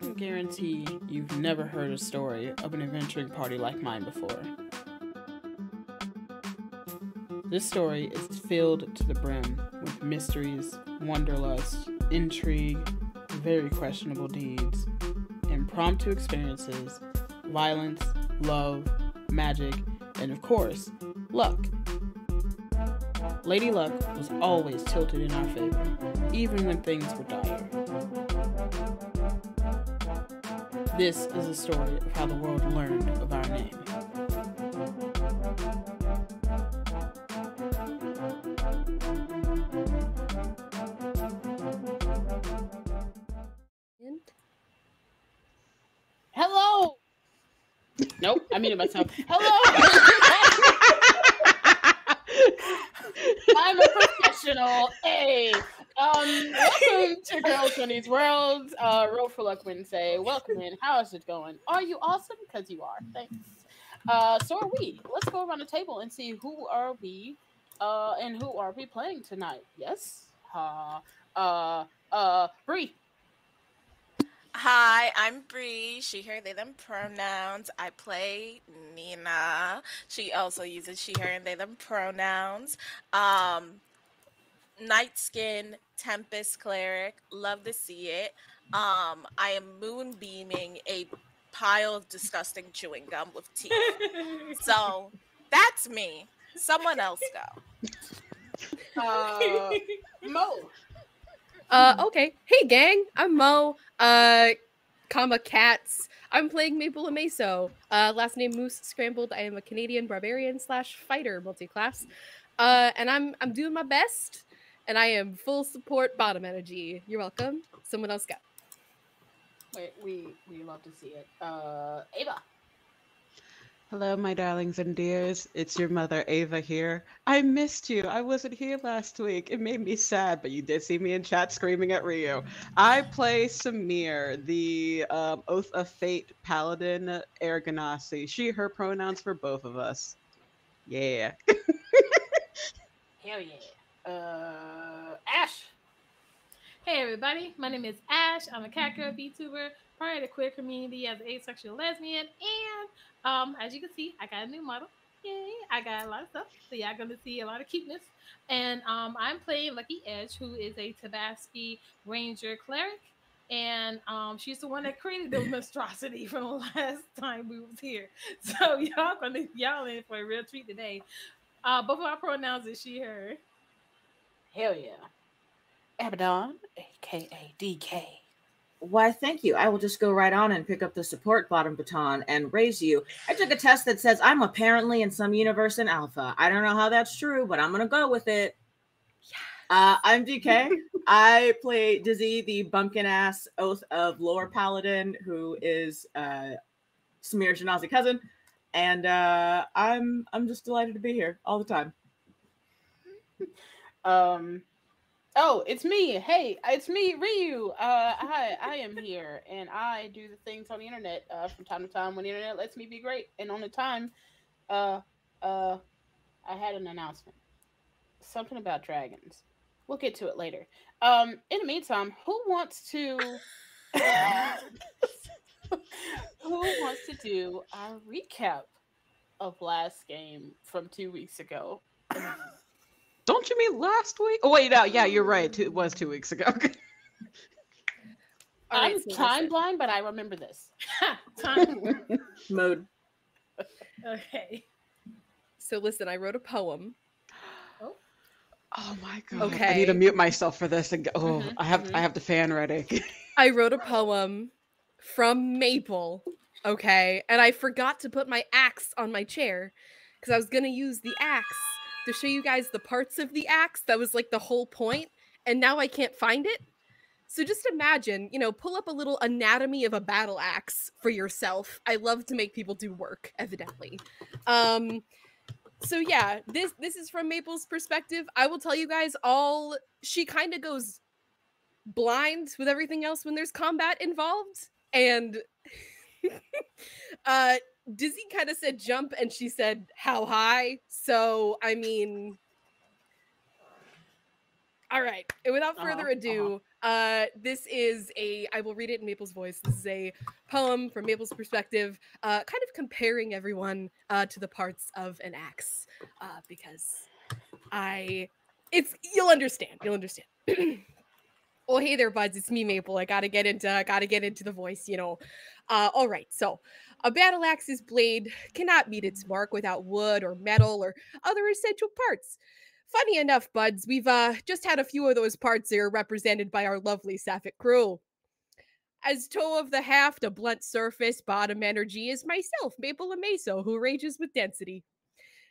can guarantee you've never heard a story of an adventuring party like mine before. This story is filled to the brim with mysteries, wanderlust, intrigue, very questionable deeds, impromptu experiences, violence, love, magic, and of course, luck. Lady Luck was always tilted in our favor, even when things were dire. This is a story of how the world learned of our name. Hello! Nope, I muted myself. Hello! I'm a professional. Hey! Welcome to Girls in These Worlds, Roll for Luck Wednesday. Welcome in. How is it going? Are you awesome? Because you are. Thanks. So are we. Let's go around the table and see who are we, and who are we playing tonight. Yes? Bree. Hi, I'm Bree. She, her, they, them pronouns. I play Nina. She also uses she, her, and they, them pronouns. Night Skin, Tempest Cleric. Love to see it. I am moonbeaming a pile of disgusting chewing gum with teeth. So that's me. Someone else go. Mo. Okay. Hey, gang. I'm Mo. Cats. I'm playing Maple Amaso. Last name Moose Scrambled. I am a Canadian barbarian / fighter multi-class. And I'm doing my best. And I am full support bottom energy. You're welcome. Someone else go. Wait, we love to see it. Ava. Hello, my darlings and dears. It's your mother, Ava, here. I missed you. I wasn't here last week. It made me sad, but you did see me in chat screaming at Ryu. I play Samir, the Oath of Fate Paladin Air Ganassi. She, her pronouns for both of us. Yeah. Hell yeah. Ash. Hey everybody, my name is Ash. I'm a cat girl VTuber, part of the queer community as an asexual lesbian, and as you can see, I got a new model. Yay! I got a lot of stuff, so y'all gonna see a lot of cuteness. And I'm playing Lucky Edge, who is a Tabasco Ranger cleric, and she's the one that created the monstrosity from the last time we was here. So y'all in for a real treat today. Both of our pronouns is she, her. Hell yeah. Abaddon, aka DK. Why, thank you. I will just go right on and pick up the support bottom baton and raise you. I took a test that says I'm apparently in some universe in alpha. I don't know how that's true, but I'm going to go with it. Yes. I'm DK. I play Dizzy, the bumpkin-ass Oath of Lore Paladin, who is Samir Shinazi cousin. And I'm just delighted to be here all the time. Oh, it's me. Hey, it's me, Ryu. Hi, I am here, and I do the things on the internet from time to time when the internet lets me be great. And on the time, I had an announcement. Something about dragons. We'll get to it later. In the meantime, who wants to do a recap of last game from 2 weeks ago? Don't you mean last week? Oh, wait, no, yeah, you're right. It was 2 weeks ago. I'm time blind, but I remember this. Time mode. Okay. So listen, I wrote a poem. Oh my god. Okay. I need to mute myself for this and go. Oh, I have the fan ready. I wrote a poem from Maple. Okay. And I forgot to put my axe on my chair because I was gonna use the axe to show you guys the parts of the axe. That was like the whole point. And now I can't find it. So just imagine, pull up a little anatomy of a battle axe for yourself. I love to make people do work, evidently. So yeah, this is from Maple's perspective. I will tell you guys she kind of goes blind with everything else when there's combat involved. And Dizzy kind of said jump and she said how high. So, I mean, All right. And without further ado, this is I will read it in Maple's voice. This is a poem from Maple's perspective, kind of comparing everyone to the parts of an axe, because you'll understand. You'll understand. Oh, hey there, buds. It's me, Maple. I gotta get into the voice, you know. All right. So, a battle axe's blade cannot meet its mark without wood or metal or other essential parts. Funny enough, buds, we've just had a few of those parts here represented by our lovely Sapphic crew. As toe of the haft, a blunt surface, bottom energy is myself, Maple Amaso, who rages with density.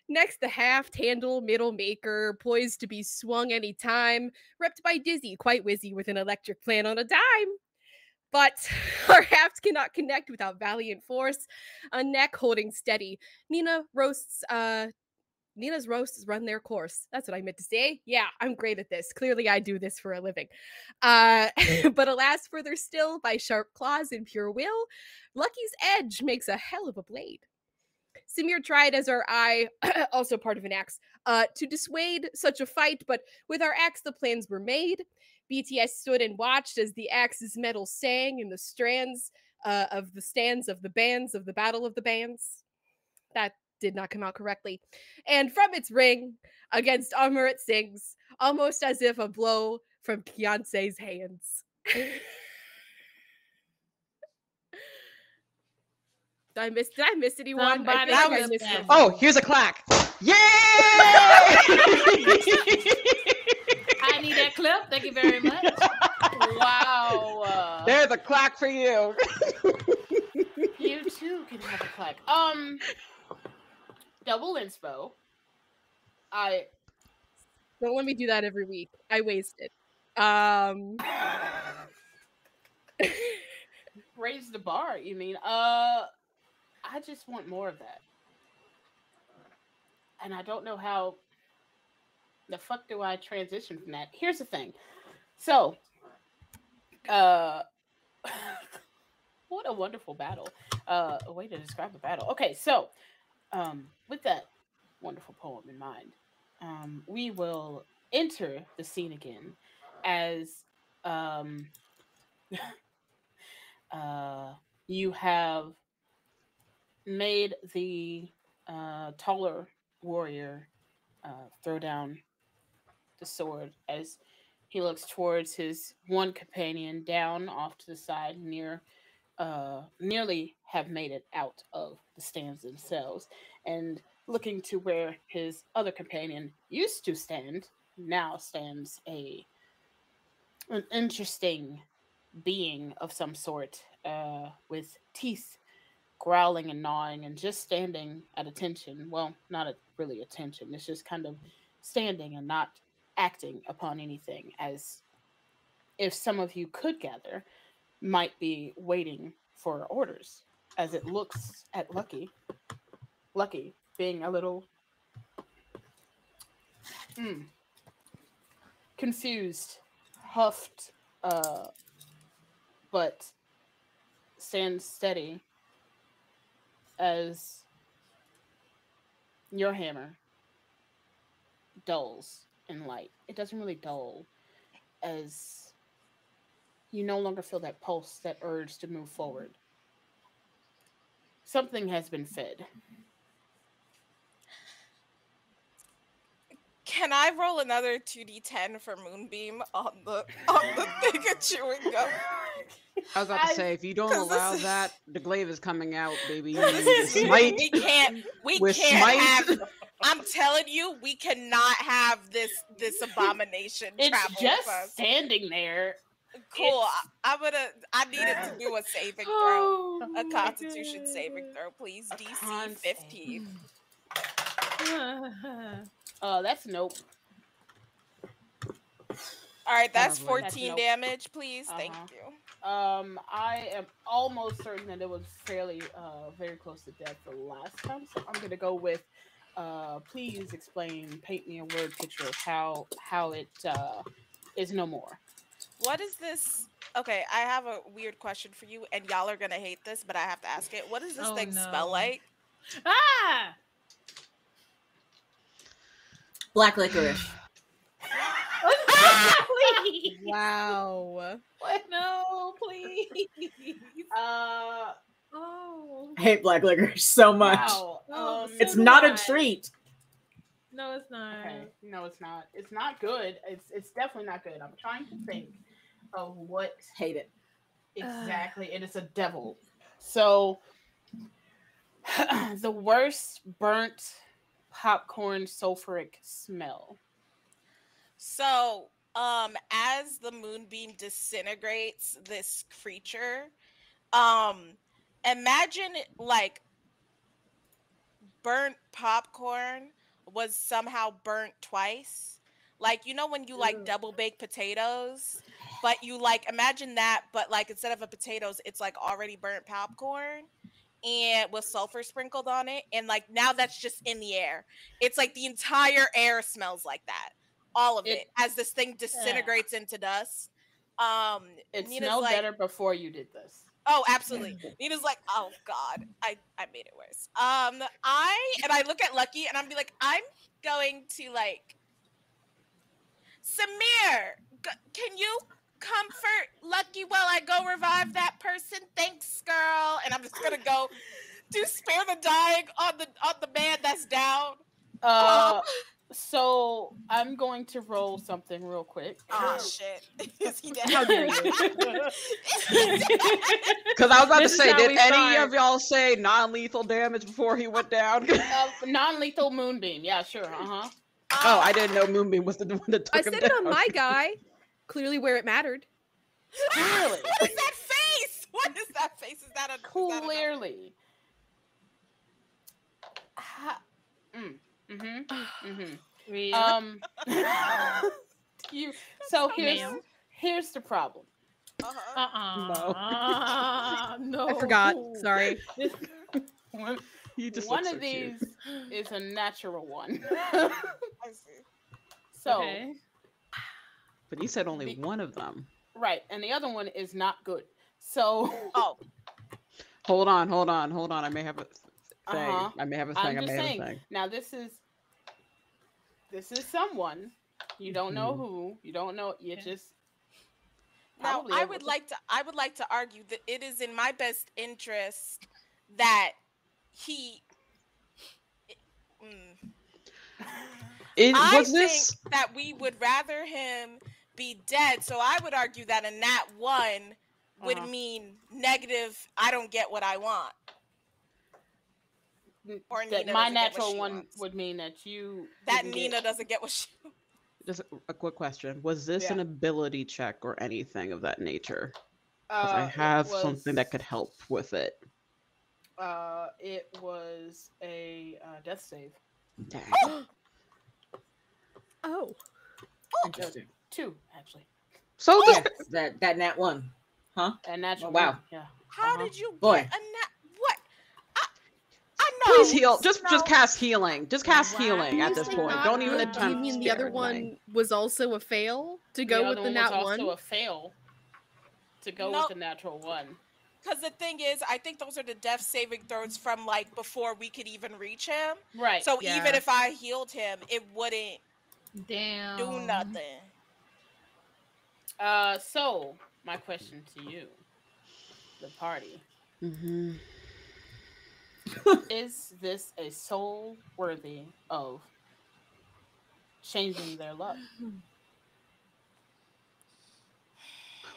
Next, the haft, handle, middle maker, poised to be swung any time, repped by Dizzy, quite whizzy with an electric plan on a dime. But our haft cannot connect without valiant force, a neck holding steady. Nina's roasts run their course. That's what I meant to say. Yeah, I'm great at this. Clearly, I do this for a living. But alas, further still, by sharp claws and pure will, Lucky's edge makes a hell of a blade. Samir tried as our eye, also part of an axe, to dissuade such a fight, but with our axe the plans were made. BTS stood and watched as the axe's metal sang in the stands of the bands of the Battle of the Bands. That did not come out correctly. And from its ring, against armor it sings, almost as if a blow from Beyonce's hands. Did I miss anyone? Somebody I missed missed Oh, here's a clack. Yay! I need that clip. Thank you very much. Wow. There's a clack for you. You too can have a clack. Double inspo. Don't let me do that every week. I waste it. Raise the bar, you mean? I just want more of that. And I don't know how the fuck do I transition from that. Here's the thing. So, what a wonderful battle. A way to describe a battle. Okay, so, with that wonderful poem in mind, we will enter the scene again as you have made the taller warrior throw down the sword as he looks towards his one companion down off to the side nearly have made it out of the stands themselves, and looking to where his other companion used to stand, now stands an interesting being of some sort, with teeth growling and gnawing and just standing at attention. Well, not really attention. It's just kind of standing and not acting upon anything, as if some of you could gather might be waiting for orders, as it looks at Lucky being a little confused, huffed, but stands steady as your hammer dulls in light. It doesn't really dull, as you no longer feel that pulse, that urge to move forward. Something has been fed. Can I roll another 2d10 for Moonbeam on the thing of chewing gum? I was about to say, if you don't allow that, the glaive is coming out, baby. Smite. We With can't smite. have. I'm telling you, we cannot have this abomination. It's travel just with us. standing there. Cool. I needed to do a saving throw, a Constitution saving throw, please. DC 15. That's nope. All right, that's Lovely. 14 That's nope. damage, please. Thank you. I am almost certain that it was fairly very close to death the last time, so I'm gonna go with please explain, paint me a word picture of how it is no more. What is this? Okay, I have a weird question for you, and y'all are gonna hate this, but I have to ask it. What does this thing smell like? Ah! Black licorice. Please. Wow. No, please. Uh, Oh. I hate black licorice so much. wow. Oh, It's so not do a I. treat. No, it's not. Okay, no, it's not. It's not good. It's definitely not good. I'm trying to think of what Hate it. exactly. It is a devil. So the worst burnt popcorn sulfuric smell. So, as the moonbeam disintegrates this creature, imagine like burnt popcorn was somehow burnt twice. Like, you know, when you like Ugh. double bake potatoes, but you like imagine that, but like instead of a potatoes, it's like already burnt popcorn and with sulfur sprinkled on it. And like now that's just in the air. It's like the entire air smells like that. All of it as this thing disintegrates into dust. It Nina's smelled like, better before you did this. oh, absolutely. Nina's like, oh God, I made it worse. I look at Lucky and I'm be like, I'm going to like, Samir, can you comfort Lucky while I go revive that person? Thanks, girl. And I'm just gonna go do spare the dying on the man that's down. So I'm going to roll something real quick. Oh shit. Is he dead? How dare you? Because I was about This to is say, how did we any start. of y'all say non-lethal damage before he went down? Non-lethal moonbeam. Yeah, sure. Oh, I didn't know Moonbeam was the one that took I him said it down. on my guy. Clearly where it mattered. Clearly. What is that face? What is that face? Is that a Clearly. Yeah. So Ma'am. here's the problem. No. I forgot. Sorry. He just One looks of so cute. these is a natural one. I see. So Okay. But he said only one of them. right, and the other one is not good. So Oh, Hold on. I may have a thing. Uh-huh. I may have a I'm thing. just saying. Now this is someone you don't know who, you don't know. You just now probably I able would to- like to argue that it is in my best interest that he. I Was this? think that we would rather him be dead. So I would argue that a nat 1 would mean negative. I don't get what I want. Or that Nina my doesn't get what natural she one wants. would mean that you That didn't Nina get- doesn't get what she wants. Just a quick question. Was this Yeah. an ability check or anything of that nature? 'Cause I it have something that was- could help with it. It was a death save. Oh. Interesting. 2 actually, So Yeah, that nat one. Huh? and natural. Oh, wow. one, Yeah. How did you Boy. get a nat? What? I know. please heal. Just No. cast healing. Just cast healing at You this say point. not Don't even good. attempt. Do you mean the other anything. one was also a fail to go with other the one nat was one? also a fail to go No. with the natural one. Because the thing is, I think those are the death saving throws from like before we could even reach him. Right. So Yeah. even if I healed him, it wouldn't Damn. do nothing. So my question to you, the party, Mm-hmm. is this a soul worthy of changing their luck?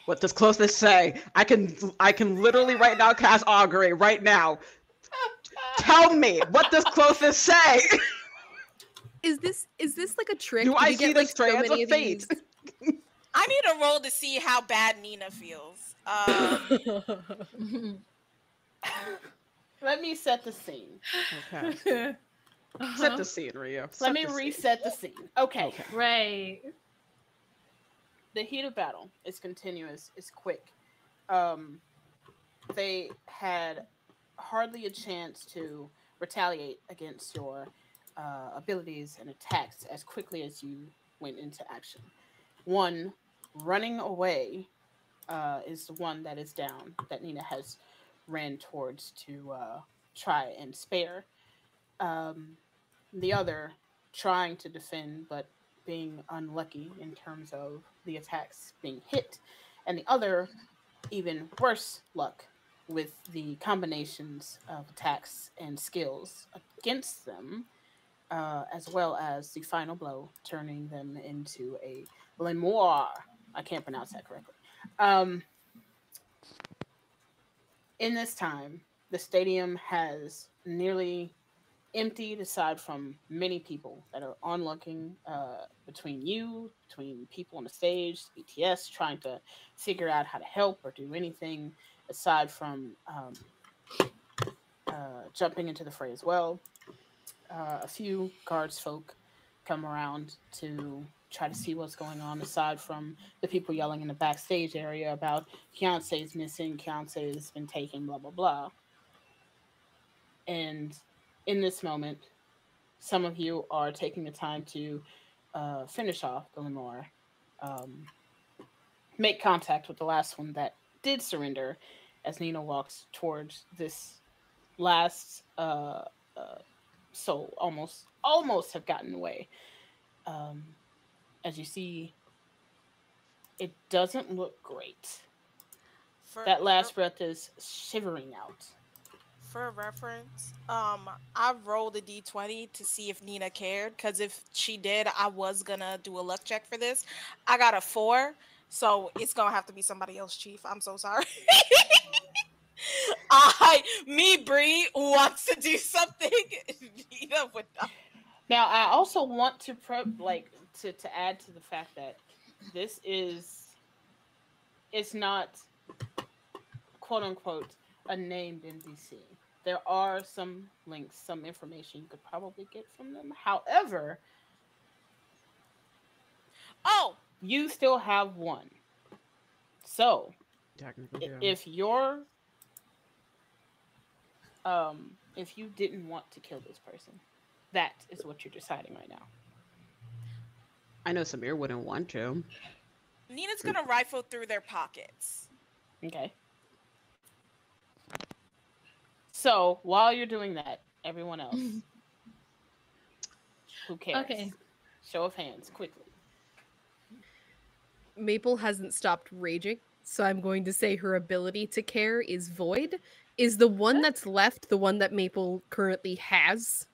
What does closest say? I can literally right now cast augury right now. Tell me, what does closest say? Is this like a trick? Do Did I you see get, the like, so strands many of fate? these- I need a roll to see how bad Nina feels. Let me set the scene. Okay. Set the scene, Rio. Let me reset the scene. Okay. Right. The heat of battle is continuous. It's quick. They had hardly a chance to retaliate against your abilities and attacks as quickly as you went into action. One, running away, is the one that is down, that Nina has ran towards to try and spare. The other, trying to defend, but being unlucky in terms of the attacks being hit, and the other even worse luck with the combinations of attacks and skills against them, as well as the final blow, turning them into a Lemoir. I can't pronounce that correctly. In this time, the stadium has nearly emptied aside from many people that are onlooking, between people on the stage, BTS trying to figure out how to help or do anything aside from jumping into the fray as well. A few guards folk come around to try to see what's going on, aside from the people yelling in the backstage area about Beyonce's missing, Beyonce's been taken, blah, blah, blah. And in this moment, some of you are taking the time to finish off the Lenore, make contact with the last one that did surrender, as Nina walks towards this last soul, almost have gotten away. As you see, it doesn't look great. That last breath is shivering out. For reference, I rolled a d20 to see if Nina cared, because if she did, I was gonna do a luck check for this. I got a 4, so it's gonna have to be somebody else, Chief. I'm so sorry. Bree wants to do something. Nina would not. Now, I also want to to add to the fact that it's not quote unquote a named NPC. There are some links, some information you could probably get from them. However, you still have one. So, if you didn't want to kill this person, that is what you're deciding right now. I know Samir wouldn't want to. Nina's gonna rifle through their pockets. Okay. So, while you're doing that, everyone else, who cares? Okay. Show of hands, quickly. Maple hasn't stopped raging, so I'm going to say her ability to care is void. Is the one that's left the one that Maple currently has?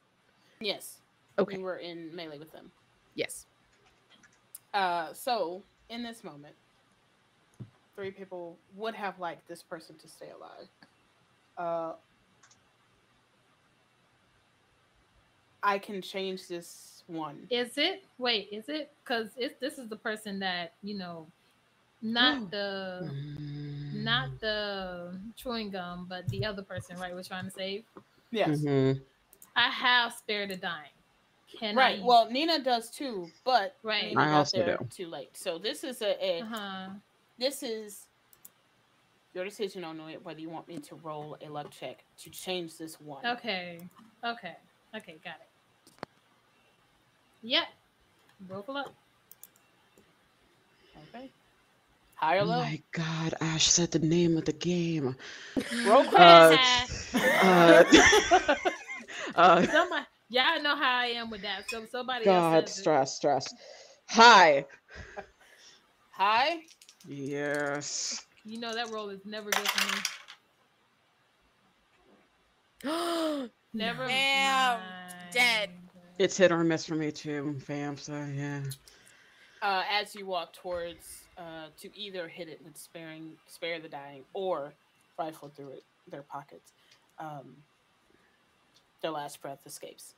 Yes. Okay. We were in melee with them. Yes. So, in this moment, 3 people would have liked this person to stay alive. I can change this one. Is it? Wait, is it? Because this is the person that, not the chewing gum, but the other person, right, we're trying to save? Yes. Mm-hmm. I have Spare the Dying. Can right. I Well, Nina does too, but right. Nina I got also there do. too late. So this is this is your decision on whether you want me to roll a luck check to change this one. Okay, got it. Yep. Roll for luck. Okay. High or Oh low? my God, Ash said the name of the game. Roll quick. Somebody, y'all know how I am with that. So somebody God, else says stress. Hi. High? Yes. it. That roll is never good for me. Never. Damn. Dead. It's hit or miss for me too, fam. So yeah. As you walk towards to either hit it with spare the dying or rifle through their pockets, their last breath escapes.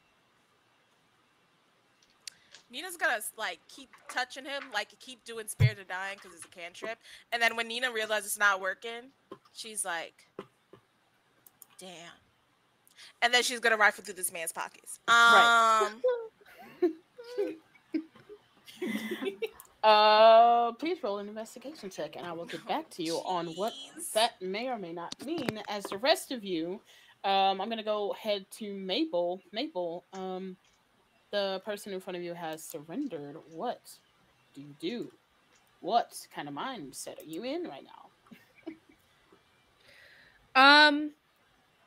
Nina's gonna keep touching him, keep doing Spare the Dying because it's a cantrip. And then when Nina realizes it's not working, she's like, "Damn." And then she's gonna rifle through this man's pockets. Please roll an investigation check, and I will get back to you on what that may or may not mean. As the rest of you, I'm gonna go head to Maple. Maple, the person in front of you has surrendered. What do you do? What kind of mindset are you in right now?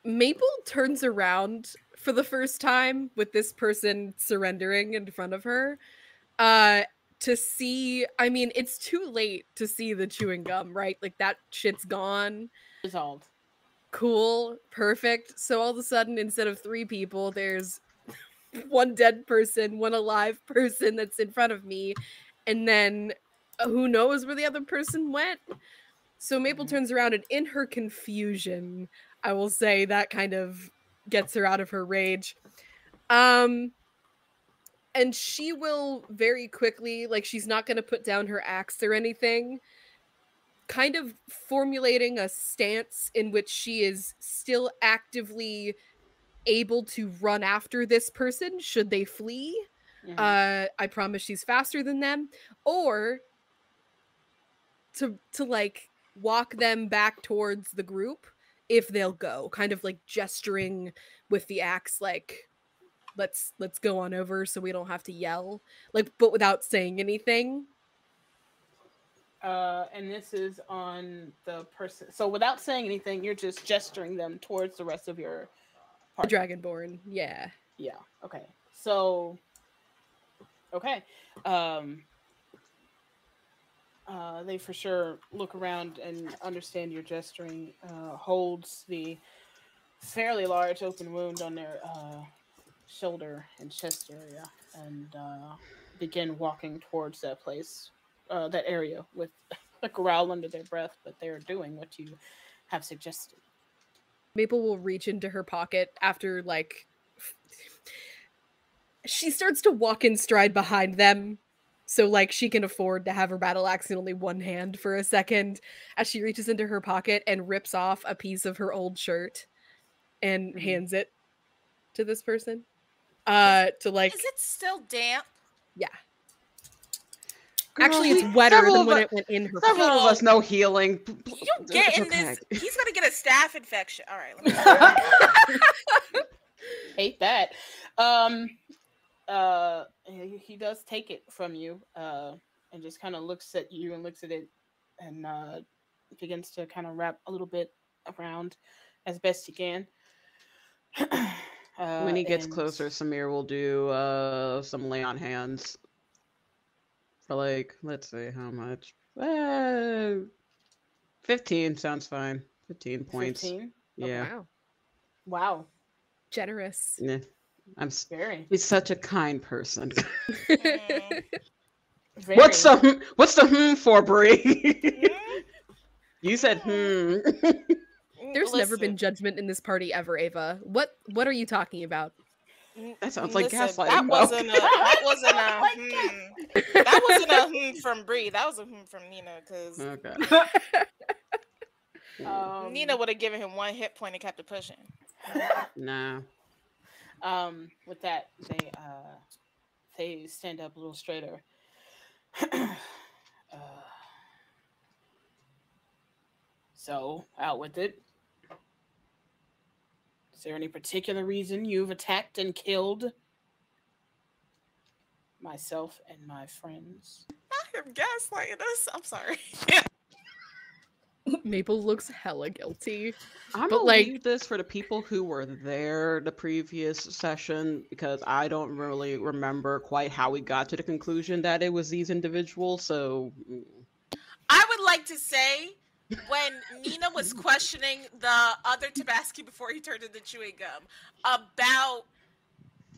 Maple turns around for the first time with this person surrendering in front of her, To see, I mean, it's too late to see the chewing gum, right? Like that shit's gone. Resolved. Cool, perfect. So all of a sudden, instead of 3 people, there's one dead person, one alive person that's in front of me, and then who knows where the other person went. So Maple turns around, and in her confusion, I will say that kind of gets her out of her rage. And she will very quickly, like, she's not going to put down her axe or anything, kind of formulating a stance in which she is still actively able to run after this person should they flee. I promise she's faster than them, or to like walk them back towards the group if they'll go, kind of like gesturing with the axe, like let's go on over so we don't have to yell, like, but without saying anything. And this is on the person. So without saying anything, you're just gesturing them towards the rest of your party. Dragonborn, yeah. Yeah. Okay. So. Okay. They for sure look around and understand your gesturing. Holds the fairly large open wound on their shoulder and chest area, and begin walking towards that place. That area with a growl under their breath, but they're doing what you have suggested. Maple will reach into her pocket after, like, she starts to walk in stride behind them, so, like, she can afford to have her battle axe in only one hand for a second, as she reaches into her pocket and rips off a piece of her old shirt and hands it to this person. To, like... Is it still damp? Yeah. Girl, actually, it's wetter than when it went in her. Several of us know healing. You get in this. He's gonna get a staph infection. All right. Let me Hate that. He does take it from you, and just kind of looks at you and looks at it, and begins to kind of wrap a little bit around as best he can. When he gets closer, Samir will do some lay on hands. For, like, let's see how much. 15 sounds fine. 15 points. 15? Yeah. Oh, Wow. generous. Yeah. Very. He's such a kind person. Very. What's the for, Bree? You said There's never been judgment in this party ever, Ava. What are you talking about? That sounds like gaslighting. That wasn't a from Bree. That was a from Nina, because Nina would have given him 1 hit point and kept it pushing. Nah. With that, they stand up a little straighter. So, out with it. Is there any particular reason you've attacked and killed myself and my friends? I am gaslighting us. I'm sorry. Maple looks hella guilty. I'm But, gonna like- leave this for the people who were there the previous session, because I don't really remember quite how we got to the conclusion that it was these individuals. So I would like to say, when Nina was questioning the other Tabasco before he turned into chewing gum about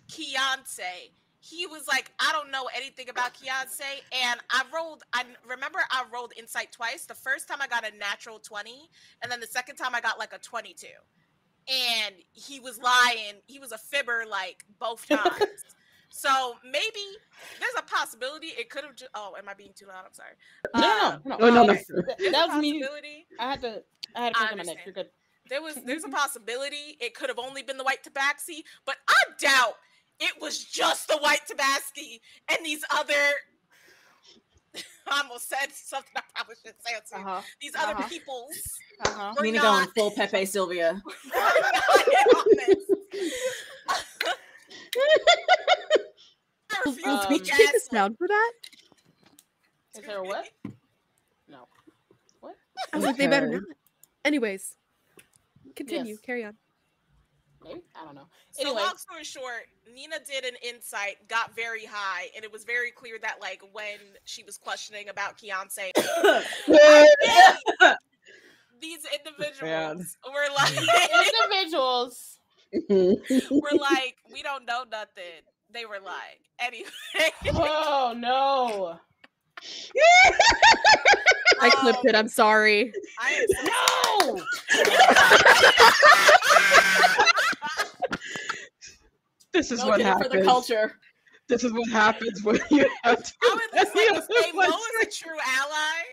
Keontae, he was like, I don't know anything about Keontae, and I remember I rolled insight twice. The first time I got a natural 20, and then the second time I got like a 22. And he was lying. He was a fibber like both times. So maybe there's a possibility it could have just. Oh, am I being too loud? I'm sorry. No. That was me. I had to put on my neck. You're good. There's a possibility it could have only been the white Tabaxi, but I doubt it was just the white Tabasco and these other. I almost said something I probably shouldn't say. These other peoples. Nina going full Pepe Sylvia. Can we take us down for that? Is there a what? No. What? I was like, they better not. Anyways, continue. Yes. Carry on. Maybe? I don't know. So Anyway, long story short, Nina did an insight, got very high, and it was very clear that like when she was questioning about Keontae, these individuals were like individuals. were like, we don't know nothing. They were like, anyway. Oh no. I clipped it. I'm sorry. I am so No. This is Go what get it happens. for the culture. This is what happens when you have to. I would just like to say Mo is a true ally.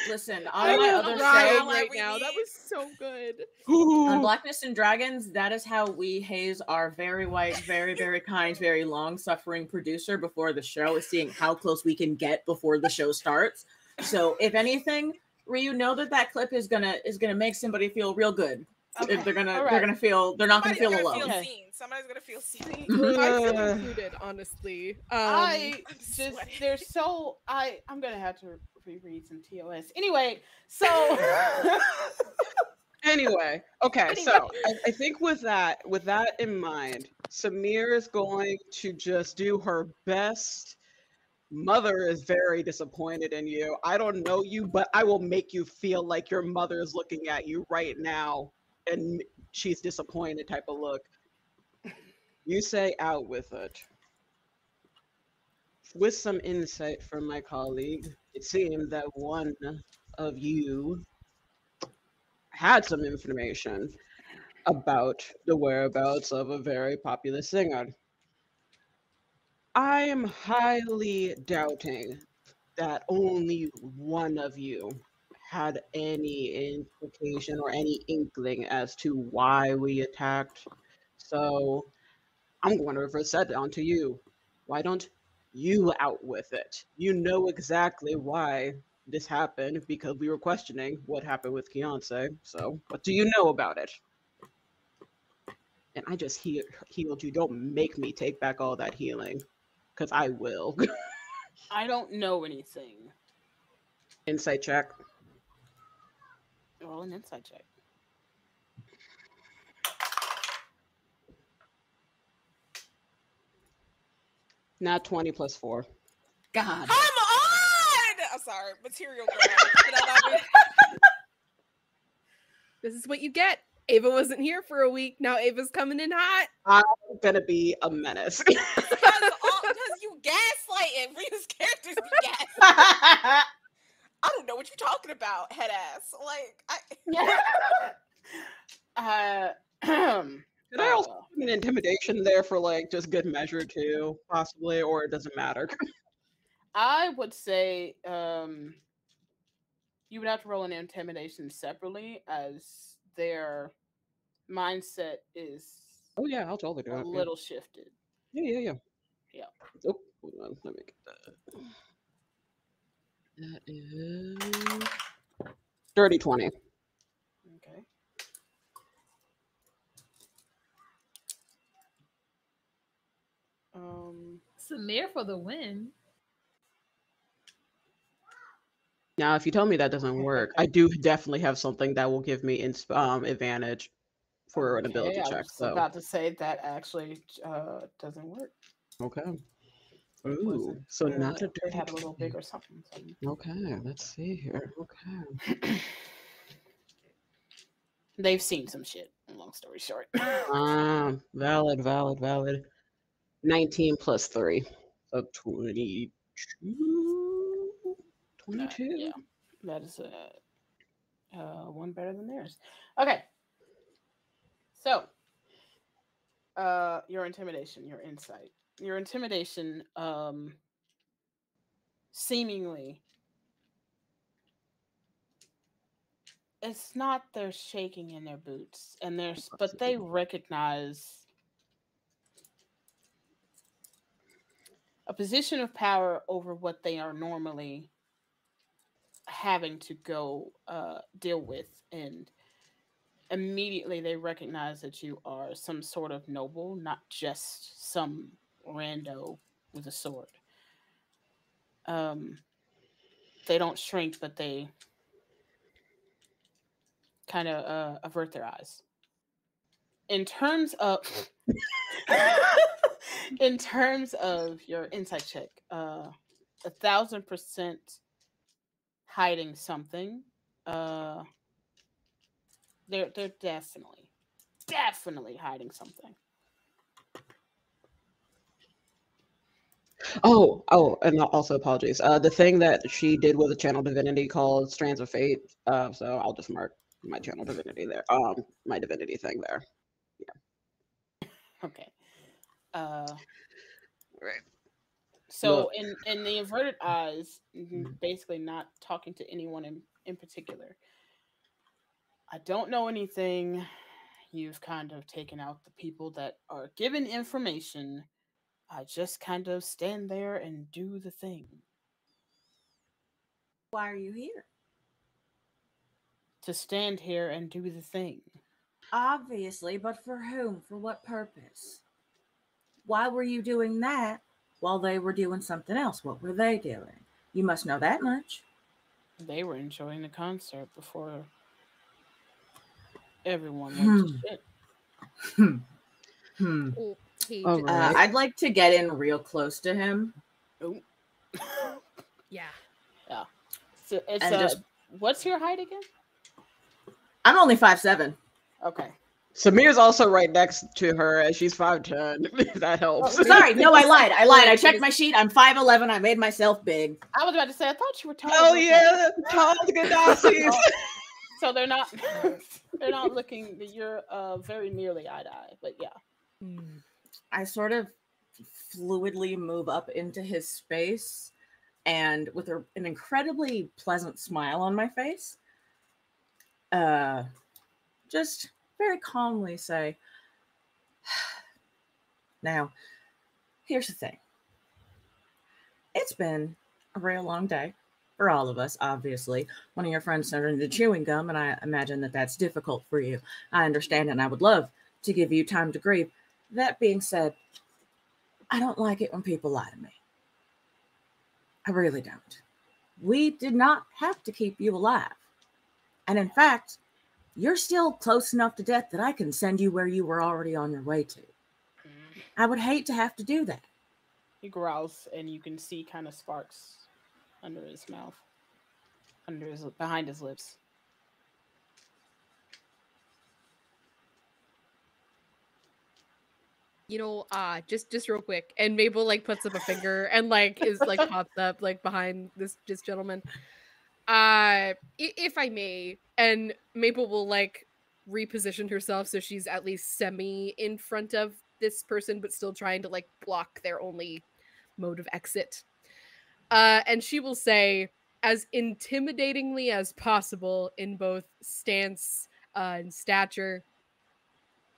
Listen, I'm on my other crying show, right now. That was so good. on Blackness and Dragons, that is how we haze our very white, very, very kind, very long-suffering producer before the show, is seeing how close we can get before the show starts. So, if anything, Ryu, know that clip is gonna make somebody feel real good. Okay. If they're All right. gonna feel, they're not gonna feel alone. Feel Okay. seen. Somebody's gonna feel seen. I feel included, honestly. I I'm just sweating. there's so I'm gonna have to reread some TOS. Anyway, so Anyway, okay, so I think with that in mind, Samir is going to just do her best. Mother is very disappointed in you. I don't know you, but I will make you feel like your mother is looking at you right now and she's disappointed type of look. You say out with it. With some insight from my colleague, it seemed that one of you had some information about the whereabouts of a very popular singer. I am highly doubting that only one of you had any implication or any inkling as to why we attacked. So I'm going to reverse that down to you. Why don't you out with it? You know exactly why this happened because we were questioning what happened with Keontae. So what do you know about it? And I just healed you. Don't make me take back all that healing because I will. I don't know anything. Insight check. Roll an insight check. Not 20 plus 4. God. Come on! I'm sorry. Material grab. This is what you get. Ava wasn't here for a week. Now Ava's coming in hot. I'm gonna be a menace. Because you gaslighting. Rita's characters be gaslighting. I don't know what you're talking about, head ass. Like, Did I also put an intimidation there for like just good measure too, possibly, or it doesn't matter? I would say you would have to roll an intimidation separately as their mindset is Oh yeah, I'll totally do a it. little shifted. Yeah. Yeah. Oh, hold on. Let me get that. That is dirty 20. Okay. Samir for the win. Now, if you tell me that doesn't work, I do definitely have something that will give me advantage for an ability I check. was So about to say that actually doesn't work. okay. It Ooh, wasn't, so not a they dirty had a little 20. big or something. Okay, let's see here. Okay. They've seen some shit. Long story short. Valid. 19 plus 3. So 22. 22? Yeah, that is one better than theirs. Okay. So, your intimidation, your insight. Your intimidation seemingly it's not they're shaking in their boots and but they recognize a position of power over what they are normally having to go deal with, and immediately they recognize that you are some sort of noble, not just some rando with a sword. They don't shrink, but they kind of avert their eyes. In terms of in terms of your insight check, 1,000% hiding something. They're definitely hiding something. Oh, and also apologies. The thing that she did with a channel divinity called Strands of Fate. So I'll just mark my channel divinity there. My divinity thing there. Okay. Right. So Look. in the averted eyes, basically not talking to anyone in particular. I don't know anything. You've kind of taken out the people that are given information. I just kind of stand there and do the thing. Why are you here? To stand here and do the thing. Obviously, but for whom? For what purpose? Why were you doing that while they were doing something else? What were they doing? You must know that much. They were enjoying the concert before everyone went to shit. Okay, All right. I'd like to get in real close to him. Ooh. yeah. Yeah. So it's And just- what's your height again? I'm only 5'7". Okay. Samir's also right next to her, and she's 5'10". That helps. Oh, sorry, no, I lied. I checked my sheet. I'm 5'11". I made myself big. I was about to say I thought you were tall. Oh yeah, tall Ganassi. So they're not looking. You're very nearly eye to eye, but yeah. I sort of fluidly move up into his space, and with an incredibly pleasant smile on my face, just very calmly say, now, here's the thing. It's been a real long day for all of us, obviously. One of your friends turned into chewing gum, and I imagine that that's difficult for you. I understand, and I would love to give you time to grieve. That being said, I don't like it when people lie to me. I really don't. We did not have to keep you alive. And in fact, you're still close enough to death that I can send you where you were already on your way to. I would hate to have to do that. He growls, and you can see kind of sparks under his mouth, behind his lips. You know, just real quick, and Mabel like puts up a finger and like is like pops up like behind this gentleman. If I may, and Mabel will like reposition herself so she's at least semi in front of this person, but still trying to like block their only mode of exit. And she will say, as intimidatingly as possible in both stance and stature.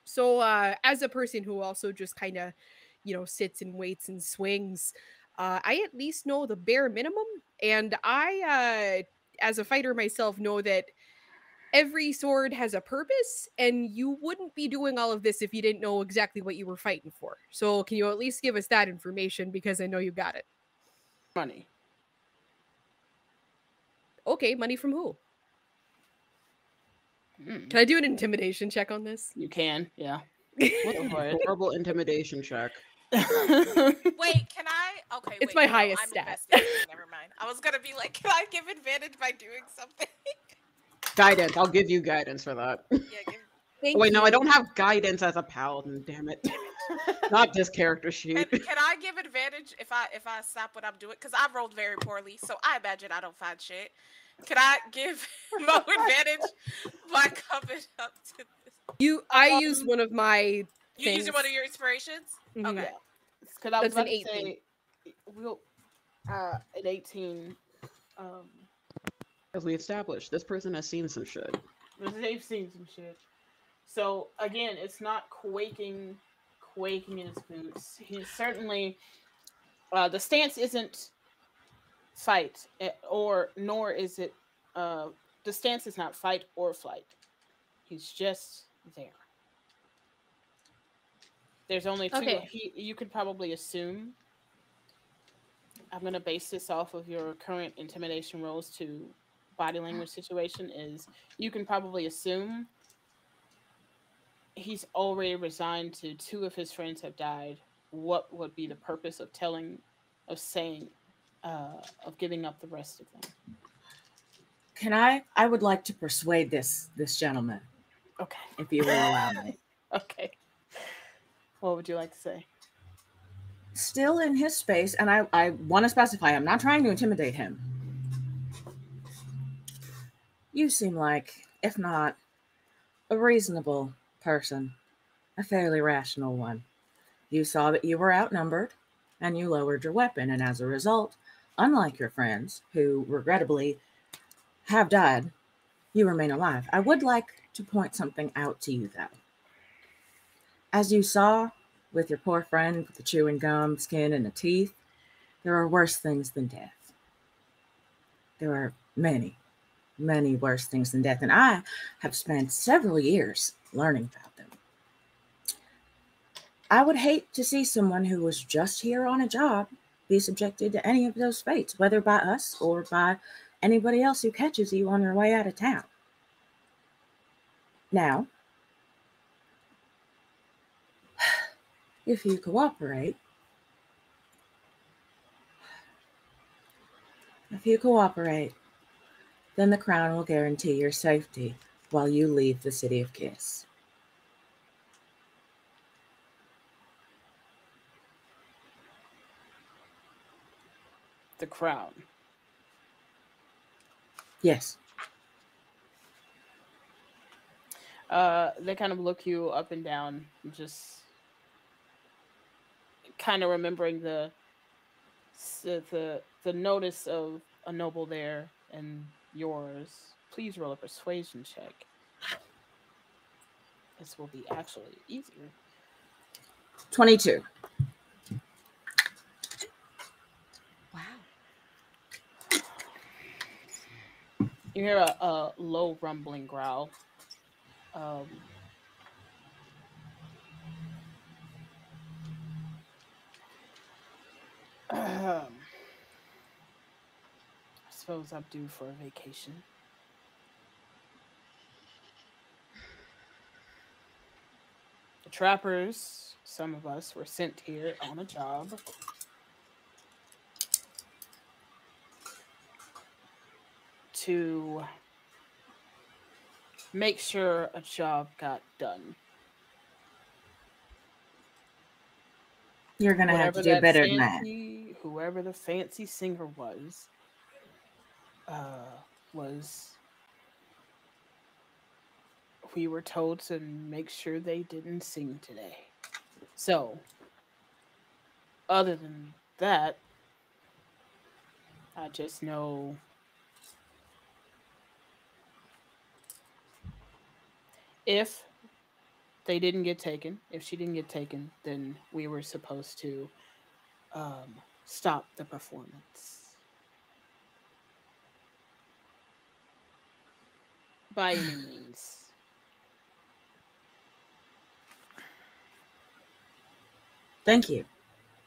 So, as a person who also just kind of, you know, sits and waits and swings, I at least know the bare minimum. And I, as a fighter myself, know that every sword has a purpose, and you wouldn't be doing all of this if you didn't know exactly what you were fighting for. So, can you at least give us that information? Because I know you got it. Money. Okay, money from who? Can I do an intimidation check on this? You can, yeah. What a horrible intimidation check. Wait, can I? Okay, It's wait, my no, highest I'm stat. investigating. Never mind. I was gonna be like, can I give advantage by doing something? Guidance. I'll give you guidance for that. Yeah, give. Thank Wait, no, you. I don't have guidance as a paladin. Damn it! Not this character sheet. Can I give advantage if I stop what I'm doing? Because I rolled very poorly, so I imagine I don't find shit. Can I give Mo advantage by coming up to this? I used one of my. You things. using one of your inspirations? Mhm. Okay. Because I was That's an about to 18. say, we'll at 18. As we established, this person has seen some shit. They've seen some shit. So again, it's not quaking in his boots. He's certainly the stance isn't fight nor is it the stance is not fight or flight. He's just there. There's only two. Okay. You could probably assume. I'm gonna base this off of your current intimidation rolls to body language situation is you can probably assume he's already resigned to two of his friends have died. What would be the purpose of saying, of giving up the rest of them? Can I would like to persuade this gentleman, Okay. if you will allow me. Okay. What would you like to say? Still in his space, and I want to specify, I'm not trying to intimidate him. You seem like, if not a reasonable person, a fairly rational one. You saw that you were outnumbered, and you lowered your weapon, and as a result, unlike your friends, who regrettably have died, you remain alive. I would like to point something out to you, though. As you saw with your poor friend with the chewing gum, skin, and the teeth, there are worse things than death. There are many, many worse things than death, and I have spent several years learning about them. I would hate to see someone who was just here on a job be subjected to any of those fates, whether by us or by anybody else who catches you on your way out of town. Now, if you cooperate, then the Crown will guarantee your safety while you leave the City of Kiss. The Crown. Yes. They kind of look you up and down, just kind of remembering the notice of a noble there and yours. Please roll a persuasion check. This will be actually easier. 22. You hear a low rumbling growl. I suppose I'm due for a vacation. The trappers, some of us, were sent here on a job. To make sure a job got done. You're going to have to do better than that. Whoever the fancy singer was we were told to make sure they didn't sing today. So, other than that, I just know if they didn't get taken, if she didn't get taken, then we were supposed to stop the performance. By any means. Thank you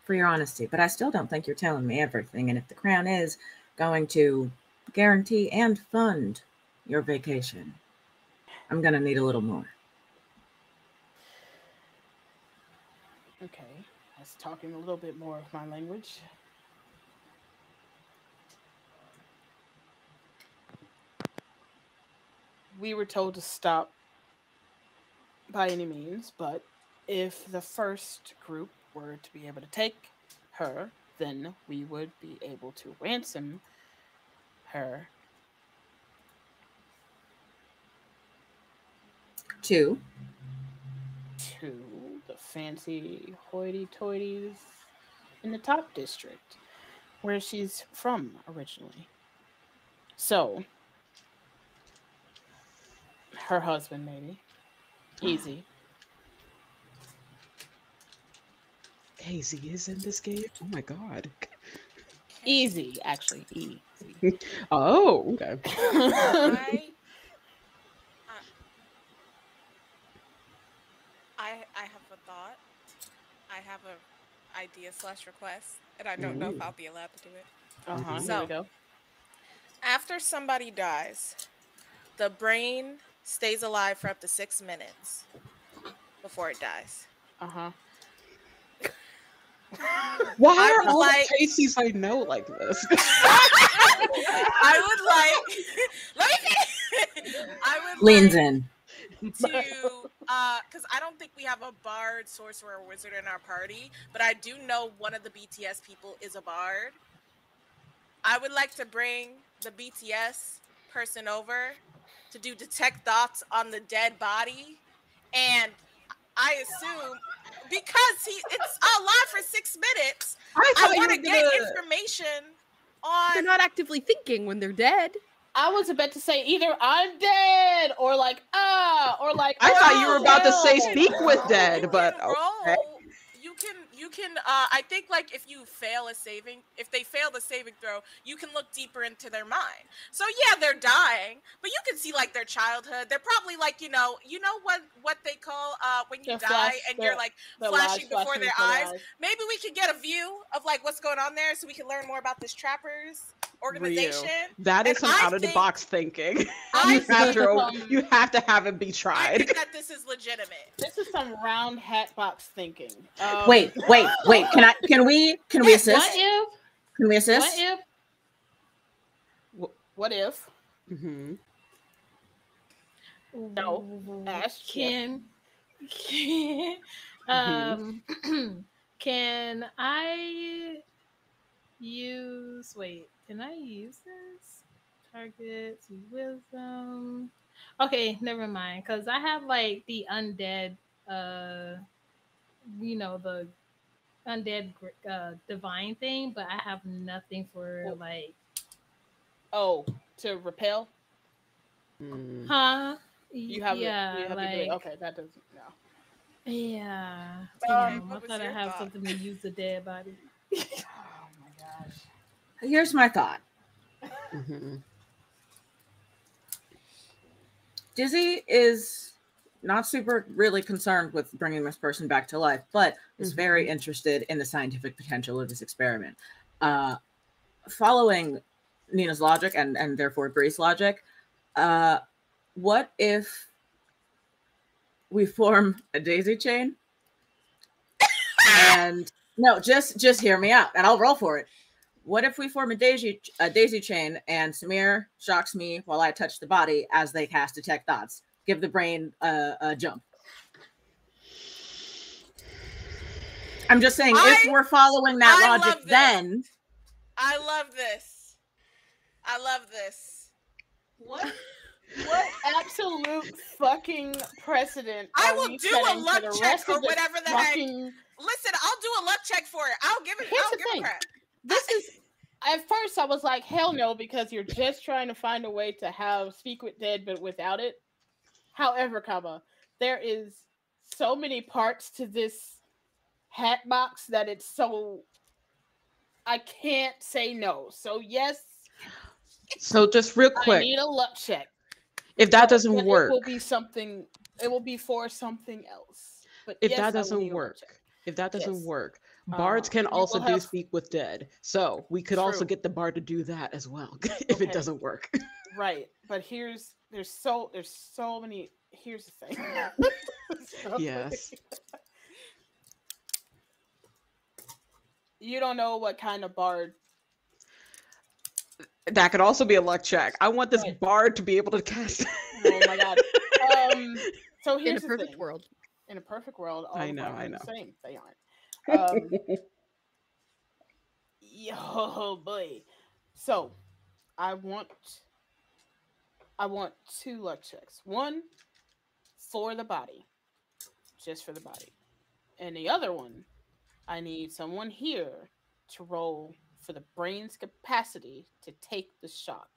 for your honesty, but I still don't think you're telling me everything. And if the Crown is going to guarantee and fund your vacation, I'm going to need a little more. Okay, that's talking a little bit more of my language. We were told to stop by any means, but if the first group were to be able to take her, then we would be able to ransom her. To the fancy hoity-toities in the top district, where she's from originally. So, her husband, maybe. Easy. Hazy is in this game? Oh my god. Easy, actually. Easy. Oh, okay. I have a thought. I have a idea / request, and I don't know if I'll be allowed to do it. Here we go. After somebody dies, the brain stays alive for up to 6 minutes before it dies. Why I are would all like- the Casey's I know like this? I would like. Let me finish. I would Leans like in. to, because I don't think we have a bard, sorcerer, or wizard in our party, but I do know one of the BTS people is a bard. I would like to bring the BTS person over to do detect thoughts on the dead body, and I assume because it's alive for 6 minutes, I want to get information on. They're not actively thinking when they're dead. I was about to say either I'm dead or like or like I thought you were about to say no. speak with dead, but roll. okay. You can I think like if they fail the saving throw, you can look deeper into their mind. So yeah, they're dying, but you can see like their childhood. They're probably like, you know what they call when you die and you're like flashing before their eyes. Maybe we could get a view of like what's going on there so we can learn more about this trappers organization. That is And some I out of the think- box thinking. I You have to have it be I tried. think that this is legitimate. This is some round hat box thinking. Wait. Can we assist? What if? Can we assist? What if? What if? Mm-hmm. No. Ask Can can I use? Wait, can I use this? Target to wisdom. Okay, never mind. Cause I have like the undead. The undead divine thing, but I have nothing for like. Oh, to repel? Huh? You have yeah, you have like, to do it. Okay, that doesn't yeah. I what was thought I your have thought? something to use the dead body. Oh my gosh. Here's my thought. Mm-hmm. Dizzy is not super really concerned with bringing this person back to life, but is very interested in the scientific potential of this experiment. Following Nina's logic and therefore Bree's logic, what if we form a daisy chain? And no, just hear me out, and I'll roll for it. What if we form a daisy chain, and Samir shocks me while I touch the body as they cast detect thoughts? Give the brain a jump. I'm just saying, if we're following that logic, then I love this. I love this. What absolute fucking precedent? I are will we do setting a for luck the check rest or of the whatever the heck. fucking- Listen, I'll do a luck check for it. I'll give it. Here's I'll the give thing. a crap. This is at first I was like, hell no, because you're just trying to find a way to have speak with dead but without it. However, there is so many parts to this hat box that it's so I can't say no. So yes, So just real I quick, need a luck check. if that But doesn't work, it will be something. It will be for something else. But if yes, that I will doesn't need a luck work, check. if that doesn't Yes. work, bards can You also will do have- speak with dead. So we could also True. get the bard to do that as well if it Okay. doesn't work. Right, but there's so many. Here's the thing. So Yes. You don't know what kind of bard. That could also be a luck check. I want this Right. bard to be able to cast. Oh my god. So In a here's the perfect thing. world. In a perfect world, all I the know, bards I are know. the same. They aren't. Yo boy. So I want 2 luck checks. One for the body. Just for the body. And the other one, I need someone here to roll for the brain's capacity to take the shock.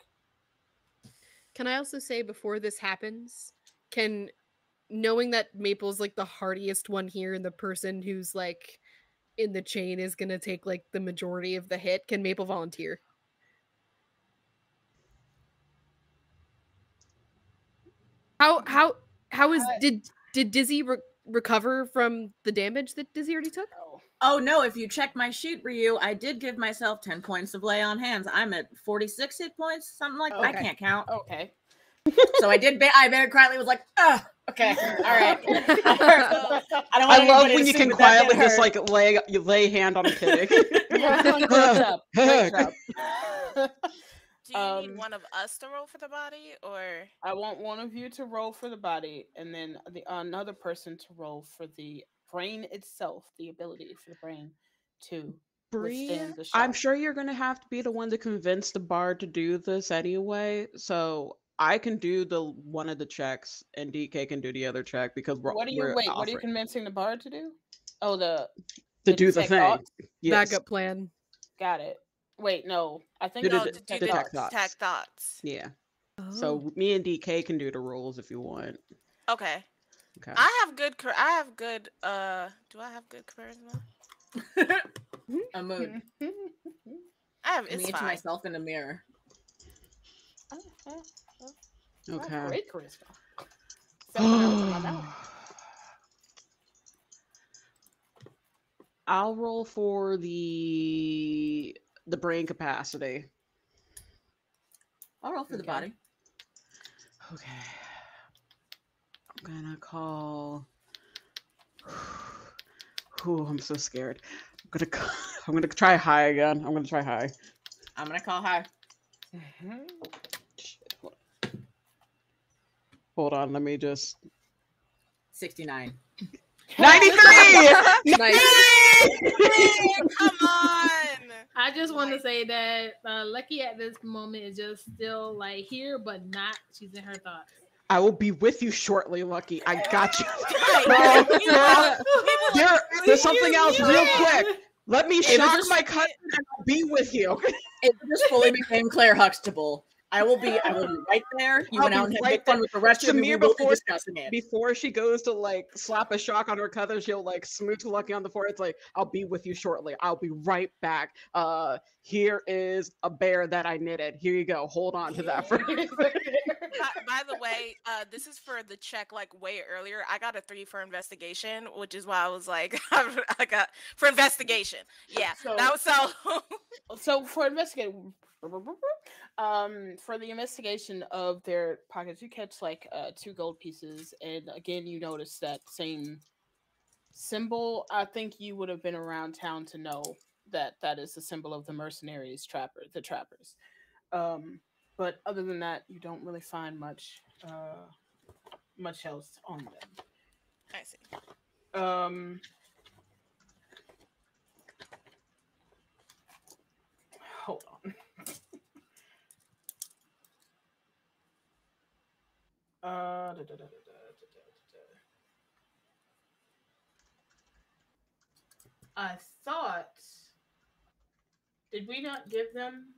Can I also say before this happens, knowing that Maple's like the hardiest one here and the person who's like in the chain is gonna take like the majority of the hit, can Maple volunteer? How is did Dizzy recover from the damage that Dizzy already took? Oh, Oh no, if you check my sheet, Ryu, I did give myself 10 points of lay on hands. I'm at 46 hit points, something like that. I Okay. can't count. Okay. So I did. I very quietly was like, okay, all right. I don't want I love anybody when to you see can that that quietly did just hurt. like lay hand on a pig. Great job. Great job. Do you need one of us to roll for the body, or I want one of you to roll for the body, and then another person to roll for the brain itself, the ability for the brain to Bree, withstand the I'm shock. sure you're gonna have to be the one to convince the bard to do this anyway. So I can do the one of the checks, and DK can do the other check because we're What are you offering convincing the bard to do? Oh, to do the detect thing. thoughts? Yes. Backup plan. Got it. Wait, no. I think Do no? the To do detect the thoughts. detect thoughts. Yeah. Oh. So me and DK can do the rolls if you want. Okay. Okay. I have good. Do I have good charisma? A mood. I have. Me It's to fine. myself in the mirror. Okay. Great charisma. Except when I was in my mouth. I'll roll for the brain capacity. I'll roll for the Okay. body. Okay. I'm gonna call. Ooh, I'm so scared. I'm gonna try high again. I'm gonna try high. I'm gonna call high. Shit, hold on, let me just. 69. 93! Nice. Come on. I just want to say that Lucky at this moment is just still like here, but not. She's in her thoughts. I will be with you shortly, Lucky. I got you. Right. There's something else real quick. Let me It shock was my cousin and I'll be with you. It just fully became Claire Huxtable. I will be right there. You I'll went be out and had right big fun there. with the rest of me. We Samir, will be before- discussing it. Before she goes to like slap a shock on her cousin, she'll like smooch Lucky on the forehead. It's like, I'll be with you shortly. I'll be right back. Here is a bear that I knitted. Here you go. Hold on to that for By the way, this is for the check like way earlier. I got a 3 for investigation, which is why I was like, I got for investigation. Yeah, So- that was so. So for investigating, for the investigation of their pockets, you catch like 2 gold pieces, and again you notice that same symbol. I think you would have been around town to know that that is the symbol of the mercenaries, the trappers. But other than that, you don't really find much else on them. I see. Hold on. I thought. Did we not give them?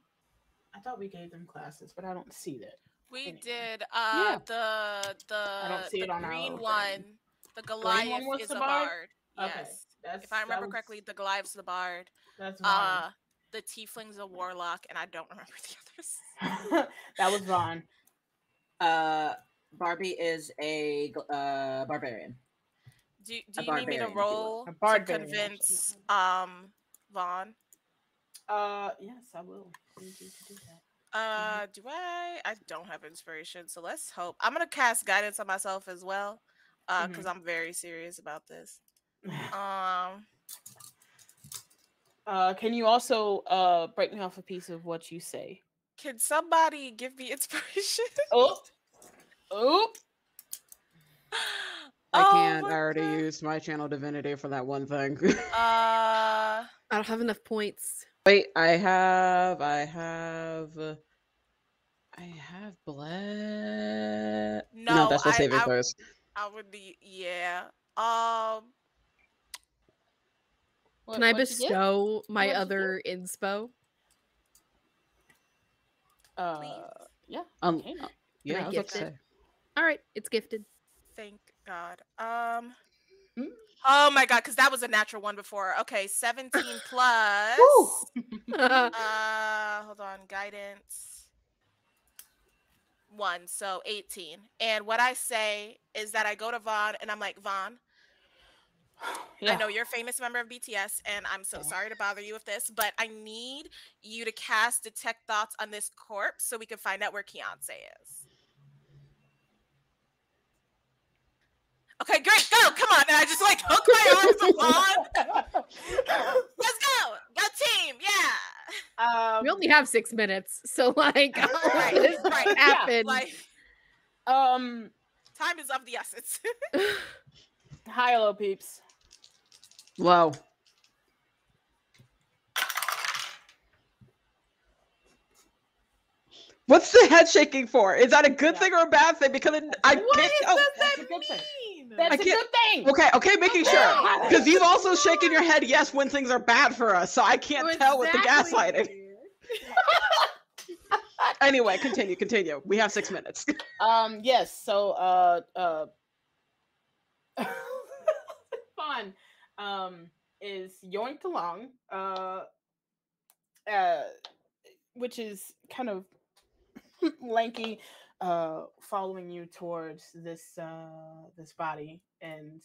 I thought we gave them classes, but I don't see that. We Anyway. did. Yeah. The don't see the it on our green little one. thing. The Green Goliath one was is the a bard? bard. Okay, Yes. If I remember correctly, the Goliath's the bard. That's Vaughn. The Tiefling's a warlock, and I don't remember the others. That was Vaughn. Barbie is a barbarian. Do you need me to barbarian, if you will. roll A to barbarian, convince Vaughn? Yes, I will. Need you to do that. Do I? I don't have inspiration, so let's hope. I'm gonna cast guidance on myself as well, because I'm very serious about this. Can you also break me off a piece of what you say? Can somebody give me inspiration? Oh. I can't. my I already God. used my channel divinity for that one thing. Uh, I don't have enough points. Wait, I have bled. no, that's the saving throws. I would need, yeah. Can I What'd you get? bestow my What'd you other inspo? Yeah. Um, okay. Yeah, I I was about to gift say. it? All right, it's gifted. Thank God. Oh my God, because that was a natural one before. Okay, 17 plus. Hold on, guidance. 1, so 18. And what I say is that I go to Vaughn and I'm like, Vaughn, I know you're a famous member of BTS, and I'm so sorry to bother you with this, but I need you to cast Detect Thoughts on this corpse so we can find out where Keontae is. Okay, great, go! Come on, and I just like hook my arms on. Let's go! Go team, yeah! We only have 6 minutes, so like, Right, this right, happen. yeah, like, time is of the essence. Hi, hello, peeps. Low. What's the head shaking for? Is that a good thing or a bad thing? Because I can't tell. That's a good thing. thing. That's a good thing. Okay, making sure. Because you've also shaken your head yes when things are bad for us, so I can't tell with the gaslighting. Anyway, continue. We have 6 minutes. Yes, so fun is yoinked along, which is kind of lanky, following you towards this this body and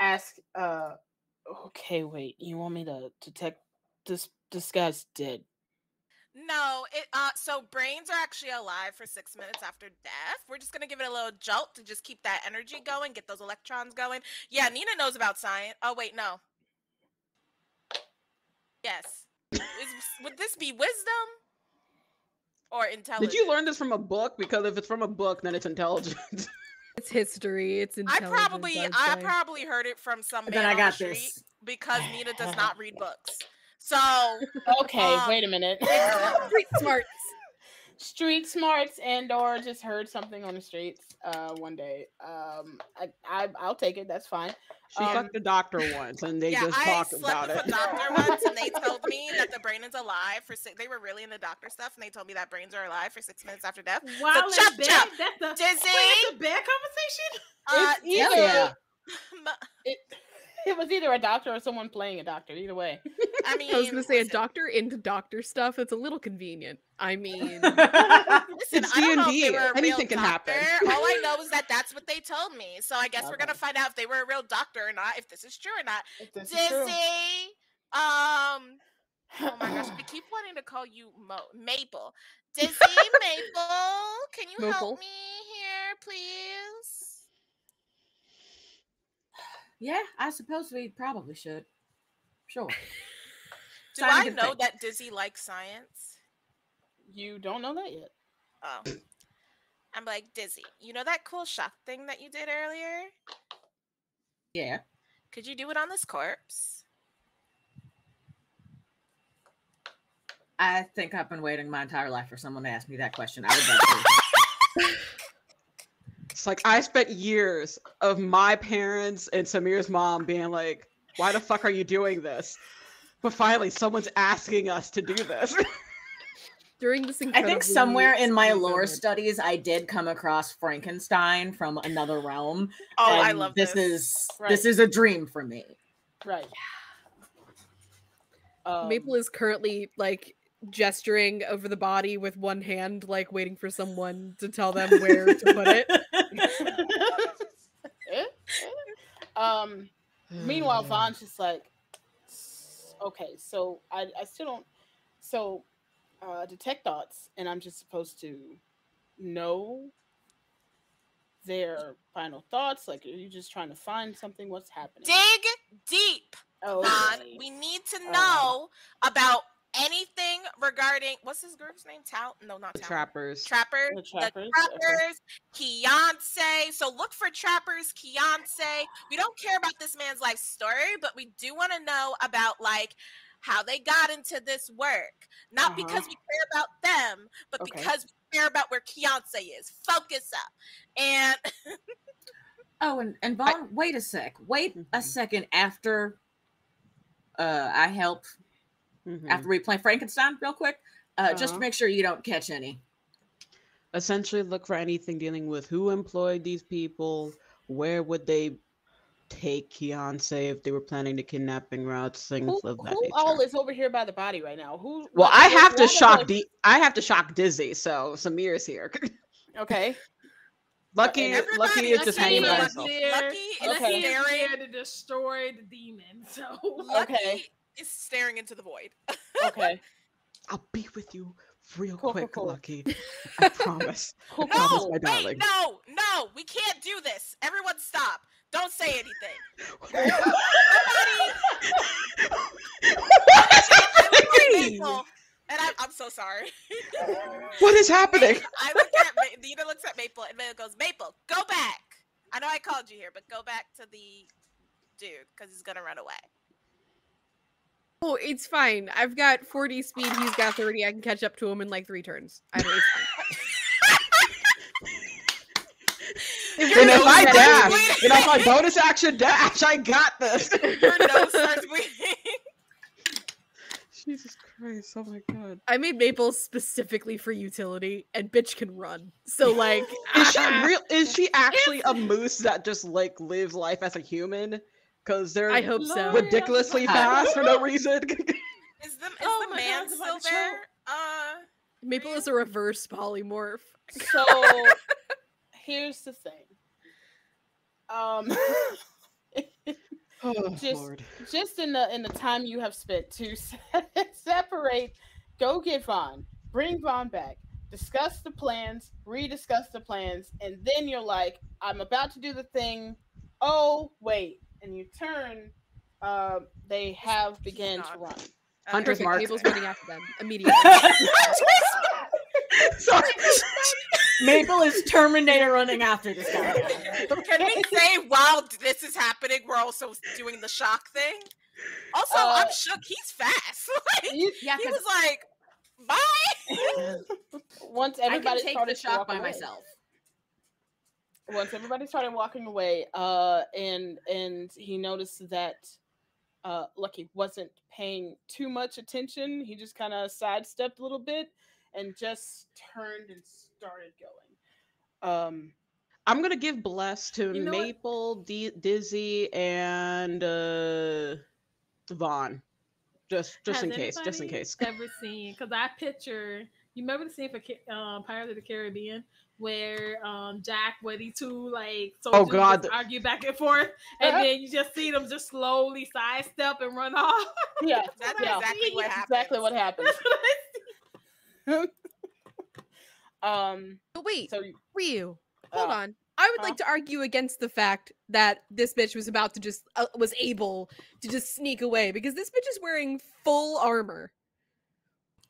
ask, okay, wait, you want me to detect this guy's dead? No, so brains are actually alive for 6 minutes after death. We're just gonna give it a little jolt to just keep that energy going, get those electrons going. Yeah, Nina knows about science. Oh wait, no. Yes. Would this be wisdom or intelligence? Did you learn this from a book? Because if it's from a book, then it's intelligence. It's history. It's intelligence. I probably heard it from some man on the street because Nina does not read books. So okay, wait a minute. Street smarts, and or just heard something on the streets one day. I'll take it. That's fine. She fucked the doctor once, and they just talked about it. I slept with a doctor once, and they told me that the brain is alive for 6. They were really into doctor stuff, and they told me that brains are alive for 6 minutes after death. Wow, so chop. That's a bad conversation. It was either a doctor or someone playing a doctor. Either way. I mean, I was going to say a doctor into doctor stuff. It's a little convenient. I mean, it's D&D. Anything can happen. All I know is that that's what they told me. So I guess we're going to find out if they were a real doctor or not, if this is true or not. Dizzy. Oh my gosh, I keep wanting to call you Maple. Dizzy, Maple, can you help me here, please? Yeah, I suppose we probably should. Sure. Do I know that Dizzy likes science? You don't know that yet. Oh. I'm like, Dizzy, you know that cool shock thing that you did earlier? Yeah. Could you do it on this corpse? I think I've been waiting my entire life for someone to ask me that question. I would love to. It's like I spent years of my parents and Samir's mom being like, why the fuck are you doing this? But finally, someone's asking us to do this. During this I think somewhere in my lore studies, I did come across Frankenstein from another realm. Oh, I love this. This is a dream for me. Right. Maple is currently like gesturing over the body with one hand, like waiting for someone to tell them where to put it. Meanwhile, Vaughn's just like, okay, so I still don't. So, detect thoughts, and I'm just supposed to know their final thoughts. Like, are you just trying to find something? What's happening? Dig deep, Vaughn. We need to know about anything regarding what's this group's name? Trappers. The Trappers. Keontae. So look for Trappers, Keontae. We don't care about this man's life story, but we do want to know about like how they got into this work. Not because we care about them, but because we care about where Keontae is. Focus up. And and Vaughn, wait a sec. Wait a second after I help. After we play Frankenstein real quick, just to make sure you don't catch any. Essentially look for anything dealing with who employed these people, where would they take Keontae if they were planning the kidnapping routes, things of that nature. Who all is over here by the body right now? Well, I have to shock Dizzy, so Samir's here. Okay. Lucky is just hanging by himself. Lucky is Lucky is staring. there to destroy the demon. So Lucky is staring into the void. Okay. I'll be with you real Cool, quick, cool. Lucky. I promise. I promise, No, my wait, darling. no, we can't do this. Everyone stop. Don't say anything. Maple, and I'm so sorry. What is happening? I look at Nina looks at Maple and Maple goes, Maple, go back. I know I called you here, but go back to the dude because he's gonna run away. Oh, it's fine. I've got 40 speed. He's got 30. I can catch up to him in like 3 turns. I know it's fine. And if I dash, and if I bonus action dash, I got this. Your nose starts bleeding. Jesus Christ! Oh my god! I made Maple specifically for utility, and bitch can run. So like, Is she real? Is she actually a moose that just like lives life as a human? Because they're I hope so. ridiculously fast for no reason. Is the my man God, it's still about to there? Maple is a reverse polymorph. So here's the thing. Oh, just Lord. just in the time you have spent to separate, go get Vaughn, bring Vaughn back, discuss the plans, rediscuss the plans, and then you're like, I'm about to do the thing. Oh wait, and you turn. They have begun to run. Hunter's Mark. Maple's running after them immediately. Sorry. Maple is Terminator running after this guy. Can we say while this is happening, we're also doing the shock thing? Also, I'm shook. He's fast. Like, he was like, bye. Once I can everybody take started the shock walking by away. myself. Once everybody started walking away, and he noticed that Lucky wasn't paying too much attention. He just kind of sidestepped a little bit and just turned and started going. I'm gonna give bless to You know what? Maple, Dizzy, and Vaughn. Just in case. Ever seen? Because I picture. You remember the scene for Pirates of the Caribbean where Jack, where these two like soldiers just argue back and forth, and then you just see them just slowly sidestep and run off. Yeah, That's exactly what happened. Exactly what happened. But wait, So Ryu, hold on. I would like to argue against the fact that this bitch was about to just was able to just sneak away because this bitch is wearing full armor.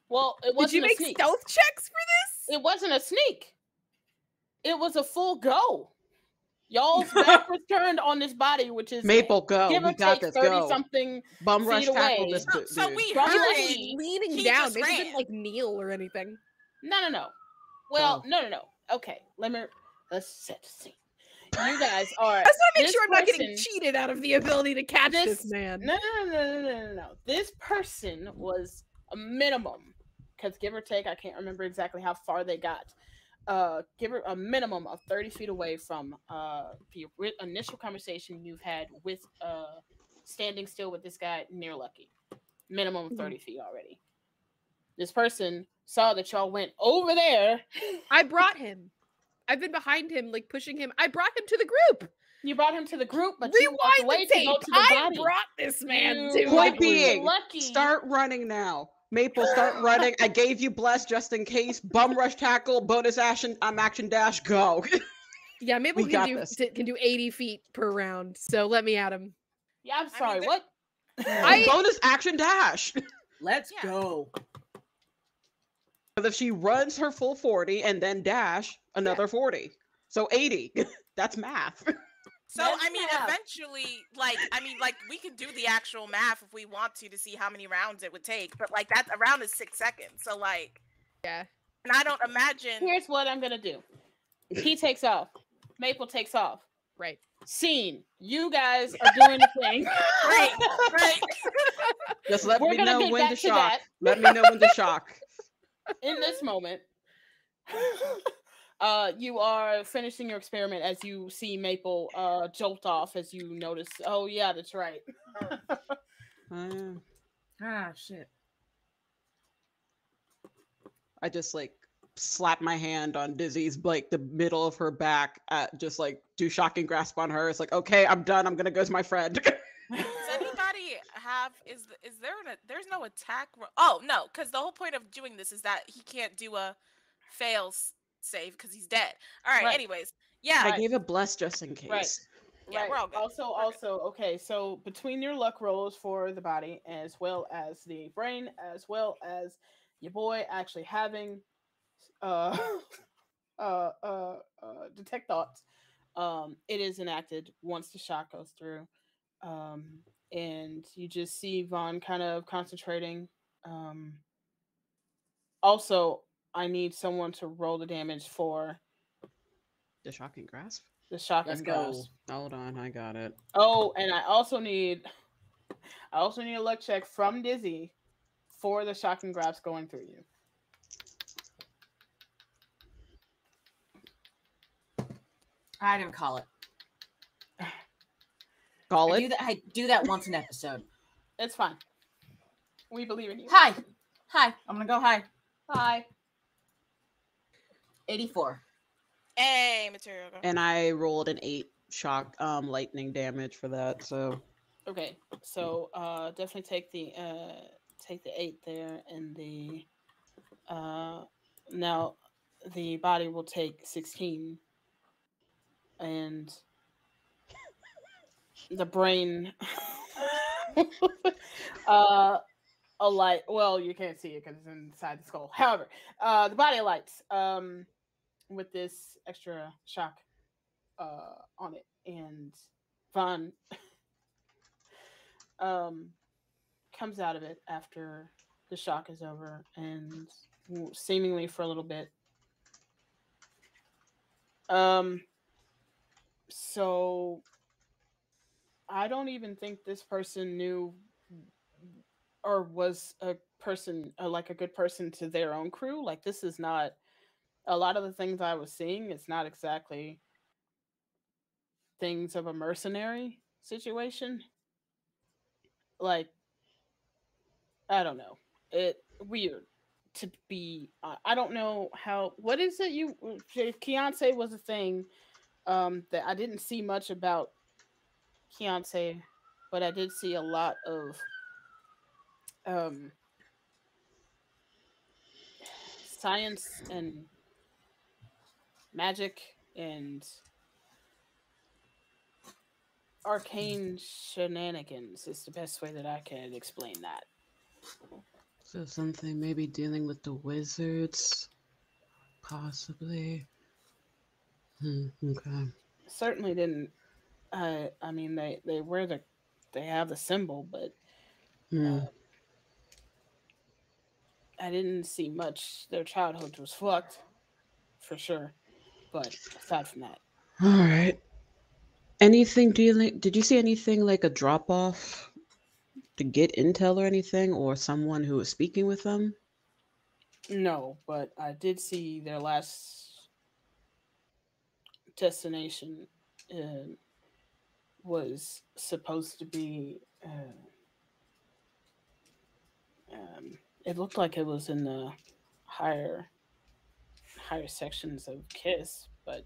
well, it wasn't Did you a make sneak. stealth checks for this? It wasn't a sneak. It was a full go. Y'all's back was turned on this body, which is Maple, go. give or We got take this. Go. 30-something. Bum rush feet tackle away. this dude. So we From heard the He it. was leaning He down. just Maybe ran. didn't like kneel or anything. No. Oh. No. Okay, let's set the scene. You guys are. I just want to make this sure I'm not getting person- cheated out of the ability to catch this man. No. This person was a minimum, because give or take, I can't remember exactly how far they got. Give her a minimum of 30 feet away from the initial conversation you've had with standing still with this guy near Lucky. Minimum of 30 feet already. This person saw that y'all went over there. I brought him. I've been behind him, like pushing him. I brought him to the group. You brought him to the group, but you walked Rewind away the to go tape. to the I body. brought this man You to Point Lucky. being, Lucky. start running now. Maple, start running. I gave you bless just in case. Bum rush tackle, bonus action, action dash, go. Yeah, Maple We got can this. do 80 feet per round. So let me at him. Yeah, I'm I sorry. mean, What? Bonus action dash. Let's Yeah. go. Because if she runs her full 40 and then dash another 40, so 80. That's math. So That's I mean, math. eventually, like we could do the actual math if we want to see how many rounds it would take. But like that, a round is 6 seconds. So like, Yeah. and I don't imagine. Here's what I'm gonna do. He takes off. Maple takes off. Right. Scene. You guys are doing the thing. Great. Just let We're me gonna know get when back to to shock. that. Let me know when to shock. In this moment, you are finishing your experiment as you see Maple jolt off as you notice. Oh yeah, that's right. Ah, shit. I just like slap my hand on Dizzy's, like, the middle of her back, just like do shocking grasp on her. It's like, okay, I'm done. I'm gonna go to my friend. Does anybody have there's no attack oh no, because the whole point of doing this is that he can't do a save because he's dead. All right, Right. anyways, yeah. I gave a bless just in case. Right. Yeah, Right. we're all good. Also, okay, so between your luck rolls for the body, as well as the brain, as well as your boy actually having detect thoughts, it is enacted once the shot goes through. And you just see Vaughn kind of concentrating. Also, I need someone to roll the damage for The shocking grasp. the shocking Let's go. grasp. Hold on, I got it. Oh, and I also need a luck check from Dizzy for the shocking grasp going through you. I didn't call it. Call I it. do that. I do that once an episode. It's fine. We believe in you. Hi. I'm gonna go high. Hi. 84. Hey, material girl. And I rolled an 8 shock lightning damage for that. So Okay, so definitely take the 8 there, and the now the body will take 16, and the brain a light. Well, you can't see it because it's inside the skull. However, the body lights with this extra shock on it, and Vaughn comes out of it after the shock is over, and seemingly for a little bit. So I don't even think this person knew or was a person, like a good person to their own crew. Like, this is not a lot of the things I was seeing. It's not exactly things of a mercenary situation. Like, I don't know. It weird to be. I don't know how. What is it? Fiance was a thing that I didn't see much about Fiance, but I did see a lot of science and magic and arcane shenanigans is the best way that I can explain that. So something maybe dealing with the wizards, possibly. Okay. Certainly didn't. I mean, they have the symbol, but I didn't see much. Their childhood was fucked, for sure. But aside from that, All right. Anything dealing? Did you see anything like a drop off to get intel or anything, or someone who was speaking with them? no. But I did see their last destination was supposed to be. It looked like it was in the higher sections of KISS, but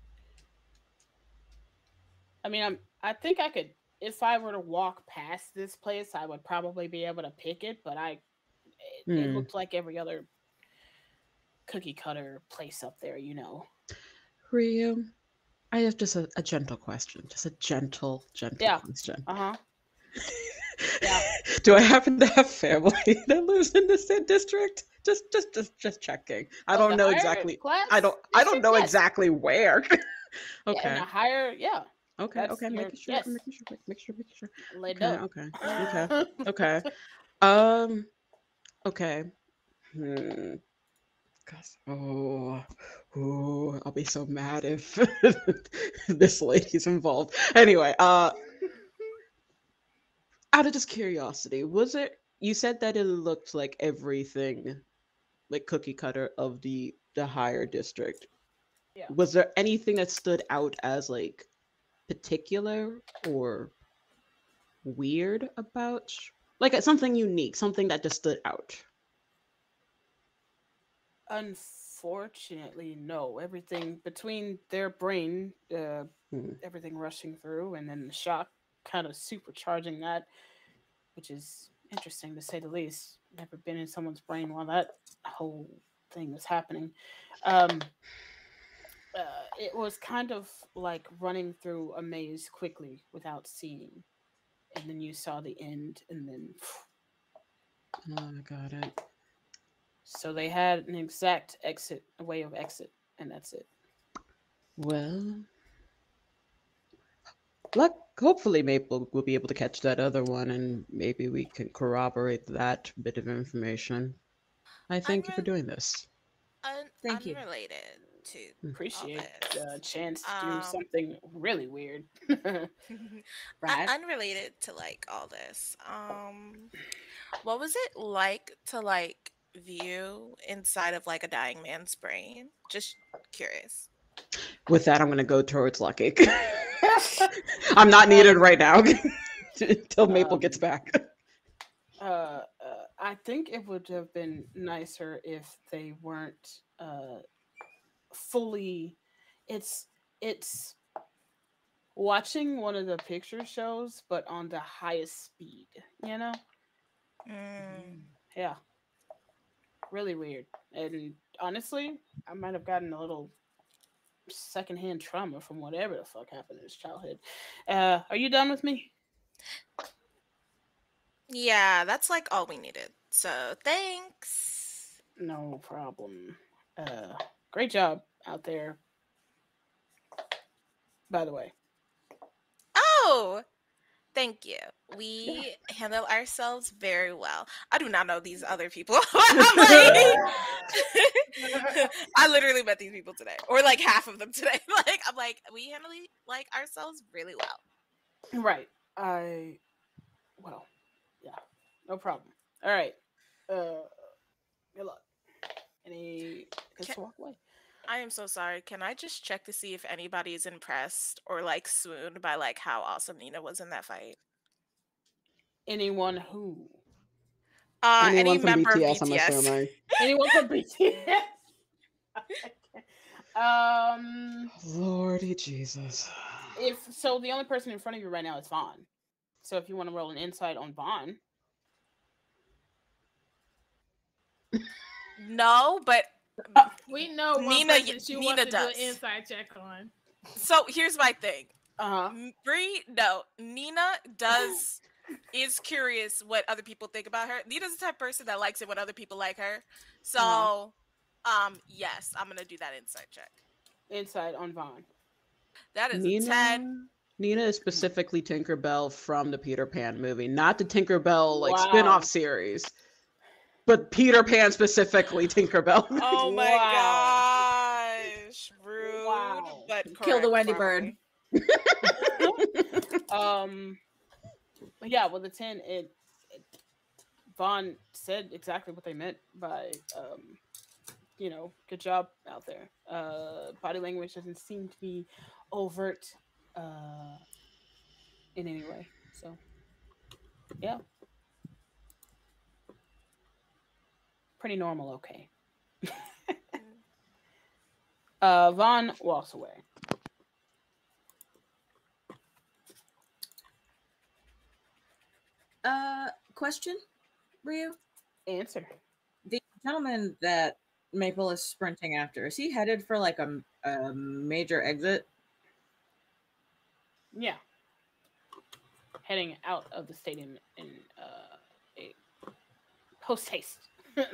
I mean, I think I could, if I were to walk past this place, I would probably be able to pick it. But it looked like every other cookie cutter place up there, you know. Ryu, I have just a gentle question, just a gentle question. Yeah. Do I happen to have family that lives in this district? Just checking. I don't know exactly. I don't know exactly where. Okay. Yeah, in a higher, yeah. Okay. That's Okay. your- Making sure. yes. Making sure. Laid Okay. up. Okay. Okay. Gosh, I'll be so mad if this lady's involved. Anyway, out of just curiosity, you said that it looked like everything, like cookie cutter of the higher district. Yeah. Was there anything that stood out as like particular or weird about, like something unique, something that just stood out? Unfortunately, no. Everything between their brain, Hmm. everything rushing through, and then the shock kind of supercharging that, which is interesting to say the least. Never been in someone's brain while that whole thing was happening. Um, it was kind of like running through a maze quickly without seeing, and then you saw the end, and then Oh, I got it. so they had an exact exit, a way of exit, and that's it. Well, luck. Hopefully, Maple will be able to catch that other one, and maybe we can corroborate that bit of information. I thank you for doing this. Thank you. Unrelated to all Appreciate this. the chance to do something really weird. Right. Unrelated to like all this. What was it like to like view inside of like a dying man's brain? Just curious. With that, I'm going to go towards Lucky. I'm not needed right now until Maple gets back. I think it would have been nicer if they weren't fully. It's watching one of the picture shows, but on the highest speed. You know? Yeah. Really weird. And honestly, I might have gotten a little secondhand trauma from whatever the fuck happened in his childhood. Are you done with me? Yeah, that's like all we needed. So thanks. No problem. Great job out there. By the way. Oh, thank you. We handle ourselves very well. I do not know these other people. I'm like, I literally met these people today, or like half of them today. Like, I'm like, we handle like ourselves really well. Right. Well, yeah, no problem. All right. Good luck. Any gets to walk away. I am so sorry. Can I just check to see if anybody is impressed or like swooned by like how awesome Nina was in that fight? Anyone who? Any from member BTS, of BTS. I'm assuming. Anyone from BTS? Lordy Jesus. If so, the only person in front of you right now is Vaughn. So if you want to roll an insight on Vaughn. No, but We know one Nina- person she Nina wants to do does. an inside check on. So here's my thing. Uh-huh. Nina is curious what other people think about her. Nina's the type of person that likes it when other people like her. So, yes, I'm gonna do that insight check. Insight on Vaughn. That is a 10. Nina is specifically Tinkerbell from the Peter Pan movie, not the Tinkerbell like Wow. spin-off series, but Peter Pan specifically Tinkerbell. Oh my Wow. gosh, rude. Wow. But Kill the correct, Wendy probably. Bird. Yeah, well, the 10, Vaughn said exactly what they meant by, good job out there. Body language doesn't seem to be overt in any way. So, yeah. Pretty normal, okay. Vaughn walks away. Question, Ryu? Answer. The gentleman that Maple is sprinting after, is he headed for like a major exit? Yeah. Heading out of the stadium in a post haste. I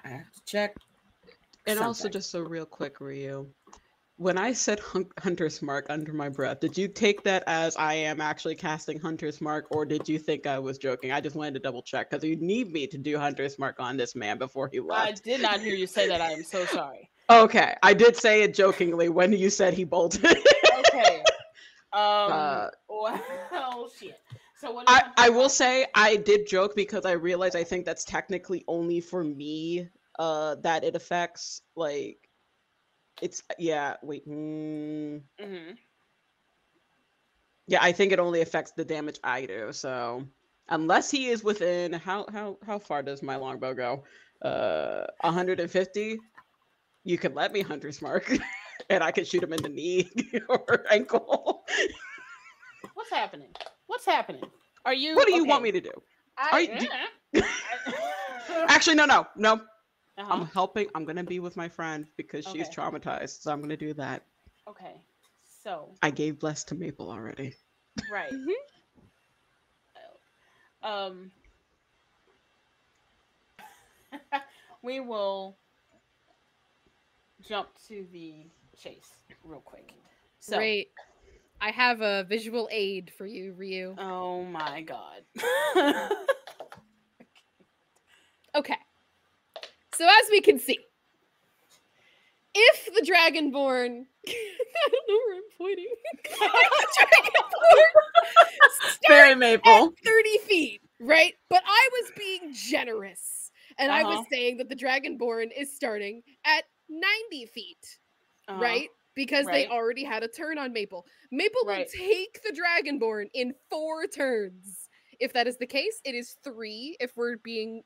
have to check. And something. also, just a real quick, Ryu. When I said Hunter's Mark under my breath, did you take that as I am actually casting Hunter's Mark, or did you think I was joking? I just wanted to double check, because you need me to do Hunter's Mark on this man before he left. I did not hear you say that. I am so sorry. Okay, I did say it jokingly when you said he bolted. Okay. Well, shit. So what I will say I did joke because I realized I think that's technically only for me that it affects, like, it's, yeah, wait. Mm-hmm. Yeah, I think it only affects the damage I do, so unless he is within, how far does my longbow go? 150, you could let me Hunter's Mark, and I could shoot him in the knee or ankle. What's happening? What's happening? Are you? What do you want me to do? Actually, no. I'm helping. I'm gonna be with my friend because she's traumatized, so I'm gonna do that. Okay, so I gave bless to Maple already. Right. We will jump to the chase real quick. So, Great. I have a visual aid for you, Ryu. Oh my god. Okay. So as we can see, if the Dragonborn, I don't know where I'm pointing. If the Dragonborn Very Maple. at 30 feet, right? But I was being generous, and I was saying that the Dragonborn is starting at 90 feet, right? Because they already had a turn on Maple. Maple will take the Dragonborn in 4 turns. If that is the case, it is 3 if we're being,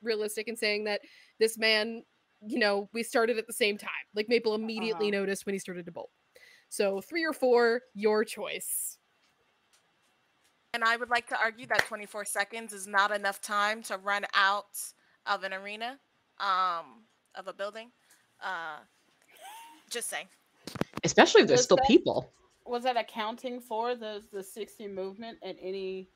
realistic and saying that this man, we started at the same time. Like Maple immediately noticed when he started to bolt. So 3 or 4, your choice. And I would like to argue that 24 seconds is not enough time to run out of an arena, of a building. Just saying. Especially if there's still people. Was that accounting for the 60 movement at any?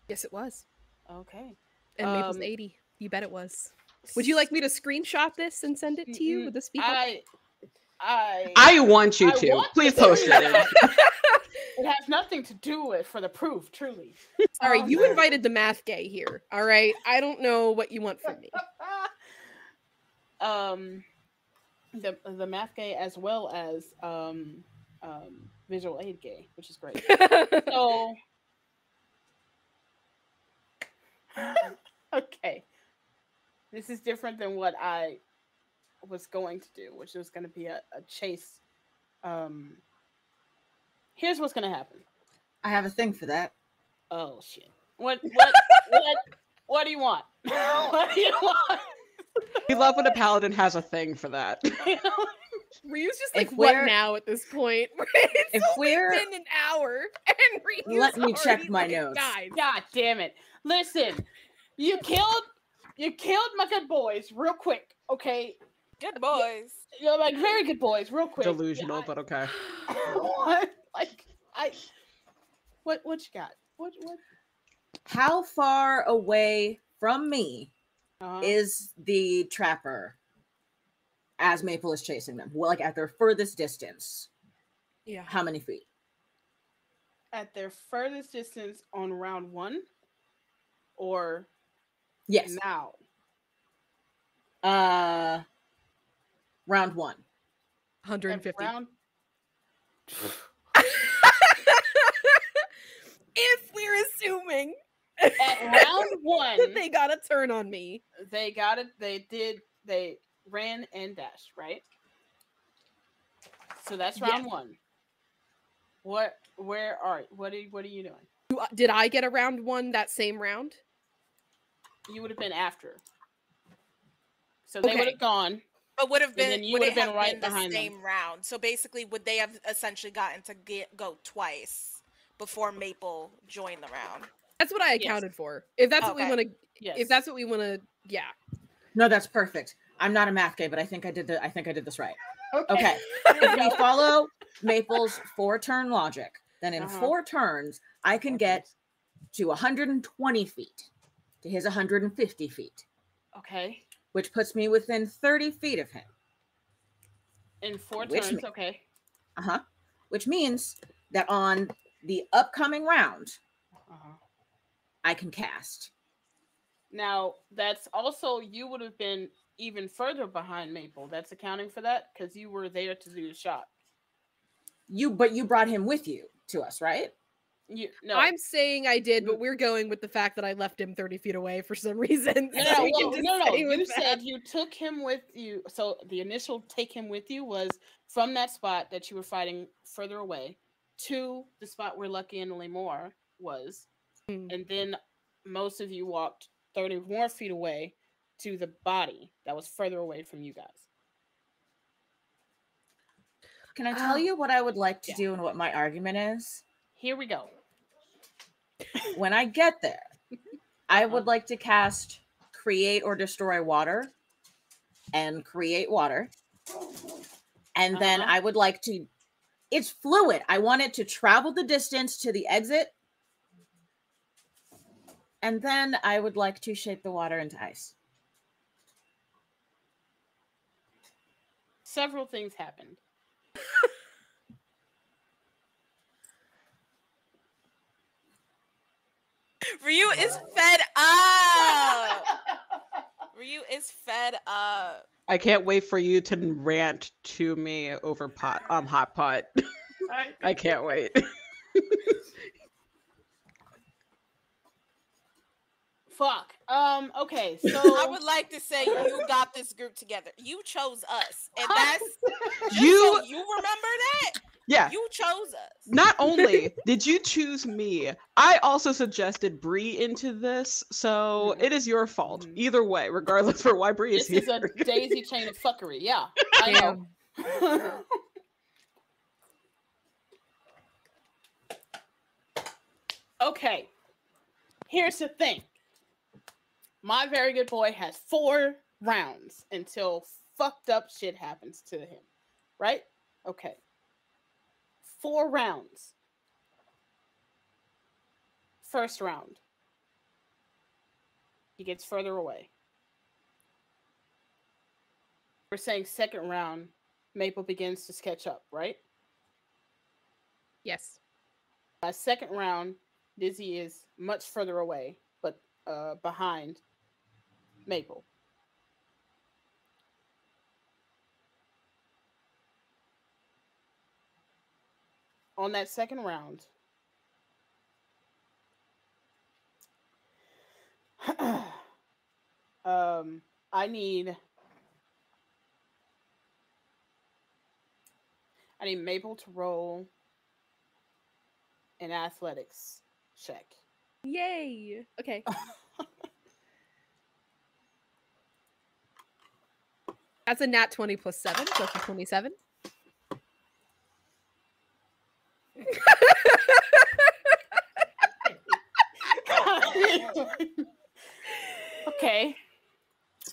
Yes, it was. Okay. And Maple's 80. You bet it was. Would you like me to screenshot this and send it to you? Would this be helpful? I want you to. Please post it. It has nothing to do with for the proof, truly. Sorry, you invited the math gay here. All right. I don't know what you want from me. The math gay as well as visual aid gay, which is great. So okay. This is different than what I was going to do, which was going to be a chase. Here's what's going to happen. I have a thing for that. Oh shit! What do you want? What do you want? We love when a paladin has a thing for that. Ryu's just like, what now at this point? It's if we're been an hour, and Ryu's let me check already my like, notes. Guys. God damn it! Listen, you killed my good boys real quick. Okay, good boys. You're like very good boys, real quick. Delusional, but okay. What you got? What? How far away from me is the trapper as Maple is chasing them? Well, like at their furthest distance. Yeah. How many feet? At their furthest distance on round 1? Or yes. Now? Round 1. 150. If we're assuming at round 1 they got a turn on me. They ran and dashed, right? So that's round 1. What are you doing? Did I get a round 1 that same round? You would have been after. So they would have gone. But would have been, and then you would have been right the behind same them. round. So basically, would they have essentially gotten to go twice before Maple joined the round? That's what I accounted for. If that's what we want to, yes. If that's what we want to, yeah. No, that's perfect. I'm not a math guy, but I think I did this right. Okay. If we follow Maple's 4-turn logic, then in 4 turns, I can get to 120 feet to his 150 feet. Okay. Which puts me within 30 feet of him. In 4 turns, okay. Which means that on the upcoming round, I can cast. Now, that's also, you would have been even further behind Maple. That's accounting for that, because you were there to do the shot. But you brought him with you to us, right? No. I'm saying I did, but we're going with the fact that I left him 30 feet away for some reason. No. You said you took him with you. So the initial take him with you was from that spot that you were fighting further away to the spot where Lucky and Lemore was. And then most of you walked 30 more feet away to the body that was further away from you guys. Can I tell you what I would like to Yeah. do and what my argument is? Here we go. When I get there, I would like to cast Create or Destroy Water and create water. And then I would like to, it's fluid. I want it to travel the distance to the exit. And then I would like to shape the water into ice. Several things happened. Ryu is fed up. Ryu is fed up. I can't wait for you to rant to me over hot pot. I can't wait. Fuck. Okay, so I would like to say you got this group together. You chose us, and that's You- so you remember that? Yeah. You chose us. Not only did you choose me, I also suggested Bree into this, so it is your fault. Either way, regardless for why Bree is this here. is a daisy chain of fuckery. Yeah, I know. Okay, here's the thing. My very good boy has 4 rounds until fucked up shit happens to him. Right? Okay. 4 rounds. First round. He gets further away. We're saying second round, Maple begins to sketch up, right? Yes. By second round, Dizzy is much further away, but behind Maple. On that second round, I need Maple to roll an athletics check. Yay. Okay. That's a nat 20 plus 7, so that's a 27. Okay.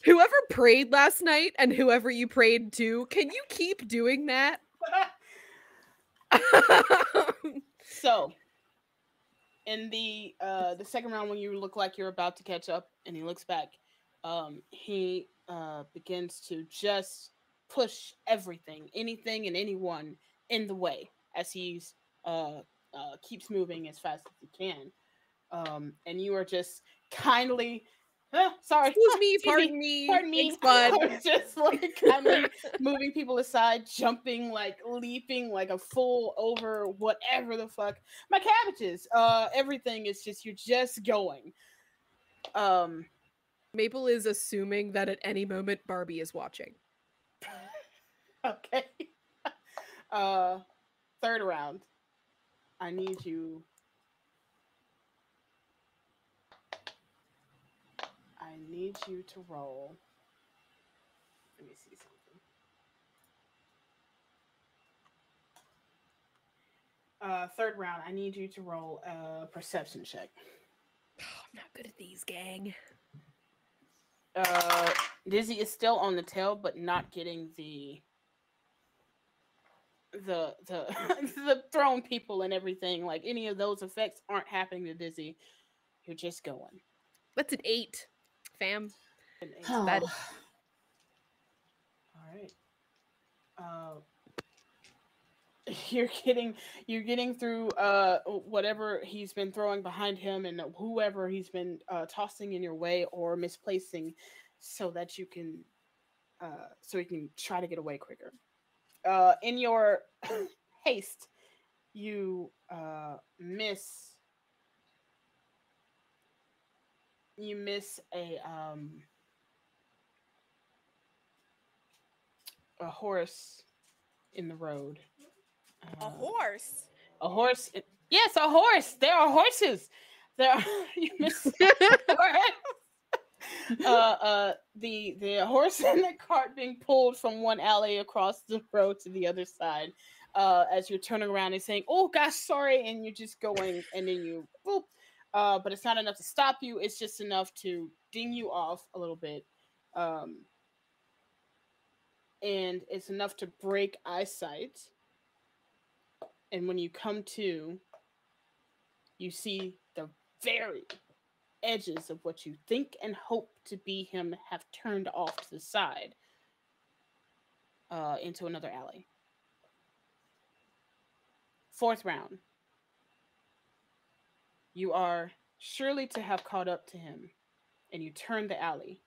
Whoever prayed last night and whoever you prayed to, can you keep doing that? So, in the second round, when you look like you're about to catch up, and he looks back, he begins to just push everything, anything, and anyone in the way as he's keeps moving as fast as he can, and you are just kindly. Sorry. Excuse me, pardon me. Pardon me. Thanks, bud. I was just like kindly moving people aside, jumping, like leaping, like a full over whatever the fuck. My cabbages. Everything is just you're just going. Maple is assuming that at any moment Barbie is watching. Okay. Third round. I need you. I need you to roll. Let me see something. Third round, I need you to roll a perception check. Oh, I'm not good at these, gang. Dizzy is still on the tail, but not getting the the thrown people and everything. Like any of those effects aren't happening to Dizzy. You're just going. That's an 8, fam. An 8. Oh. That- All right. You're getting through whatever he's been throwing behind him and whoever he's been tossing in your way or misplacing, so that you can so you can try to get away quicker. In your haste, you miss a horse in the road. A horse. A horse. Yes, a horse. There are horses. There are. You miss a horse. the horse and the cart being pulled from one alley across the road to the other side. As you're turning around and saying, "Oh gosh, sorry," and you're just going, and then you boop. But it's not enough to stop you. It's just enough to ding you off a little bit. And it's enough to break eyesight. And when you come to, you see the very edges of what you think and hope to be him have turned off to the side into another alley. Fourth round. You are surely to have caught up to him, and you turn the alley.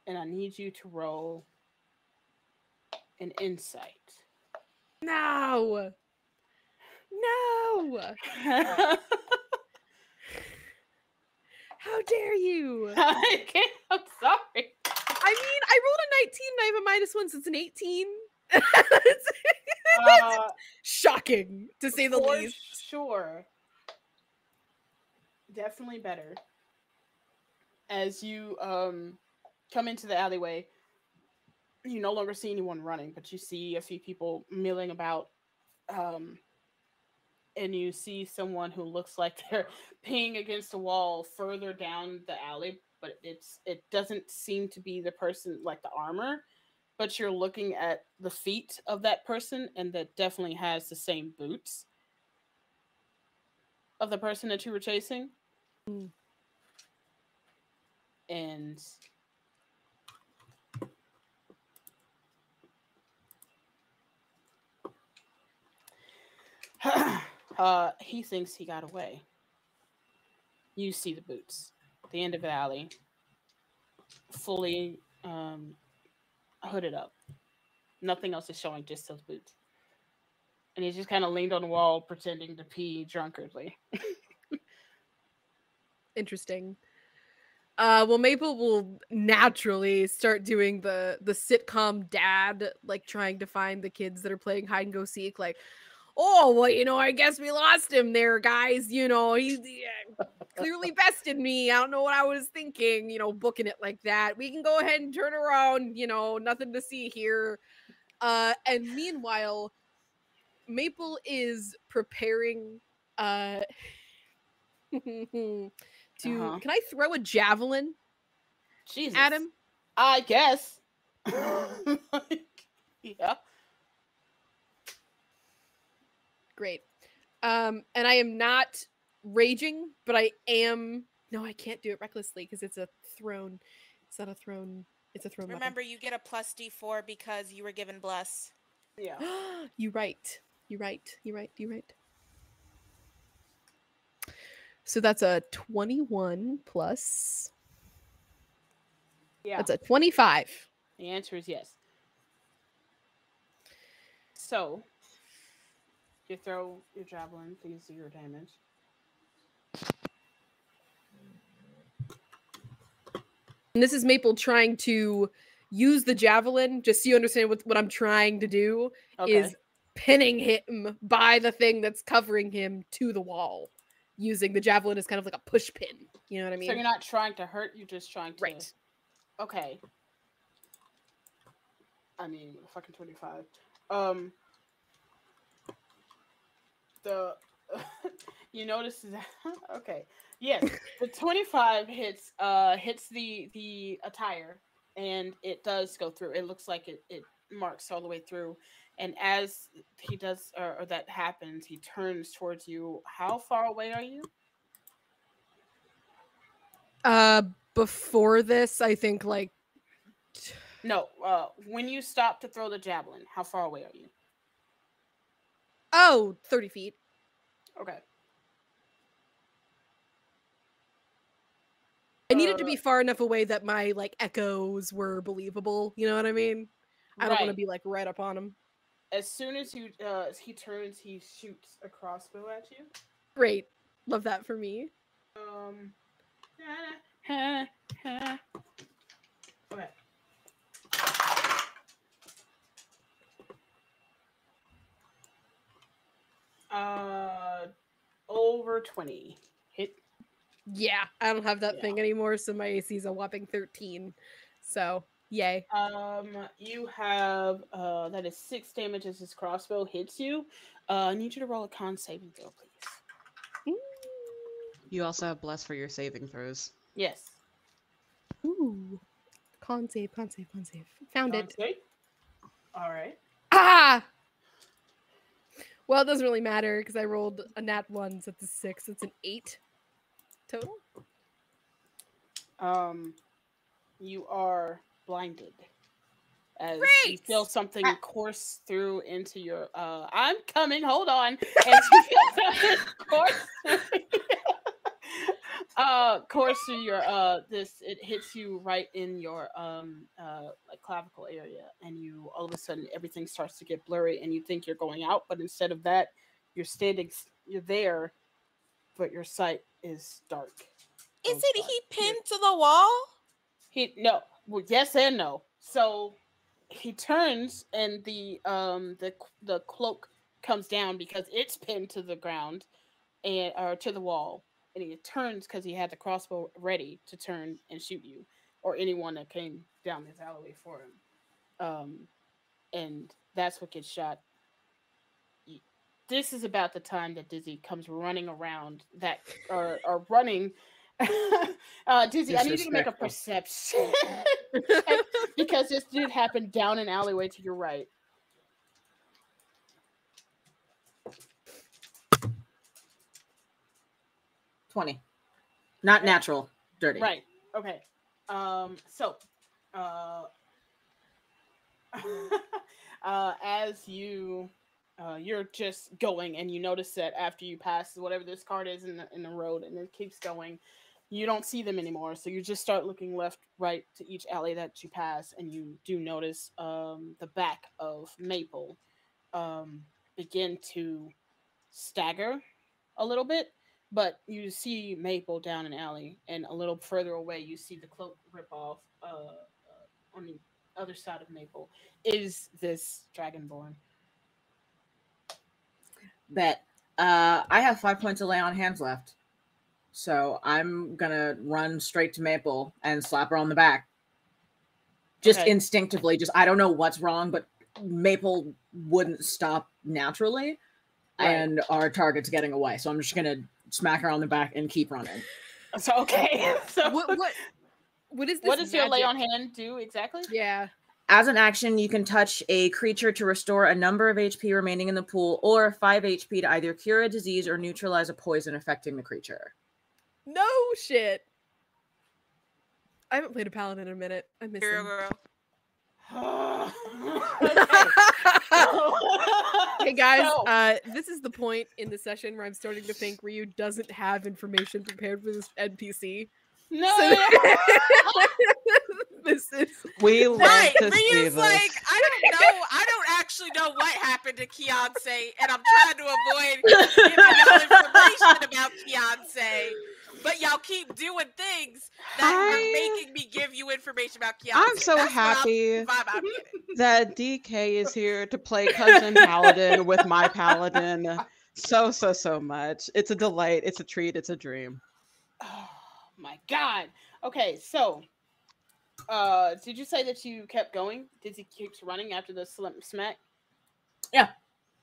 And I need you to roll an insight. No. How dare you? I'm sorry. I mean, I rolled a 19 and I have a -1 since an 18. Shocking, to say the least. Sure. Definitely better. As you come into the alleyway, you no longer see anyone running, but you see a few people milling about. And you see someone who looks like they're peeing against the wall further down the alley, but it doesn't seem to be the person, like the armor, but you're looking at the feet of that person, and that definitely has the same boots of the person that you were chasing. And he thinks he got away. You see the boots. At the end of the alley, fully hooded up. Nothing else is showing, just those boots. And he's just kind of leaned on the wall, pretending to pee drunkardly. Interesting. Well, Maple will naturally start doing the sitcom dad, like trying to find the kids that are playing hide and go seek, like, oh, well, I guess we lost him there, guys. He clearly bested me. I don't know what I was thinking, booking it like that. We can go ahead and turn around, nothing to see here. And meanwhile, Maple is preparing can I throw a javelin? Jesus. At him? I guess. Yeah. Great. And I am not raging, but I am. No, I can't do it recklessly because it's a throne. It's not a throne. It's a throne. Remember, you get a plus D4 because you were given bless. Yeah. You're right. So that's a 21 plus. Yeah. That's a 25. The answer is yes. So, you throw your javelin, please do your damage. And this is Maple trying to use the javelin, just so you understand what I'm trying to do, is pinning him by the thing that's covering him to the wall, using the javelin as kind of like a push pin. You know what I mean? So you're not trying to hurt, you're just trying to... Right. Okay. I mean, fucking 25. You notice that... Okay. Yes, the 25 hits the attire, and it does go through. It looks like it marks all the way through. And as he does, or that happens, he turns towards you. How far away are you? Before this, I think like... No, when you stop to throw the javelin, how far away are you? Oh, 30 feet. Okay. I needed to be far enough away that my like echoes were believable. You know what I mean? I don't want to be like right up on him. As soon as he turns, he shoots a crossbow at you. Great, love that for me. Okay. Over 20 hit. Yeah, I don't have that Yeah. thing anymore, so my AC is a whopping 13. So, yay. You have that is 6 damage as his crossbow hits you. I need you to roll a con saving throw, please. You also have bless for your saving throws. Yes. Ooh. Con save, con save, con save. Found Con it. save. All right. Ah! Well, it doesn't really matter because I rolled a nat 1, so it's a 6. It's an 8 total. You are blinded as you Great! feel something course through into your. I'm coming. Hold on. As you feel something course through your it hits you right in your like clavicle area, and you all of a sudden everything starts to get blurry, and you think you're going out, but instead of that, you're there, but your sight is dark. Isn't he pinned to the wall? No. Well, yes and no. So he turns, and the cloak comes down because it's pinned to the ground or to the wall, and he turns because he had the crossbow ready to turn and shoot you or anyone that came down this alleyway for him. And that's what gets shot. This is about the time that Dizzy comes running around that or running. Dizzy, I need you to make a perception check because this did happen down an alleyway to your right. 20. Not natural, dirty. Right. Okay. As you're just going, and you notice that after you pass whatever this card is in the road, and it keeps going, you don't see them anymore. So you just start looking left, right to each alley that you pass, and you do notice the back of Maple begin to stagger a little bit. But you see Maple down an alley, and a little further away, you see the cloak rip off on the other side of Maple is this Dragonborn. Bet. I have 5 points of lay on hands left. So I'm gonna run straight to Maple and slap her on the back. Just instinctively, I don't know what's wrong, but Maple wouldn't stop naturally, and our target's getting away. So I'm just gonna smack her on the back and keep running. So okay. So what is this? What does your lay on hand do exactly? Yeah. As an action, you can touch a creature to restore a number of HP remaining in the pool, or 5 HP to either cure a disease or neutralize a poison affecting the creature. No shit. I haven't played a paladin in a minute. I miss him. Girl. Hey guys, this is the point in the session where I'm starting to think Ryu doesn't have information prepared for this NPC. No. So this is Ryu's like, I don't know. I don't actually know what happened to Keonce, and I'm trying to avoid giving y'all information about Keonce. But y'all keep doing things that are making me give you information about Keonce. I'm so happy that DK is here to play cousin paladin with my paladin so much. It's a delight. It's a treat. It's a dream. Oh my god. Okay, so did you say that you kept going? Did he keep running after the smack? Yeah.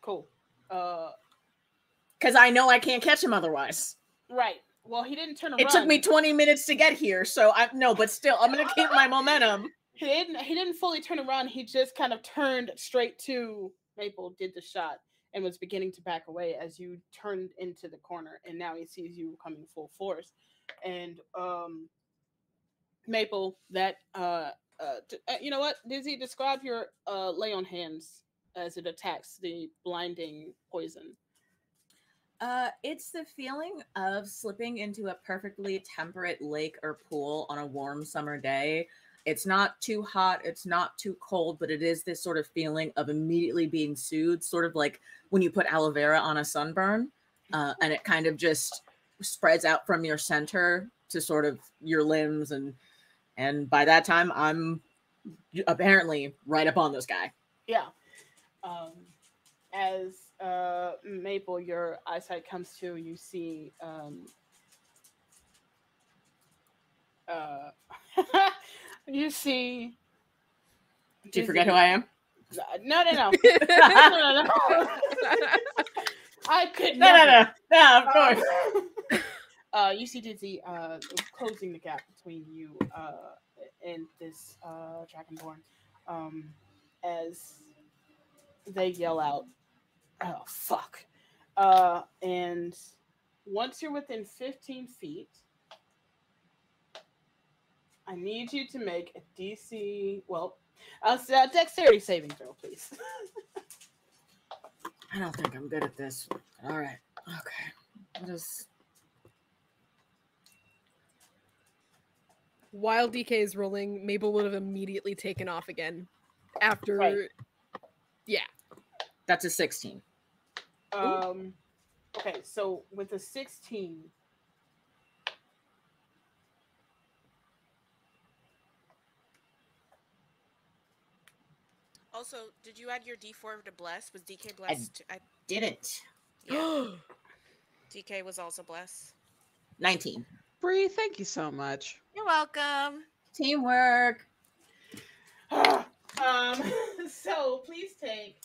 Cool. Because I know I can't catch him otherwise. Right. Well, he didn't turn around. It took me 20 minutes to get here, so but still, I'm gonna keep my momentum. He didn't fully turn around. He just kind of turned straight to Maple, did the shot, and was beginning to back away as you turned into the corner. And now he sees you coming full force. And Maple, that you know what, Dizzy, describe your lay on hands as it attacks the blinding poison. It's the feeling of slipping into a perfectly temperate lake or pool on a warm summer day. It's not too hot, it's not too cold, but it is this sort of feeling of immediately being soothed, sort of like when you put aloe vera on a sunburn, and it kind of just spreads out from your center to sort of your limbs, and by that time, I'm apparently right up on this guy. Yeah. As Maple, your eyesight comes to, you see You see. Do you forget who I am? No. No. I could No, of course. You see Dizzy closing the gap between you and this Dragonborn as they yell out, "Oh, fuck." And once you're within 15 feet, I need you to make a DC, dexterity saving throw, please. I don't think I'm good at this. All right. Okay. While DK is rolling, Mabel would have immediately taken off again after. Right. Yeah. That's a 16. Okay, so with a 16, Also, did you add your D4 to bless? Was DK blessed? I didn't. Yeah. DK was also blessed. 19. Bree, thank you so much. You're welcome. Teamwork. So please take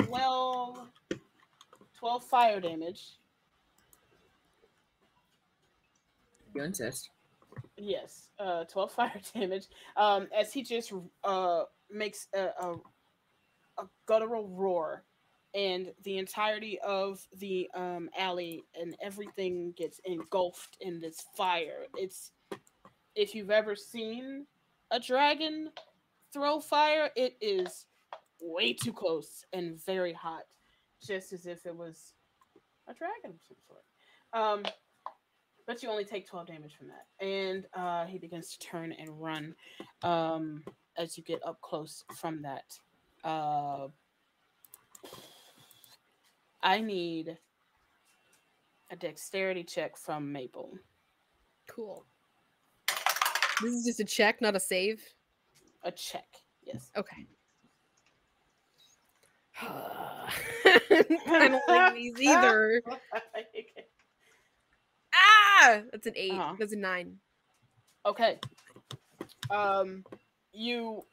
12 fire damage. You insist. Yes, 12 fire damage. As he just makes a guttural roar, and the entirety of the alley and everything gets engulfed in this fire. It's, if you've ever seen a dragon throw fire, it is way too close and very hot, just as if it was a dragon of some sort. But you only take 12 damage from that. And he begins to turn and run as you get up close from that. I need a dexterity check from Maple. Cool. This is just a check, not a save? A check, yes. Okay. I don't like these either. Ah! That's an 8. That's a 9. Okay. You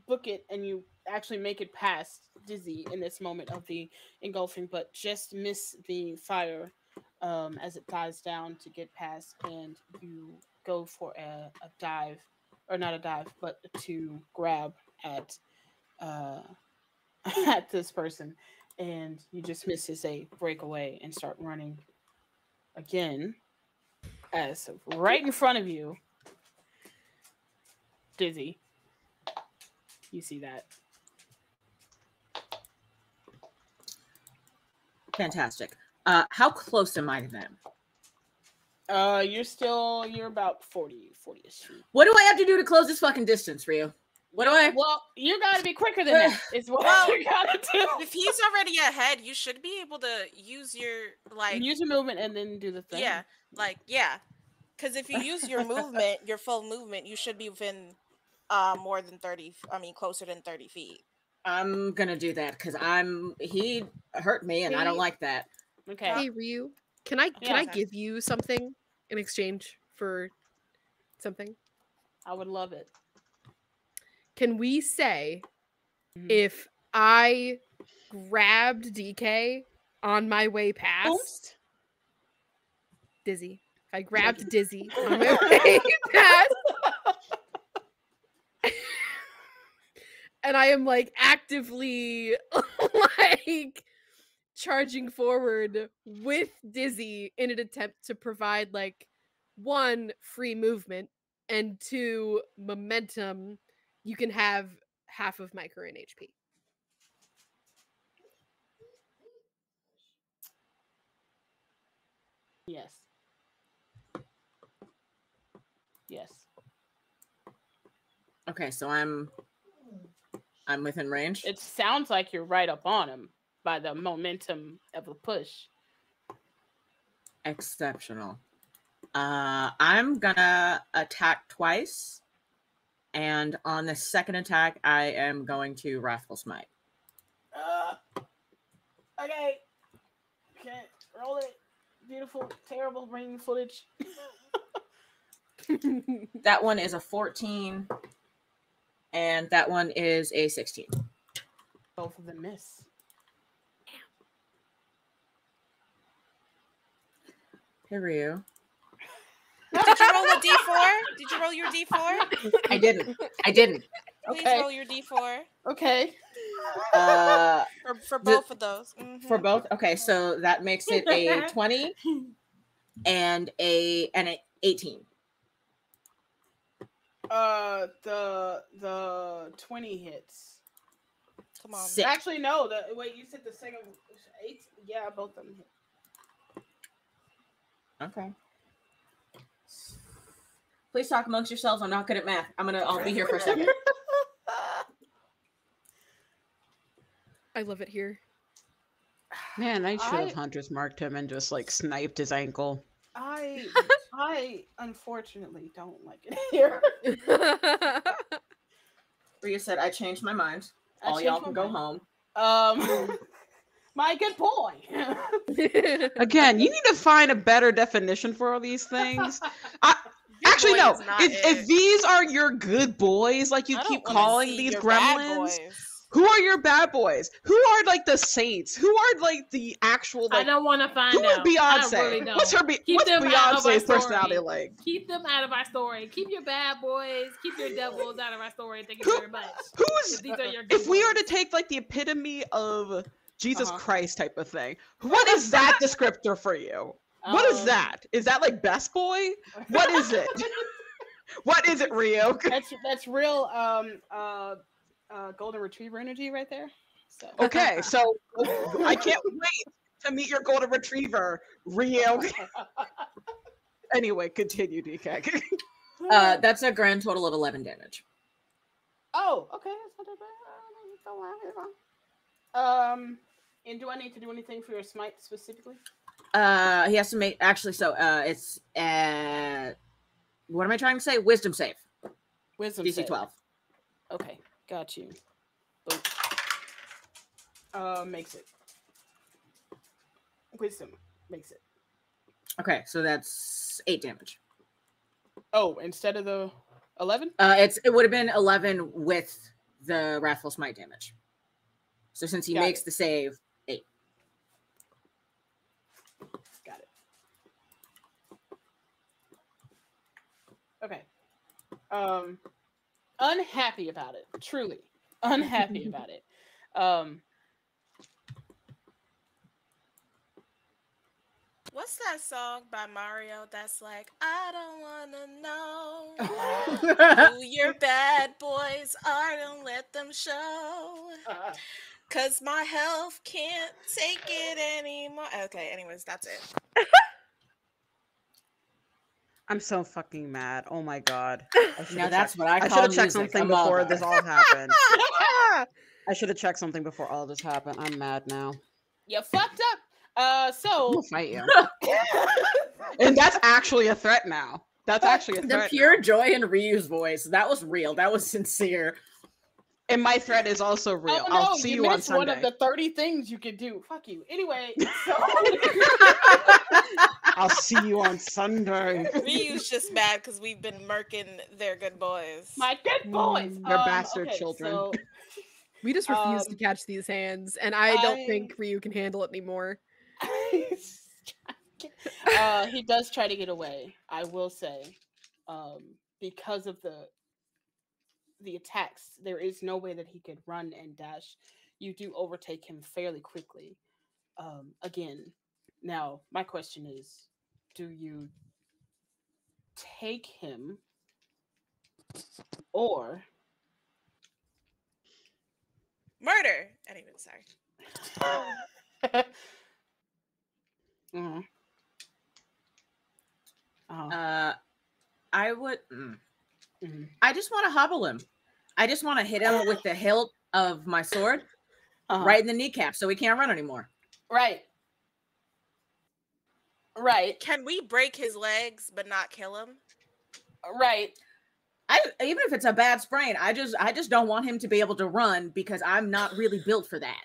book it and you actually make it past Dizzy in this moment of the engulfing, but just miss the fire as it dies down to get past, and you go for a dive, or not a dive, but to grab at at this person, and you just miss his break away and start running again. As right in front of you, Dizzy, you see that. Fantastic. How close am I to them? You're about 40-ish feet. What do I have to do to close this fucking distance, Ryu? What do I? Well, you gotta be quicker than that. Is what you gotta do. If he's already ahead, you should be able to use your use your movement and then do the thing. Yeah, because if you use your movement, your full movement, you should be within more than 30. I mean, closer than 30 feet. I'm gonna do that because he hurt me and I don't like that. Okay. Hey Ryu, can I give you something in exchange for something? I would love it. Can we say if I grabbed DK on my way past Dizzy? If I grabbed Dizzy on my way past, and I am like actively like charging forward with Dizzy in an attempt to provide like 1, free movement, and 2, momentum, you can have half of my current HP. Yes. Okay, so I'm within range. It sounds like you're right up on him by the momentum of the push. Exceptional. I'm gonna attack twice, and on the second attack, I am going to Wrathful Smite. Okay. Roll it. beautiful, terrible rain footage. That one is a 14, and that one is a 16. Both of them miss. Hey, Ryu. Did you roll a D4? Did you roll your D4? I didn't. Please Okay. roll your D4 Okay. for both of those. Mhm. For both? Okay, so that makes it a 20 and an 18. The 20 hits. Come on. Sick. Actually, no. Wait, you said the second 8? Yeah, both of them hit. Okay. Please talk amongst yourselves. I'm not good at math. I'll be here for a second. I love it here. Man, I should have Hunter's marked him and just like sniped his ankle. I unfortunately don't like it here. Rhea said, I changed my mind. All y'all can go home. My good boy. Again, you need to find a better definition for all these things. Actually, no. If these are your good boys, like you keep calling these gremlins, who are your bad boys? Who are like the saints? Who are like the actual? Like, I don't want to find who out. is Beyonce? I really don't. What's them out of our Beyonce's story. personality like? Keep them out of our story. Keep your bad boys. Keep your devils out of our story. Thank you very much. These are your good If we boys. are to take like the epitome of Jesus Christ type of thing, what is that descriptor for you? What is that? Is that like best boy? What is it? What is it, Rio? That's real golden retriever energy right there. So. Okay, so I can't wait to meet your golden retriever, Rio. Anyway, continue, DK. That's a grand total of 11 damage. Oh, okay. That's not that bad. And do I need to do anything for your smite specifically? He has to make it's what am I trying to say? Wisdom save. Wisdom DC save. 12. Okay, got you. Makes it. Wisdom makes it. Okay, so that's 8 damage. Oh, instead of the 11? It would have been 11 with the Wrathful Smite damage. So since he makes the save, 8. Got it. Okay. Unhappy about it. Truly. Unhappy about it. What's that song by Mario that's like, I don't want to know who your bad boys are, don't let them show, because my health can't take it anymore. Okay, anyways, that's it. I'm so fucking mad. Oh my god. Now that's what I should call have checked music. something before this all happened. I should have checked something before all this happened. I'm mad now. You fucked up. I'm So gonna fight you. And that's actually a threat now. That's actually a The threat. pure joy in Ryu's voice. That was real. That was sincere. And my threat is also real. Oh, no, I'll see you on missed one Sunday. of the 30 things you could do. Fuck you. Anyway, so I'll see you on Sunday. Ryu's just mad because we've been murking their good boys. my good boys. They're bastard okay, children. So, We just refuse to catch these hands, and I don't think Ryu can handle it anymore. he does try to get away, I will say. Because of the attacks, there is no way that he could run and dash. You do overtake him fairly quickly. Again, now my question is, do you take him or Murder. Anyway, sorry. Mhm. I would. Mhm. I just want to hobble him. I just want to hit him with the hilt of my sword Uh-huh. right in the kneecap so he can't run anymore. Right. Can we break his legs but not kill him? Right. Even if it's a bad sprain, I just don't want him to be able to run because I'm not really built for that.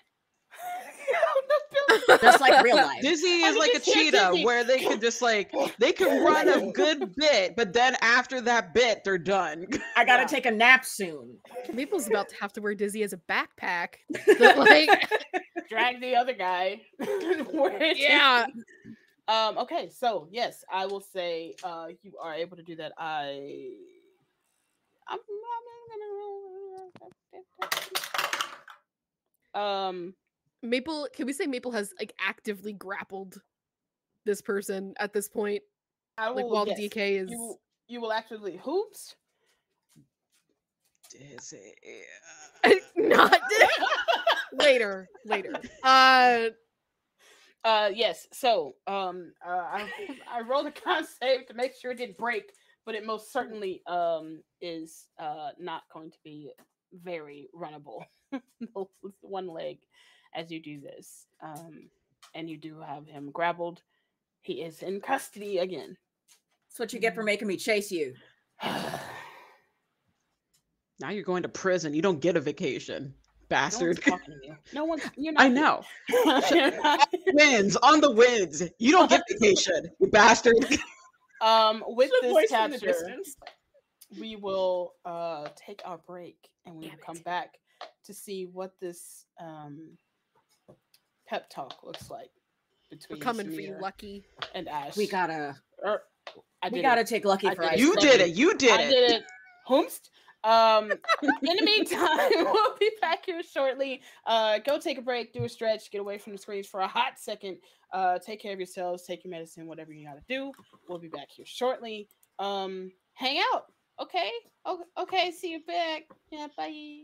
I'm not built Just like real life. Dizzy I is can like a just hear cheetah Dizzy. where they could just like they could run a good bit, but then after that bit, they're done. I gotta Yeah. take a nap soon. Maple's about to have to wear Dizzy as a backpack. But, like, Drag the other guy. Where it yeah. is. Okay, so yes, I will say you are able to do that. I'm gonna Maple, can we say Maple has like actively grappled this person at this point? I Like will, while yes, the DK is you will actively hoops. Dizzy. not later. Yes. So, I rolled a con save to make sure it didn't break, but it most certainly is not going to be very runnable. With one leg as you do this, and you do have him grappled. He is in custody again. That's what you get for making me chase you. Now you're going to prison. You don't get a vacation, bastard. No one's talking to you. No one. You're not. I know. You're not- Wins on the wins. You don't get vacation, you bastard. With The this voice from the capture, distance. we will take our break and we will Damn it. come back to see what this pep talk looks like We're between coming for you, Samir Lucky. and Ash. We gotta I did it. take Lucky I for did ice it. You cream. did it. You did I it. did it. Hoomst. In the meantime, we'll be back here shortly. Go take a break, do a stretch, get away from the screens for a hot second. Take care of yourselves, take your medicine, whatever you gotta do. We'll be back here shortly. Hang out. Okay. Okay. See you back. Yeah. Bye.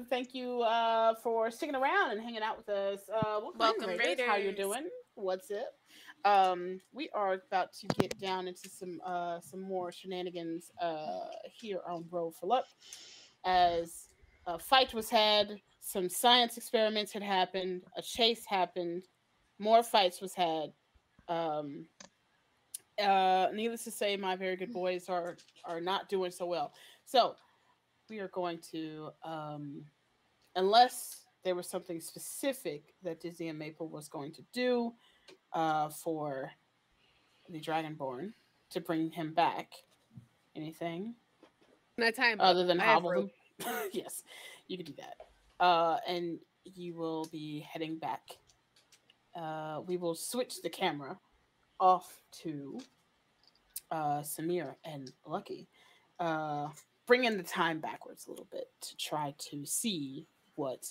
and thank you for sticking around and hanging out with us. Welcome, Raiders. How you Raiders. doing? What's up? We are about to get down into some more shenanigans here on Roll for Luck, as a fight was had, some science experiments had happened, a chase happened, more fights was had. Needless to say, my very good boys are not doing so well. So we are going to, unless there was something specific that Disney and Maple was going to do for the Dragonborn to bring him back. Anything? Can I tie him Other up? than I have hobble him? rope. Yes, you could do that. And you will be heading back. We will switch the camera off to Samir and Lucky. Bringing the time backwards a little bit to try to see what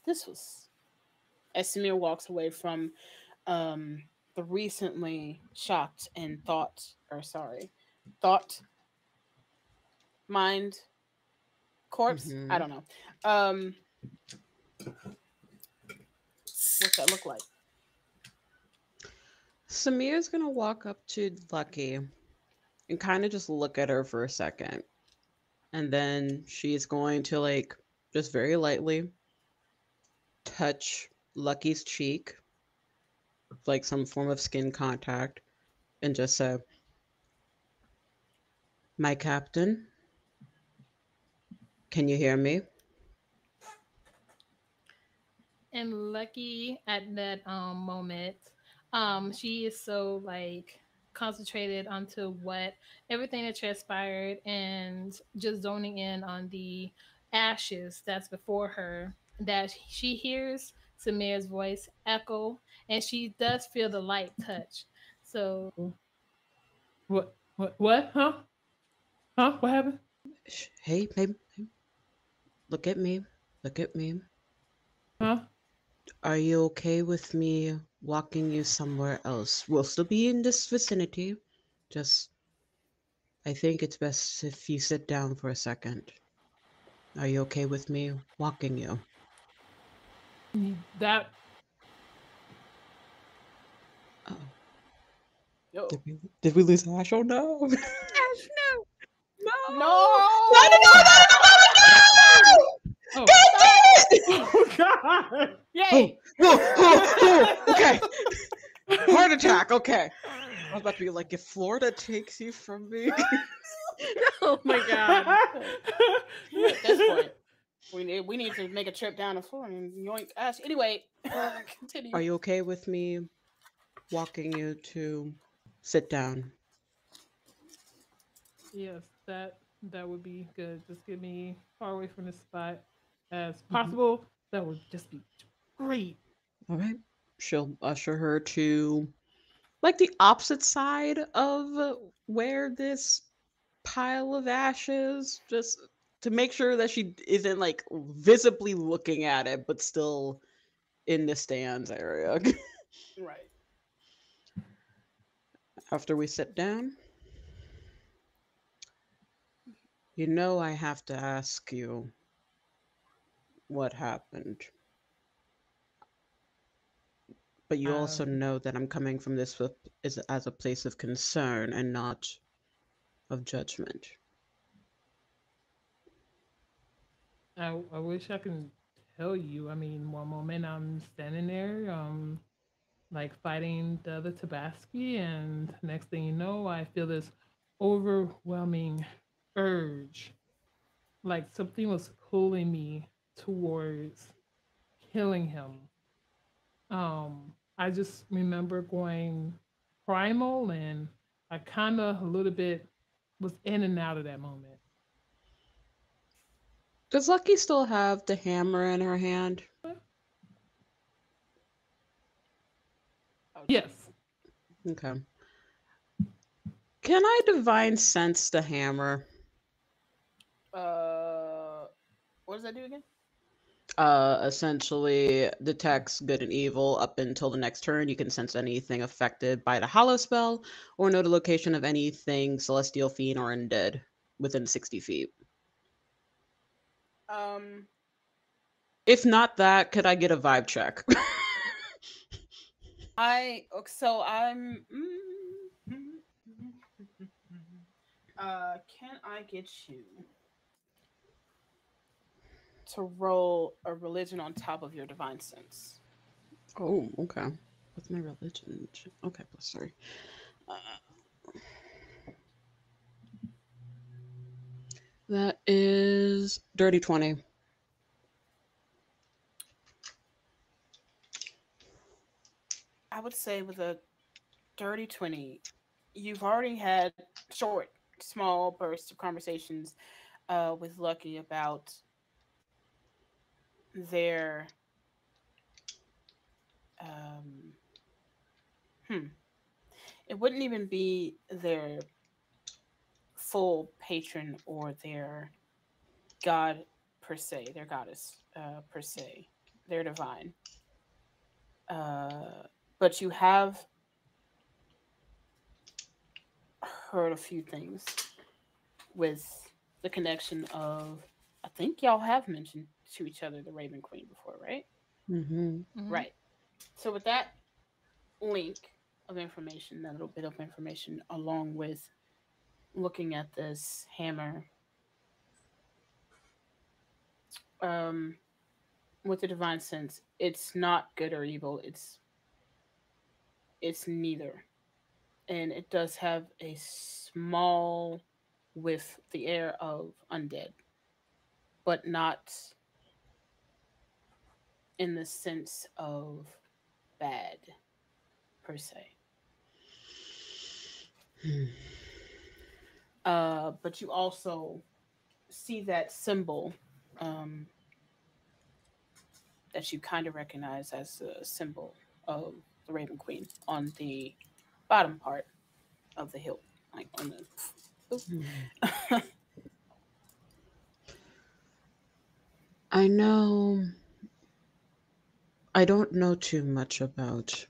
this was. As Samir walks away from the recently shocked and thought mind corpse. Mhm. I don't know. What's that look like? Samir's gonna walk up to Lucky and kind of just look at her for a second. And then she's going to, like, just very lightly touch Lucky's cheek, like some form of skin contact, and just say, "My captain, can you hear me?" And Lucky at that moment, she is so like concentrated onto what everything that transpired and just zoning in on the ashes that's before her, that she hears Samir's voice echo, and she does feel the light touch. So What? Huh? What happened? Hey, babe, look at me. Look at me. Huh? Are you okay with me walking you somewhere else? We'll still be in this vicinity. Just, I think it's best if you sit down for a second. Are you okay with me walking you? That Oh, Yo. did we lose Ash? Oh no! Ash, no! No! oh, Oh God. Yay! Okay. Heart attack. Okay. I was about to be like, if Florida takes you from me. Oh my god. At this point, we need to make a trip down to Florida and yoink Ash. Anyway, continue. Are you okay with me walking you to sit down? Yes, that would be good. Just get me far away from this spot as possible. That would just be great. All right. She'll usher her to, like, the opposite side of where this pile of ashes, just to make sure that she isn't, like, visibly looking at it, but still in the stands area. Right. After we sit down, you know I have to ask you what happened. But you also know that I'm coming from this as a place of concern and not of judgment. I wish I could tell you. I mean, one moment I'm standing there, like fighting the other Tabaski, and next thing you know, I feel this overwhelming urge, like something was pulling me towards killing him. I just remember going primal, and I kind of a little bit was in and out of that moment. Does Lucky still have the hammer in her hand? Yes. Okay. Can I divine sense the hammer? What does that do again? Essentially detects good and evil up until the next turn. You can sense anything affected by the hollow spell or know the location of anything celestial, fiend, or undead within 60 feet. If not that, could I get a vibe check? I'm can I get you to roll a religion on top of your divine sense? Oh, okay. What's my religion? Okay, plus 3. That is dirty 20. I would say with a dirty 20, you've already had short, small bursts of conversations with Lucky about their um, it wouldn't even be their full patron or their god per se, their goddess per se, their divine. But you have heard a few things with the connection of, I think y'all have mentioned to each other the Raven Queen before, right? Mm-hmm. Right. So with that link of information, that little bit of information, along with looking at this hammer, with the divine sense, it's not good or evil. It's neither, and it does have a small with the air of undead, but not in the sense of bad per se. But you also see that symbol that you kind of recognize as a symbol of the Raven Queen on the bottom part of the hilt, like on the. I know. I don't know too much about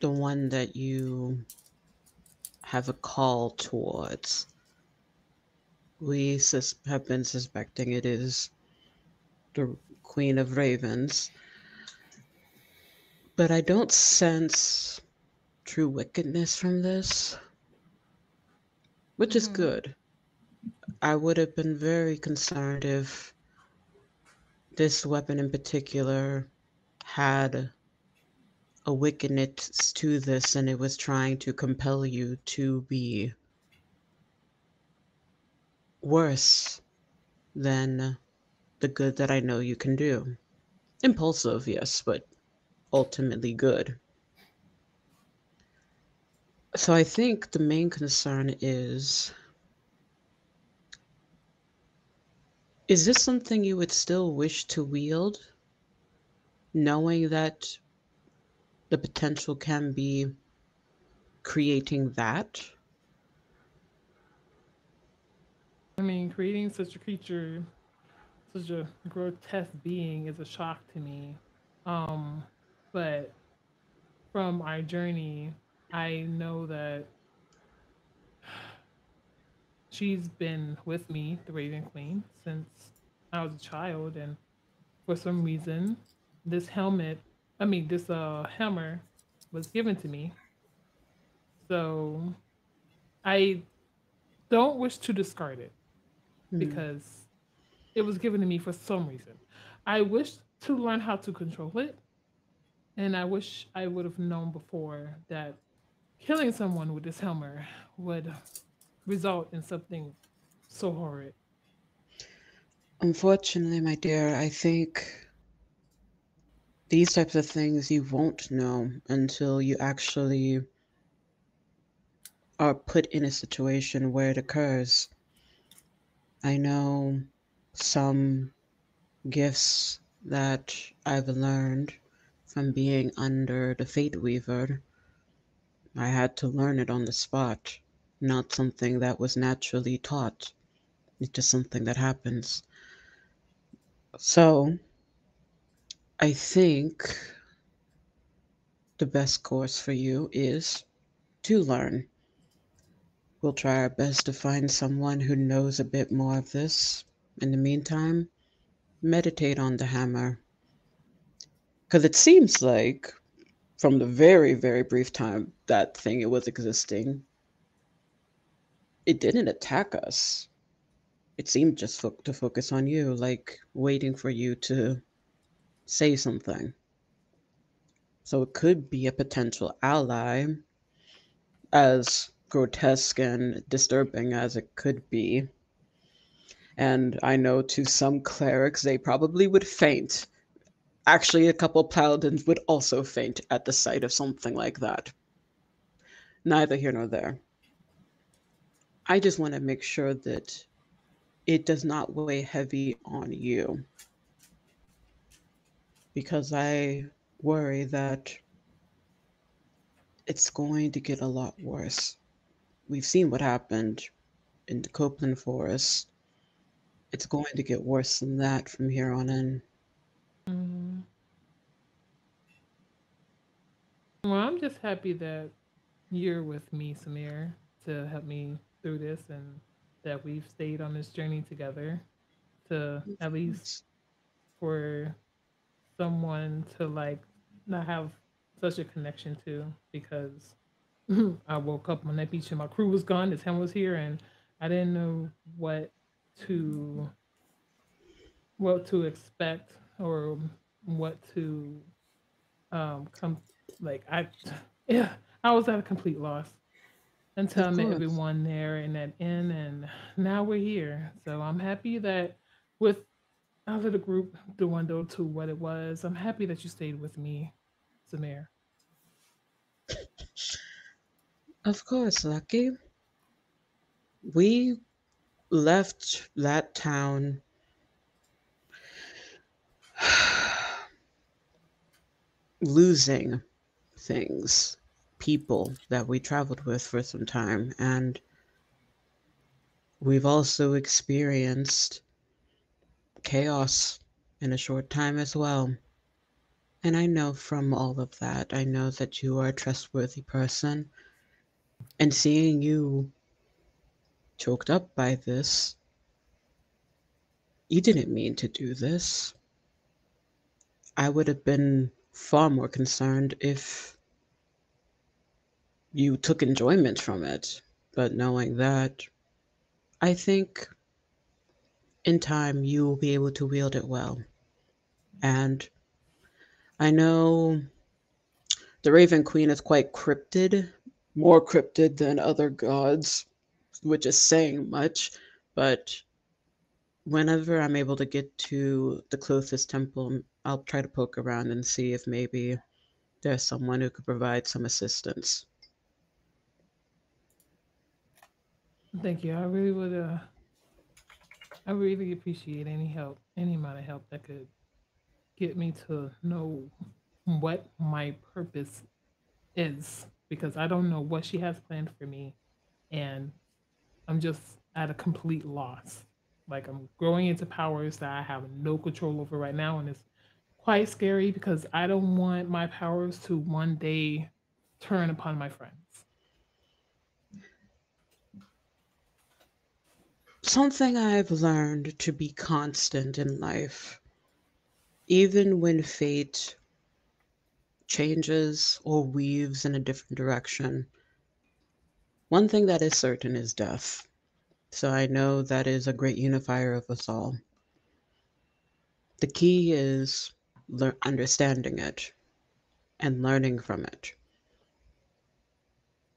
the one that you have a call towards. We have been suspecting it is the Queen of Ravens, but I don't sense true wickedness from this, which is good. I would have been very concerned if this weapon in particular had a wickedness to this and it was trying to compel you to be worse than the good that I know you can do. Impulsive, yes, but ultimately good. So I think the main concern is this something you would still wish to wield, knowing that the potential can be creating that? I mean, creating such a creature, such a grotesque being, is a shock to me. But from our journey, I know that she's been with me, the Raven Queen, since I was a child, and for some reason, this hammer was given to me. So I don't wish to discard it because it was given to me for some reason. I wish to learn how to control it, and I wish I would have known before that killing someone with this hammer would result in something so horrid. Unfortunately, my dear, I think these types of things you won't know until you actually are put in a situation where it occurs. I know some gifts that I've learned from being under the Fate Weaver. I had to learn it on the spot, not something that was naturally taught. It's just something that happens. So, I think the best course for you is to learn. We'll try our best to find someone who knows a bit more of this In the meantime, meditate on the hammer. Because it seems like, from the very, very brief time that thing it was existing, it didn't attack us. It seemed just to focus on you, like waiting for you to say something. So it could be a potential ally, as grotesque and disturbing as it could be. And I know to some clerics, they probably would faint. Actually, a couple paladins would also faint at the sight of something like that. Neither here nor there. I just want to make sure that it does not weigh heavy on you. Because I worry that it's going to get a lot worse. We've seen what happened in the Copeland Forest. It's going to get worse than that from here on in. Well, I'm just happy that you're with me, Samir, to help me through this, and that we've stayed on this journey together, to at least for someone to like not have such a connection to, because I woke up on that beach and my crew was gone, his hand was here, and I didn't know what to expect or what to come like I was at a complete loss until I met everyone there in that inn, and now we're here. So I'm happy that with our little group dwindled to what it was. I'm happy that you stayed with me, Samir. Of course, Lucky. We left that town losing things, people that we traveled with for some time, and we've also experienced chaos in a short time as well. And I know from all of that, I know that you are a trustworthy person, and seeing you choked up by this, you didn't mean to do this. I would have been far more concerned if you took enjoyment from it. But knowing that, I think in time you will be able to wield it well. And I know the Raven Queen is quite cryptid, more cryptid than other gods, which is saying much, but whenever I'm able to get to the closest temple, I'll try to poke around and see if maybe there's someone who could provide some assistance. Thank you. I really would I really appreciate any help, any amount of help that could get me to know what my purpose is, because I don't know what she has planned for me, and I'm just at a complete loss. Like, I'm growing into powers that I have no control over right now, and it's quite scary because I don't want my powers to one day turn upon my friends. Something I've learned to be constant in life, even when fate changes or weaves in a different direction, one thing that is certain is death. So I know that is a great unifier of us all. The key is understanding it and learning from it,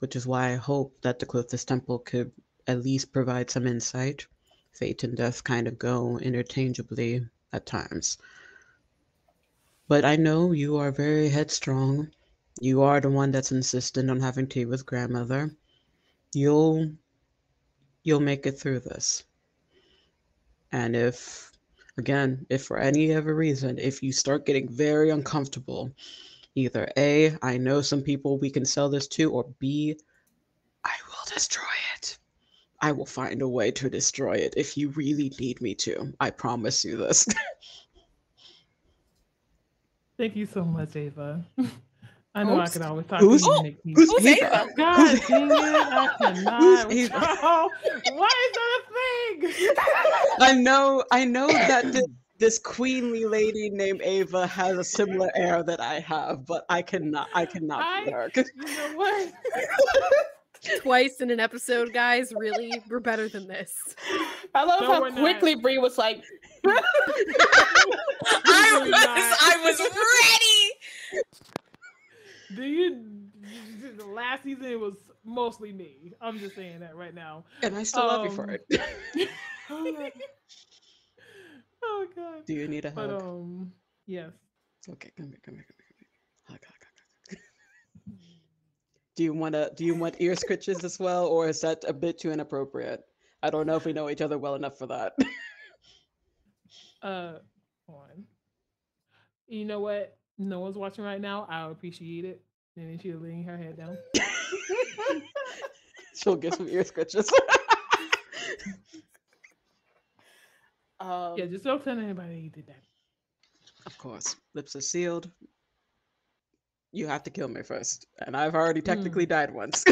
which is why I hope that the closest temple could at least provide some insight. Fate and death kind of go interchangeably at times. But I know you are very headstrong. You are the one that's insistent on having tea with grandmother. You'll make it through this. And if for any other reason, if you start getting very uncomfortable, either A, I know some people we can sell this to, or B, I will destroy it. I will find a way to destroy it if you really need me to. I promise you this. Thank you so much, Ava. I know I could always talk Who's to you, Nikki. Ava? Ava? God dang it, I cannot. Ava? Oh, why is that a thing? I know that this queenly lady named Ava has a similar air that I have, but I cannot be her. You know what? Twice in an episode, guys. Really, we're better than this. I love No, how we're not. quickly Bree was like, I was ready. The last season it was mostly me. I'm just saying that right now. And I still love you for it. Oh god. Do you need a But hug? yes. Okay, come here. Hug. Do you want ear scritches as well, or is that a bit too inappropriate? I don't know if we know each other well enough for that. On. You know what? No one's watching right now. I'll appreciate it. And then she's laying her head down. She'll get some ear scritches. Yeah, just don't tell anybody you did that. Of course, lips are sealed. You have to kill me first, and I've already technically died once.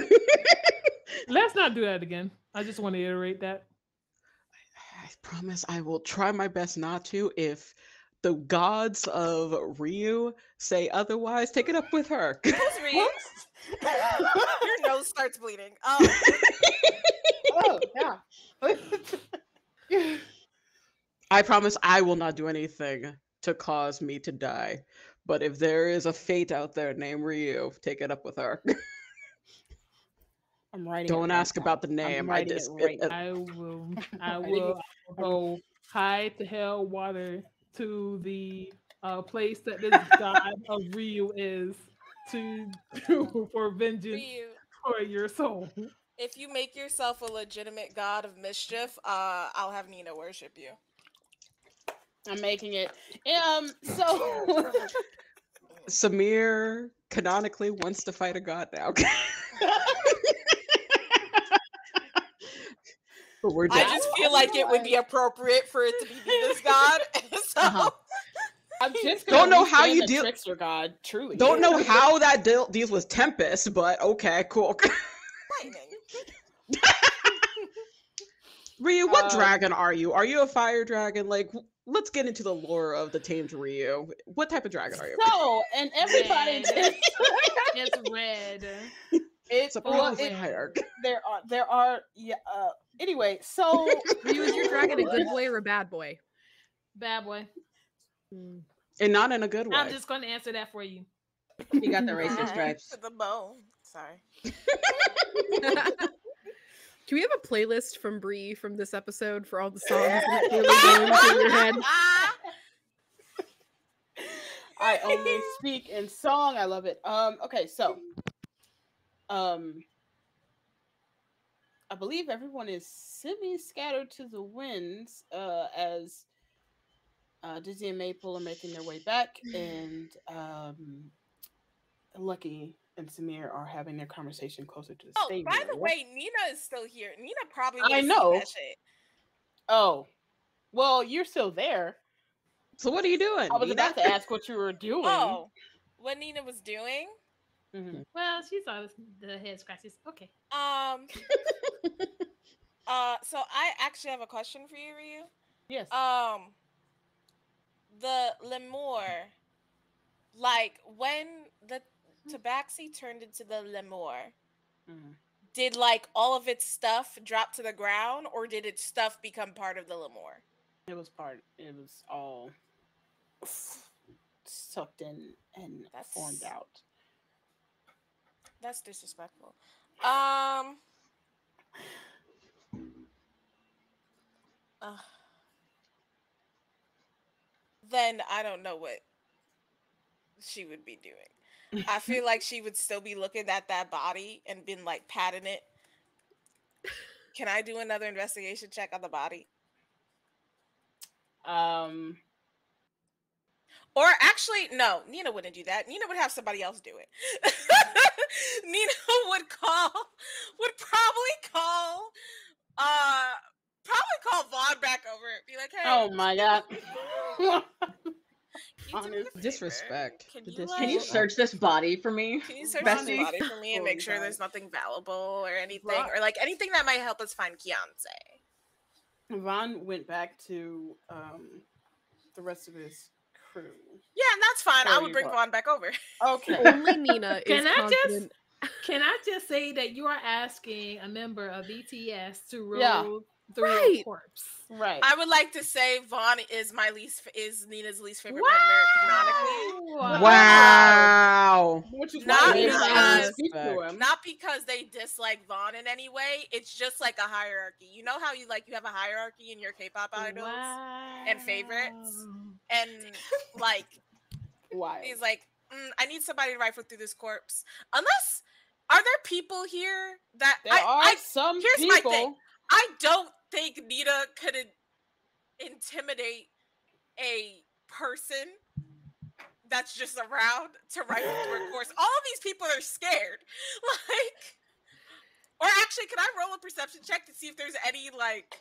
Let's not do that again. I just want to iterate that. I promise I will try my best not to. If the gods of Ryu say otherwise, take it up with her. Who's Ryu? Your nose starts bleeding. Oh, oh, yeah. I promise I will not do anything to cause me to die. But if there is a fate out there named Ryu, take it up with her. I'm writing. Don't ask about the name. I will go hide the hell water to the place that this god of Ryu is for vengeance Ryu. for your soul. If you make yourself a legitimate god of mischief, I'll have Nina worship you. I'm making it. So Samir canonically wants to fight a god now. But we're I just feel like it would be appropriate for it to be Nina's god. So I'm just don't know how understand you the deal. Trickster God, truly. Don't know how that deals with Tempest, but okay, cool. lightning. Ryu, what dragon are you? Are you a fire dragon? Like, let's get into the lore of the tamed Ryu. What type of dragon are you? So, and everybody, It's red. It's a fire. There are, yeah. Anyway, so Ryu, is your dragon a good boy or a bad boy? Bad boy. And not in a good way. I'm just going to answer that for you. You got the racing stripes. To the bone. Sorry. Can we have a playlist from Bree from this episode for all the songs that are really going through your head? I only speak in song. I love it. Okay, so I believe everyone is semi-scattered to the winds as Dizzy and Maple are making their way back, and Lucky and Samir are having their conversation closer to the stage. By the way, Nina is still here. Nina probably I would've know. seen that shit. Oh, well, you're still there. So what are you doing? I was Nina? about to ask what you were doing. Oh, what Nina was doing? Mhm. Well, she saw the head scratches. Okay. So I actually have a question for you, Ryu. Yes. The lemur, like when the tabaxi turned into the lemur, did like all of its stuff drop to the ground, or did its stuff become part of the lemur? It was all sucked in and formed out. That's disrespectful. Then I don't know what she would be doing. I feel like she would still be looking at that body and been like patting it. Can I do another investigation check on the body? Or actually, no, Nina wouldn't do that. Nina would have somebody else do it. Nina would probably call Vaughn back over it. Be like, hey. Oh my god. Disrespect. Can you search this body for me? Can you search Bestie? this body for me and make sure there's nothing valuable or anything, or like anything that might help us find Kianse? Vaughn went back to the rest of his crew. Yeah, and that's fine. I So would you bring got- Vaughn back over. Okay. Only Nina is Can I confident. Can I just say that you are asking a member of BTS to roll Yeah. through Right. a corpse? Right. I would like to say Vaughn is Nina's least favorite member canonically. Wow. Which is Not why because- speak to him. Not because they dislike Vaughn in any way. It's just like a hierarchy. You know how you have a hierarchy in your K-pop idols and favorites, and like Why? he's like, I need somebody to rifle through this corpse. Unless, are there people here that There are some here's people. my thing. I don't think Nina could intimidate a person that's just around to rifle through a course. All of these people are scared. Like, or actually, can I roll a perception check to see if there's any like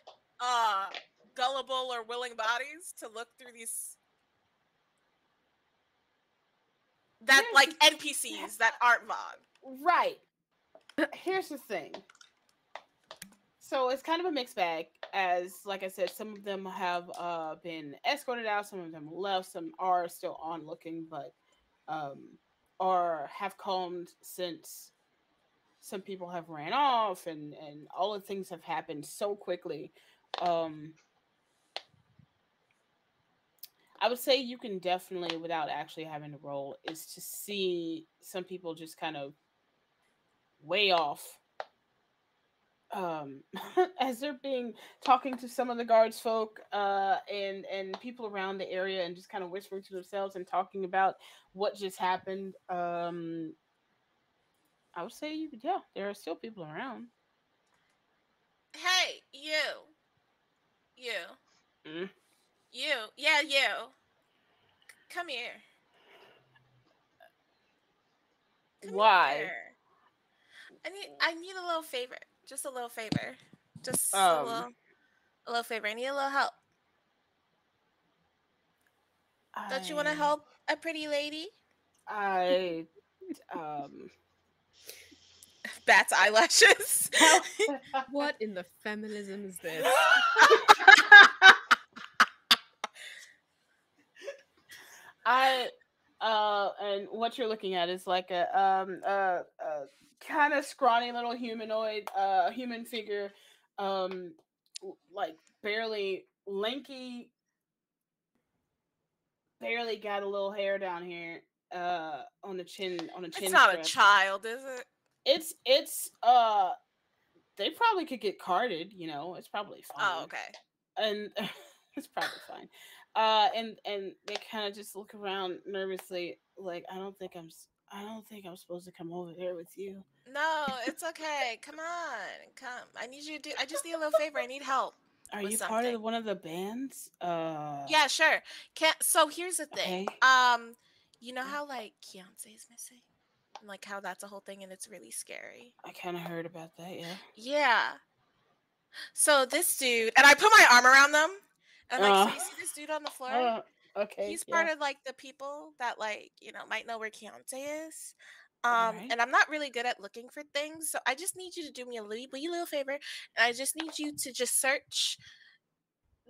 gullible or willing bodies to look through these like NPCs that aren't Vaughn? Right. Here's the thing. So it's kind of a mixed bag, as like I said, some of them have been escorted out, some of them left, some are still on looking, but or have calmed since some people have ran off, and all of things have happened so quickly. I would say you can definitely, without actually having to roll, is to see some people just kind of way off. As they're talking to some of the guards folk and people around the area, and just kind of whispering to themselves and talking about what just happened. I would say there are still people around. Hey, you. Yeah, you. Come here. Why? Here. I need a little favor. Just a little favor. Just a little favor. I need a little help. Don't you want to help a pretty lady? Bat's eyelashes. What in the feminism is this? And what you're looking at is like a kind of scrawny little humanoid human figure, like barely lanky, barely got a little hair down here on the chin. It's not a child, is it? It's they probably could get carded, it's probably fine. Oh, okay. And it's probably fine. And they kind of just look around nervously, like, I don't think I'm supposed to come over there with you. No, it's okay. Come on, come. I just need a little favor. I need help. Are you part of one of the bands? Yeah, sure. So here's the thing. Okay. You know how like Keontae is missing? And like how that's a whole thing and it's really scary. I kind of heard about that, yeah. Yeah. So this dude, and I put my arm around them, and like, so you see this dude on the floor? Okay. He's part of like the people that like, might know where Keontae is. Alright. And I'm not really good at looking for things, so I just need you to do me a little favor, and I just need you to just search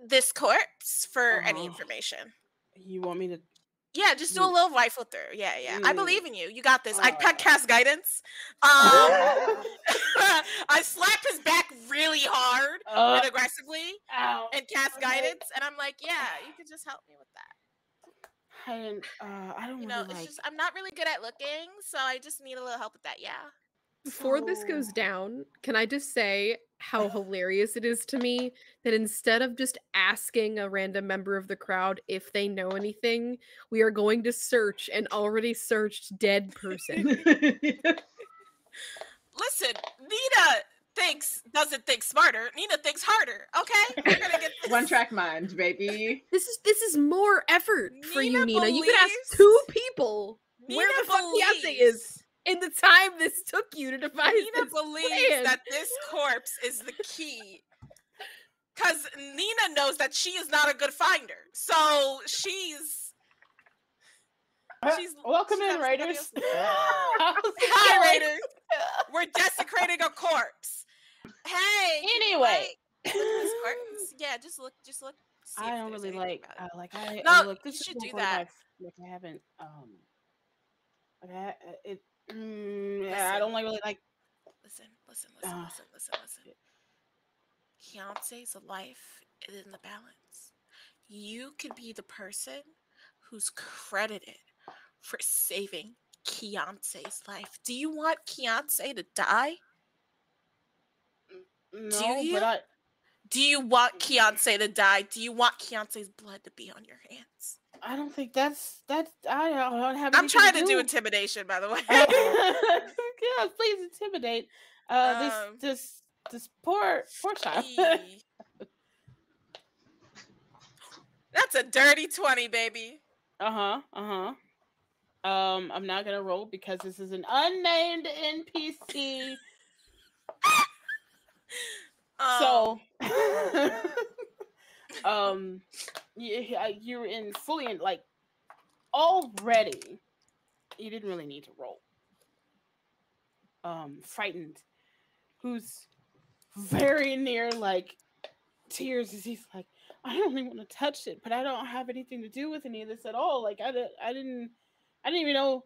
this corpse for any information. You want me to? Yeah, just do a little rifle through. Yeah. I believe in you. You got this. I cast guidance. I slapped his back really hard and aggressively and cast guidance, and I'm like, yeah, you could just help me with that. I don't It's just I'm not really good at looking, so I just need a little help with that. Yeah. Before this goes down, can I just say how hilarious it is to me that instead of just asking a random member of the crowd if they know anything, we are going to search an already searched dead person. Listen, Nina doesn't think smarter. Nina thinks harder. Okay, we're gonna get this. One track mind, baby. This is more effort for you, Nina. You could ask believes- 2 people where Nina the fuck Beyonce is in the time this took you to devise Nina this believes plan. that this corpse is the key. Because Nina knows that she is not a good finder. So she's welcome she's in, Raiders. Hi, Raiders. We're desecrating a corpse. Hey. Anyway, Miss Courtney. Yeah, just look. See I if don't there's really anything like about it. I No, look. you This is should do one of that. my I haven't like it. I Listen. don't really like. Listen. Uh, Fiance's life is in the balance. You could be the person who's credited for saving Fiance's life. Do you want Fiance to die? no, you? but I. Do you want Fiance to die? Do you want Fiance's blood to be on your hands? I don't think that's. I don't have. I'm trying to do do intimidation, by the way. Yeah, please intimidate. This poor child. That's a dirty 20, baby. I'm not gonna roll because this is an unnamed NPC. So, you're in fully in like already. You didn't really need to roll. Frightened, who's very near like tears as he's like, I don't even want to touch it, but I don't have anything to do with any of this at all. Like I didn't even know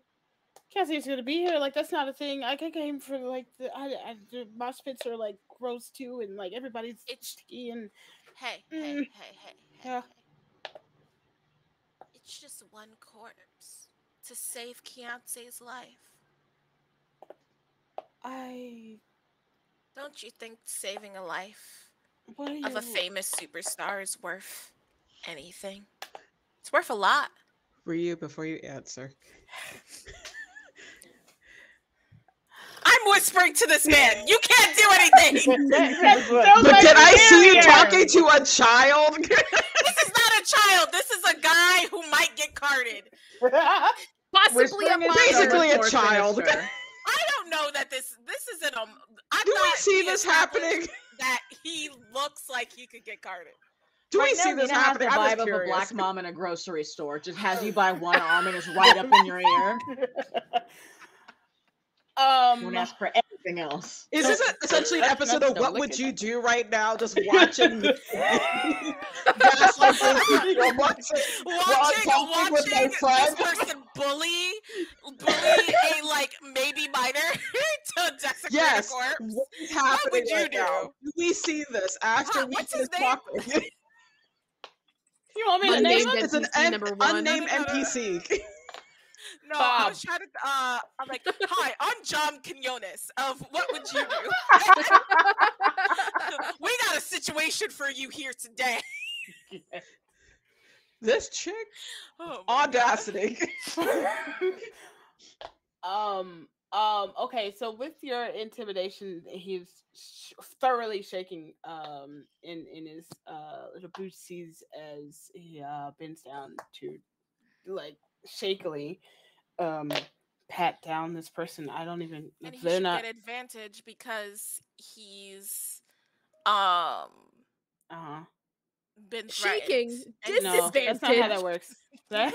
Cassie's gonna be here. Like that's not a thing. I came for like the mosh pits are like gross too, and like everybody's sticky and hey. Yeah. It's just one corpse to save Fiance's life. Don't you think saving a life of a famous superstar is worth anything? It's worth a lot. Ryu, before you answer. I'm whispering to this man. You can't do anything. But did I see you talking to a child? This is not a child. This is a guy who might get carded. Possibly basically a child. I don't know that this isn't a. Do we see this happening? That he looks like he could get carded. Do we see this happening? The I'm vibe of a black mom in a grocery store. Just has you by one arm and is right up in your ear. Don't ask for anything else. Is this essentially an episode of What Would You Do right now? Just watching watching with my friend. This person bully a like maybe minor to desecrate a corpse. What is happening? What would you do? Now? Do we see this after we what's finish his name? talking? You want me to name him? It's an unnamed NPC. No, I was trying to. I'm like, hi, I'm John Quinones of What Would You Do? We got a situation for you here today. This chick, audacity. Okay, so with your intimidation, he's thoroughly shaking in his little bootsies as he bends down to like shakily pat down this person. I don't even. And he should get advantage because he's been shaking. No, that's not how that works. That's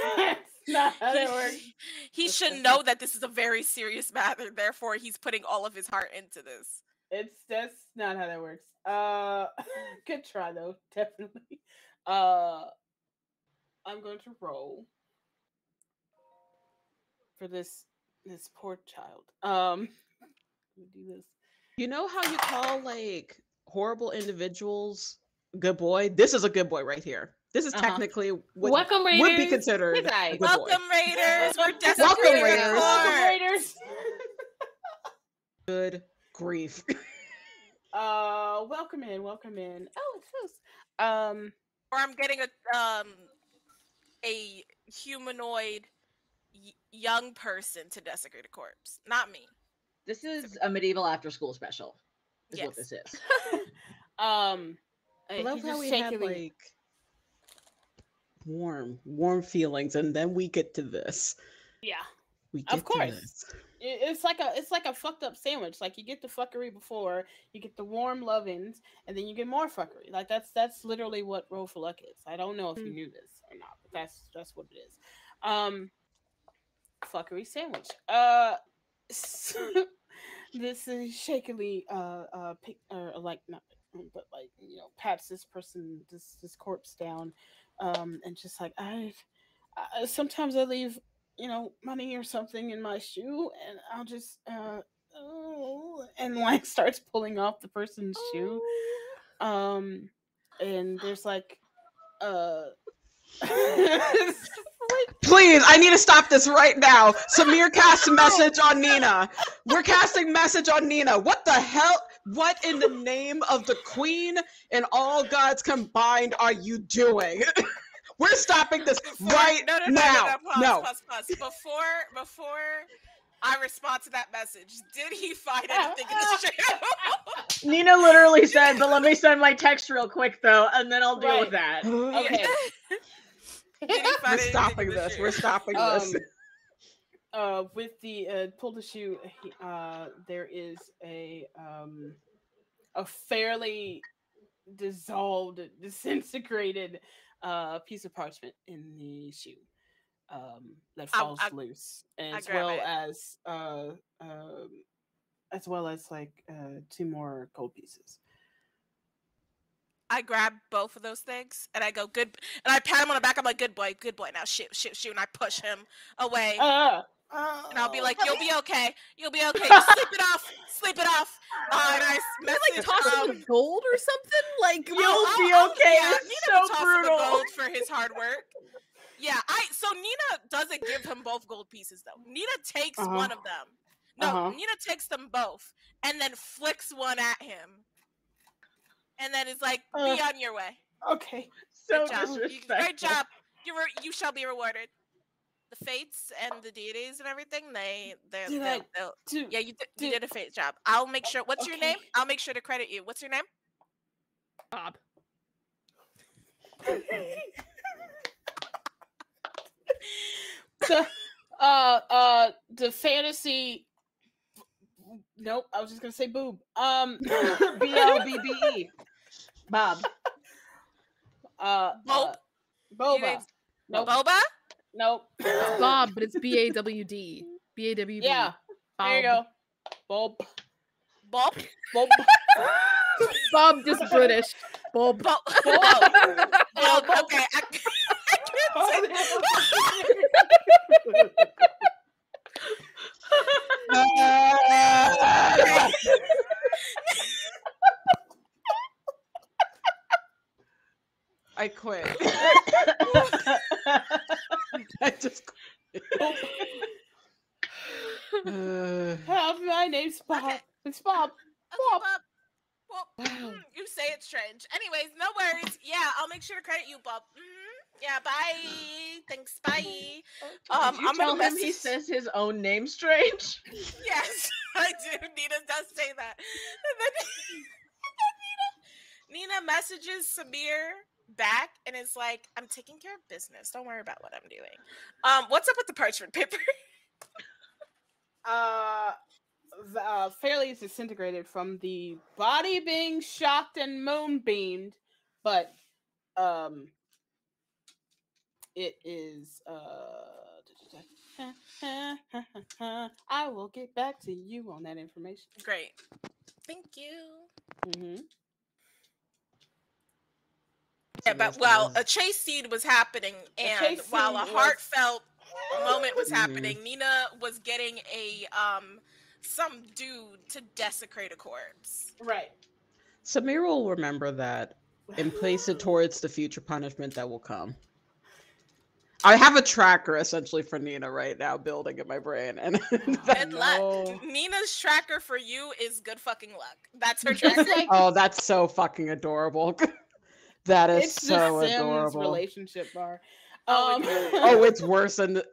not how that works. He should know that this is a very serious matter. Therefore, he's putting all of his heart into this. That's not how that works. Good try though, definitely. I'm going to roll for this poor child. Do this. You know how you call like horrible individuals good boy? This is a good boy right here. This is technically what Welcome, Raiders. would be considered a good boy. Welcome, Raiders. We're Welcome, Raiders. Welcome, Raiders. Good grief. Welcome in. Oh, it's close. Or I'm getting a humanoid young person to desecrate a corpse, not me. This is a medieval after-school special. Is Yes. what this is. I love how we had like warm feelings, and then we get to this. Yeah, we get of course. To this. It's like a fucked up sandwich. Like you get the fuckery before, you get the warm lovins, and then you get more fuckery. Like that's literally what ROLL4LUCK is. I don't know if you knew this or not, but that's what it is. Fuckery sandwich. This is shakily but like, you know, pats this corpse down, and just like, I sometimes I leave, you know, money or something in my shoe, and I'll just oh, and like starts pulling off the person's shoe, and there's like Please, I need to stop this right now. Samir cast a message on Nina. We're casting message on Nina. What the hell? What in the name of the queen and all gods combined are you doing? We're stopping this right now. Pause. Before I respond to that message, did he find anything in the shoe? Nina literally said, but let me send my text real quick though, and then I'll deal with that. Okay. We're stopping this. We're stopping this. With the pull the shoe, there is a fairly dissolved, disintegrated piece of parchment in the shoe that falls loose, as well as like 2 more gold pieces. I grab both of those things and I go, good, and I pat him on the back. I'm like, good boy, now shoot, and I push him away. And I'll be like, you'll be okay. Just sleep it off. And I message toss him gold or something. Like you'll be okay. Yeah, it's Nina so brutal. Him gold for his hard work. Yeah, so Nina doesn't give him both gold pieces though. Nina takes one of them. No, Nina takes them both and then flicks one at him. And then it's like, be on your way. Okay. So disrespectful. Great job. You shall be rewarded. The fates and the deities and everything, you did a fate job. I'll make sure. What's your name? I'll make sure to credit you. What's your name? Bob. The fantasy. Nope, I was just gonna say boob. BLBBE. Bob. Boba. Nope. Boba? Nope. It's Bob, but it's BAWD. BAWD. Yeah. Bob. There you go. Bob. Bob, just British. Bob. Bob. Okay. I can't I quit. I just quit. My name's Bob. Okay. It's Bob. Bob. You say it's strange. Anyways, no worries. Yeah, I'll make sure to credit you, Bob. Yeah, bye. Thanks, bye. I'm gonna tell him he says his own name strange. Yes, I do. Nina does say that. And then Nina messages Samir back and is like, I'm taking care of business. Don't worry about what I'm doing. What's up with the parchment paper? Fairly disintegrated from the body being shocked and moonbeamed, but it is I will get back to you on that information. Great. Thank you. Yeah, but while a chase scene was happening and while a heartfelt moment was happening, Nina was getting a some dude to desecrate a corpse. Right. Samir will remember that and place it towards the future punishment that will come. I have a tracker essentially for Nina right now building in my brain, and Nina's tracker for you is good fucking luck. That's her tracker. Oh, that's so fucking adorable. That is so adorable. Relationship bar. Oh, it's worse than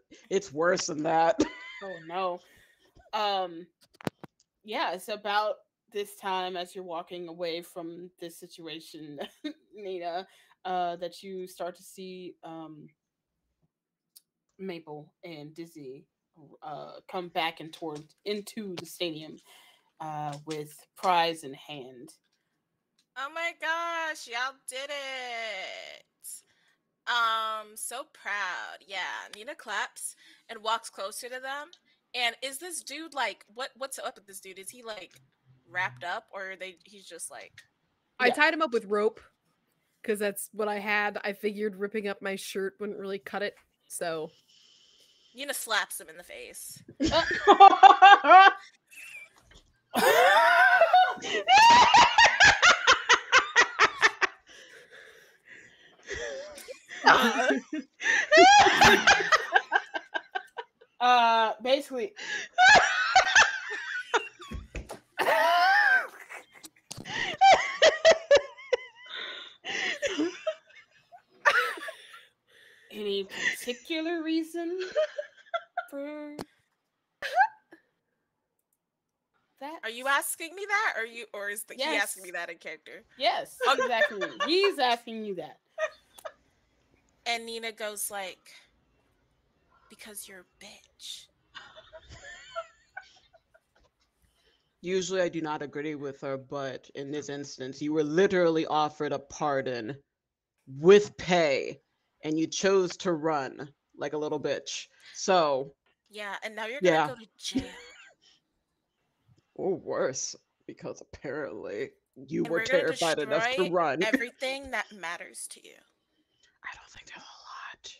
that. Oh no. Yeah, it's about this time as you're walking away from this situation, Nina, that you start to see Maple and Dizzy come back and into the stadium with prize in hand. Oh my gosh, y'all did it. So proud. Yeah, Nina claps and walks closer to them. And is this dude like what's up with this dude? Is he like wrapped up or he's just like I tied him up with rope because that's what I had. I figured ripping up my shirt wouldn't really cut it, so. Nina slaps him in the face. Basically. Any particular reason for that? Are you asking me that, or is he asking me that in character? Yes, exactly. He's asking you that. And Nina goes like, because you're a bitch. Usually I do not agree with her, but in this instance, you were literally offered a pardon with pay, and you chose to run like a little bitch. So. Yeah, and now you're gonna go to jail. Or worse, because apparently you were we're gonna terrified enough to run. Everything that matters to you. I don't think there's a lot.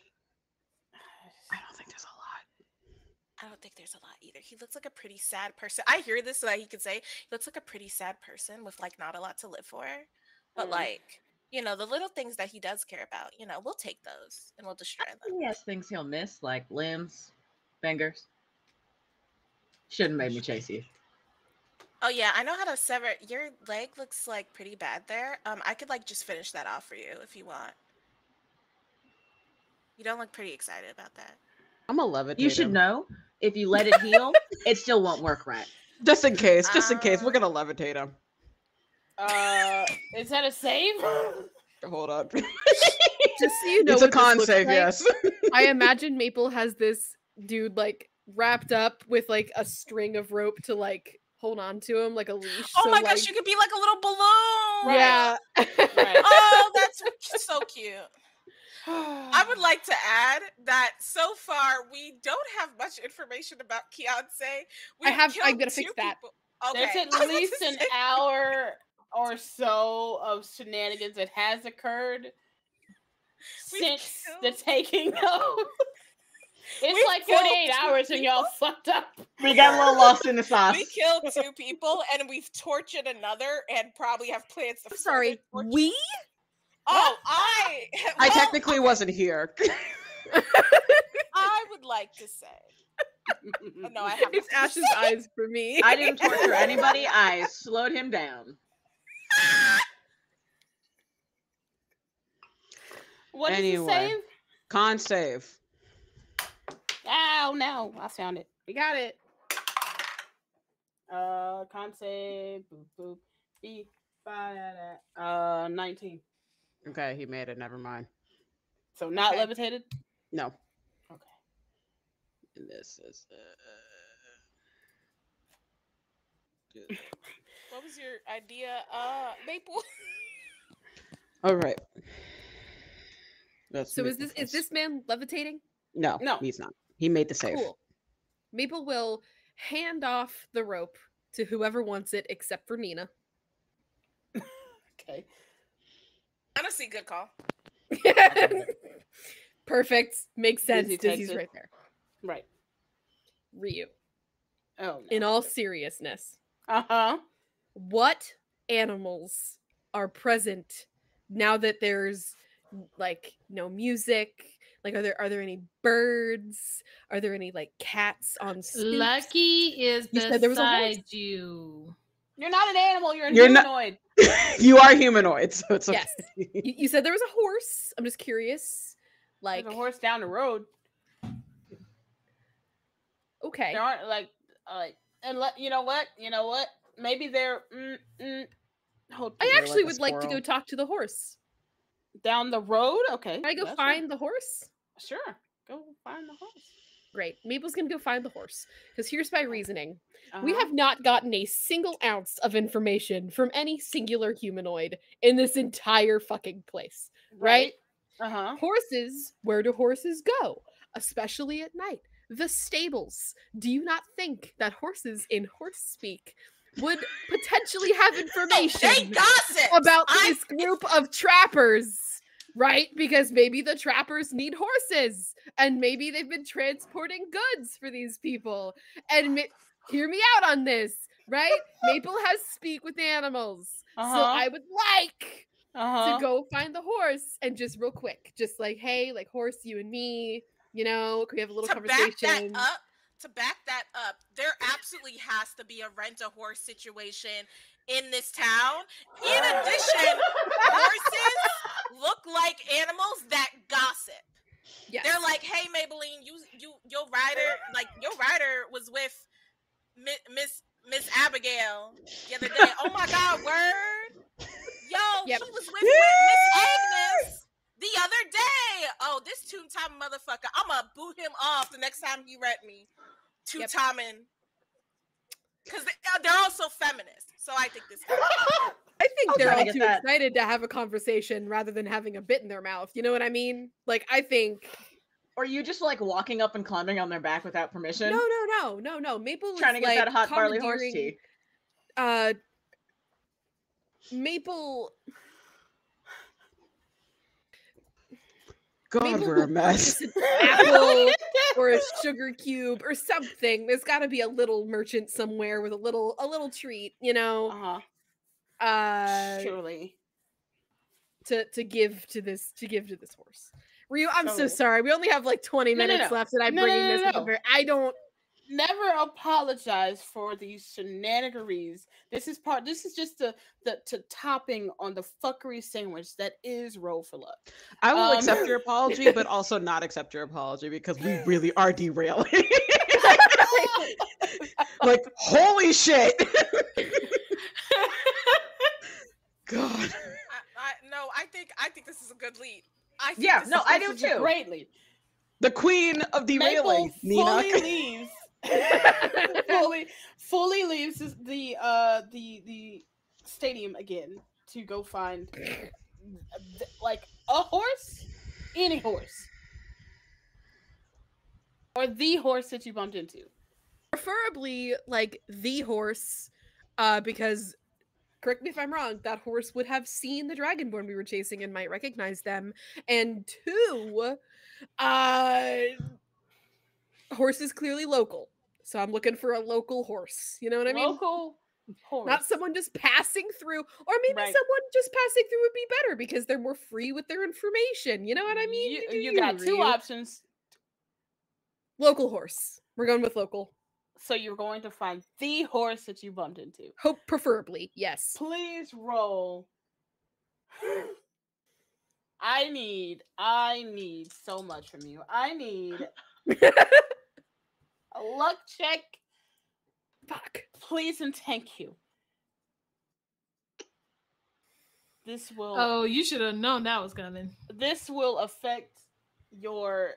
I don't think there's a lot. I don't think there's a lot either. He looks like a pretty sad person. I hear this so that he could say he looks like a pretty sad person with like not a lot to live for. But like, you know, the little things that he does care about, you know, we'll take those and we'll destroy them. He has things he'll miss, like limbs, fingers. Shouldn't made me chase you. Oh yeah, I know how to sever. Your leg looks like pretty bad there. I could like just finish that off for you if you want. You don't look pretty excited about that. I'm a levitate. You should know, if you let it heal, it still won't work right. Just in case, we're gonna levitate him. Is that a save? Hold on. Just so you know, it's a con save, like, yes. I imagine Maple has this dude like wrapped up with like a string of rope to like hold on to him like a leash. Oh my gosh, you could be like a little balloon. Right. Yeah. Right. Oh, that's so cute. I would like to add that so far we don't have much information about Keontae. I'm gonna fix that. Okay. There's at least an hour or so of shenanigans that has occurred since the taking of. It's like 48 hours and y'all fucked up. We got a little lost in the sauce. We killed 2 people and we've tortured another and probably have plans to. I'm sorry, we? Oh, I technically wasn't here. I would like to say. Oh, no, I have. It's Ash's eyes for me. I didn't torture anybody. I slowed him down. What did you save? Con save. Oh no, I found it. We got it. Con save. Boop boop. E5. 19. Okay, he made it. Never mind. So not levitated? No. Okay. And this is. What was your idea, Maple? All right. So is this man levitating? No, he's not. He made the save. Cool. Maple will hand off the rope to whoever wants it, except for Nina. Okay. Honestly, good call. Perfect. Makes sense. Dizzy's right there. Right. Ryu. Oh, no. In all seriousness. Uh-huh. What animals are present now that there's like no music? Like, are there any birds? Are there any like cats on scoops? Lucky is beside you. You're not an animal. You're a humanoid. You are humanoid, so it's okay. Yes. You said there was a horse. I'm just curious. Like there's a horse down the road. Okay. There aren't you know what? Maybe they're. I actually would like to go talk to the horse. Down the road? Okay. Can I go find the horse? Sure. Go find the horse. Great. Maple's gonna go find the horse. Because here's my reasoning. We have not gotten a single ounce of information from any singular humanoid in this entire fucking place. Right? Uh-huh. Horses, where do horses go? Especially at night. The stables. Do you not think that horses in horse speak would potentially have They information gossip about this group of trappers, right? Because maybe the trappers need horses, and maybe they've been transporting goods for these people. And hear me out on this, right? Maple has speak with animals, so I would like to go find the horse and just real quick, just like, hey, like horse, you and me, you know, could we have a little conversation? To back that up, there absolutely has to be a rent-a-horse situation in this town. In addition, horses look like animals that gossip. Yes. They're like, hey, Maybelline, your rider was with Miss Abigail the other day. Oh my God, word. Yo, he was with Miss Agnes the other day. Oh, this two-time motherfucker. I'm gonna boot him off the next time he read me. Two-timing. Because they're also feminists. So I think this I think they're all too excited to have a conversation rather than having a bit in their mouth. You know what I mean? Like, I think... Or you just like walking up and climbing on their back without permission? No. Maple was trying to get that hot barley horse tea. Maple... God, we're a mess. An apple or a sugar cube or something. There's got to be a little merchant somewhere with a little treat, you know. Surely. To give to this horse. Ryu, I'm so sorry. We only have like 20 minutes left, and I'm bringing this up. I don't. Never apologize for these shenanigans. This is just the topping on the fuckery sandwich that is Roll for Luck. I will accept your apology, but also not accept your apology because we really are derailing. Like, holy shit. God. I think this is a good lead. I do too. Great lead. The queen of derailing. Maple fully leaves. fully leaves the stadium again to go find like a horse, any horse, or the horse that you bumped into. Preferably like the horse, because correct me if I'm wrong, that horse would have seen the dragonborn we were chasing and might recognize them. And two, horse is clearly local. So I'm looking for a local horse. You know what I mean? Local horse. Not someone just passing through. Or maybe someone just passing through would be better because they're more free with their information. You know what I mean? You got two options. Local horse. We're going with local. So you're going to find the horse that you bumped into. Hope preferably, yes. Please roll. I need so much from you. I need a luck check. Fuck. Please and thank you. This will... Oh, you should have known that was coming. This will affect your...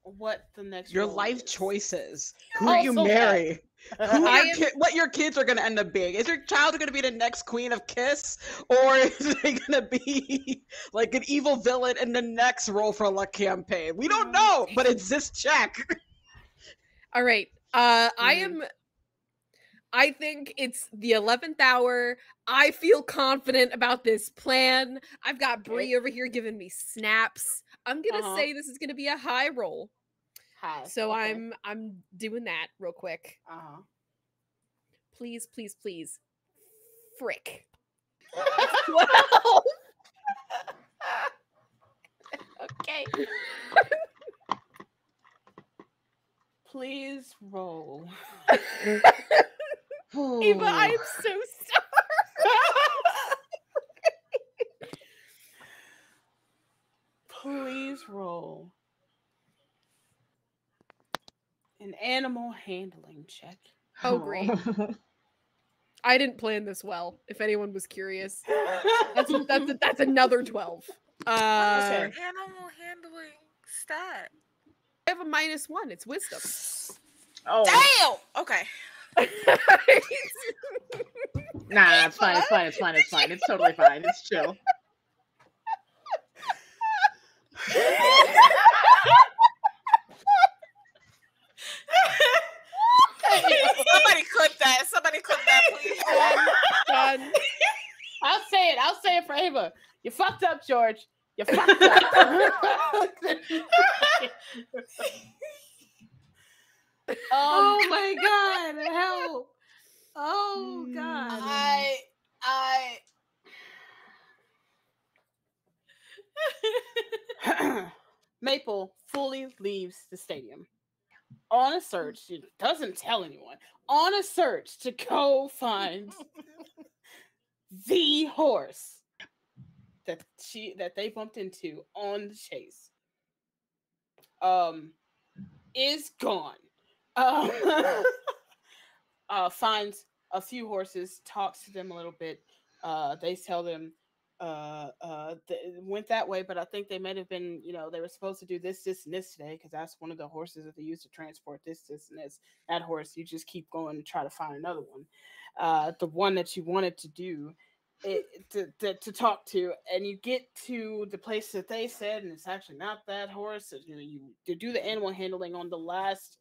what the next your role life is. Choices. Who you marry. What your kids are going to end up being. Is your child going to be the next queen of Kiss? Or is it going to be like an evil villain in the next Roll for Luck campaign? We don't know, but it's this check. All right. I think it's the 11th hour. I feel confident about this plan. I've got Bree over here giving me snaps. I'm going to say this is going to be a high roll. Hi. So okay. I'm doing that real quick. Please. Frick. 12. Okay. Please roll. Eva, I am so sorry. Please roll an animal handling check. Oh, great. I didn't plan this well, if anyone was curious. That's another 12. Okay. Animal handling stat. I have a -1. It's wisdom. Oh. Damn! Okay. Nah, it's fine. It's totally fine. It's chill. Somebody that. Somebody clip that, please. Done. I'll say it. I'll say it for Ava. You fucked up, George. You fucked up. Oh my god! Help! Oh god! Maple fully leaves the stadium on a search. She doesn't tell anyone. On a search to go find the horse that they bumped into on the chase. Is gone. Finds a few horses, talks to them a little bit. They tell them went that way, but I think they might have been, they were supposed to do this, and this today, because that's one of the horses that they use to transport this, and this. That horse, you just keep going and try to find another one. The one that you wanted to do, to talk to, and you get to the place that they said, and it's actually not that horse. You do the animal handling on the last.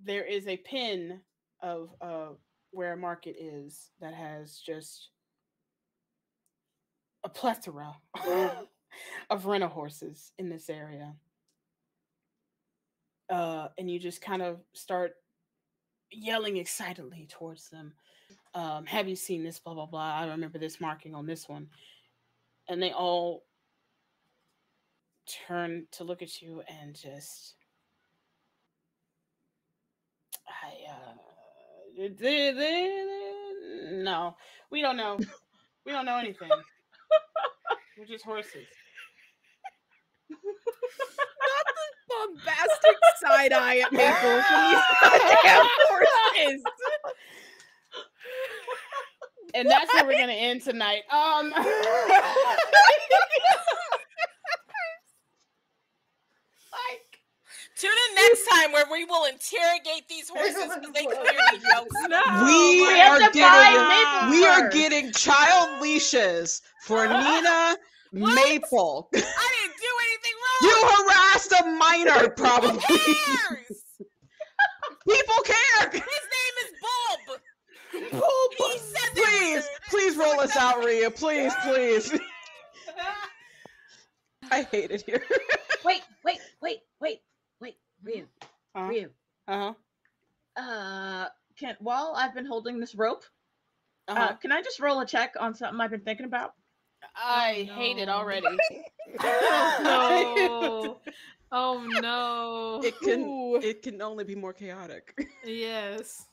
There is a pin of where a market is that has just a plethora of rental horses in this area. And you just kind of start yelling excitedly towards them. Have you seen this? Blah, blah, blah. I remember this marking on this one. And they all turn to look at you and just... no, we don't know. We don't know anything. We're just horses. Not the bombastic side eye at Maple from these goddamn horses. And that's where we're gonna end tonight. Tune in next time where we will interrogate these horses because they clearly don't. We are getting child leashes for Nina Maple. I didn't do anything wrong. You harassed a minor, probably. Who cares? People care. His name is Bulb. Bulb. He said Please roll us out, Rhea. Please. I hate it here. Wait. Ryu. Ryu. While I've been holding this rope, can I just roll a check on something I've been thinking about? I hate it already. Oh no. Oh no. It can only be more chaotic. Yes.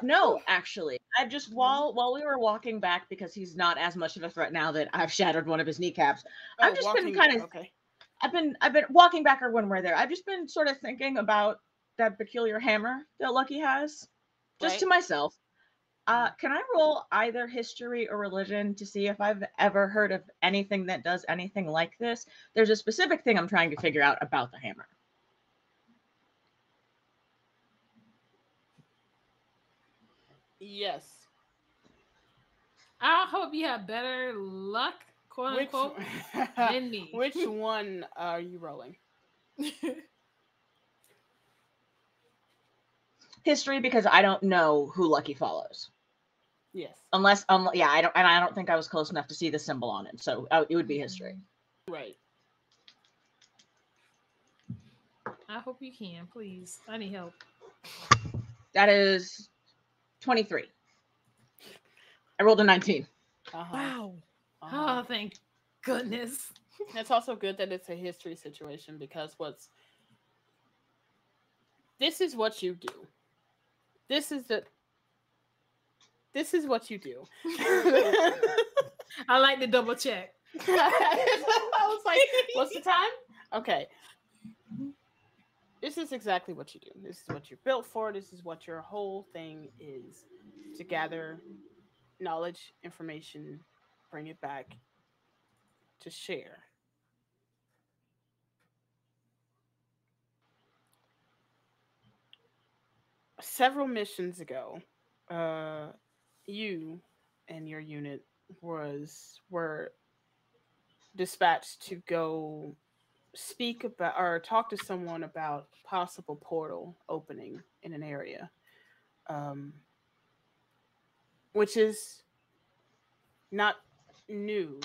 No, actually. I just while we were walking back, because he's not as much of a threat now that I've shattered one of his kneecaps. I've just been kind of okay. I've been walking back, or when we're there, I've just been sort of thinking about that peculiar hammer that Lucky has, just to myself. Can I roll either history or religion to see if I've ever heard of anything that does anything like this? There's a specific thing I'm trying to figure out about the hammer. Yes. I hope you have better luck, quote unquote, than me. Which one are you rolling? History, because I don't know who Lucky follows. Yes. I don't think I was close enough to see the symbol on it, so it would be history. Right. I hope you can, please. I need help. That is 23. I rolled a 19. Wow. Oh, thank goodness. It's also good that it's a history situation, because this is what you do. This is what you do. I like to double check. I was like, what's the time? Okay. This is exactly what you do. This is what you're built for. This is what your whole thing is. To gather knowledge, information, bring it back, to share. Several missions ago, you and your unit were dispatched to go speak about or talk to someone about possible portal opening in an area, which is not new.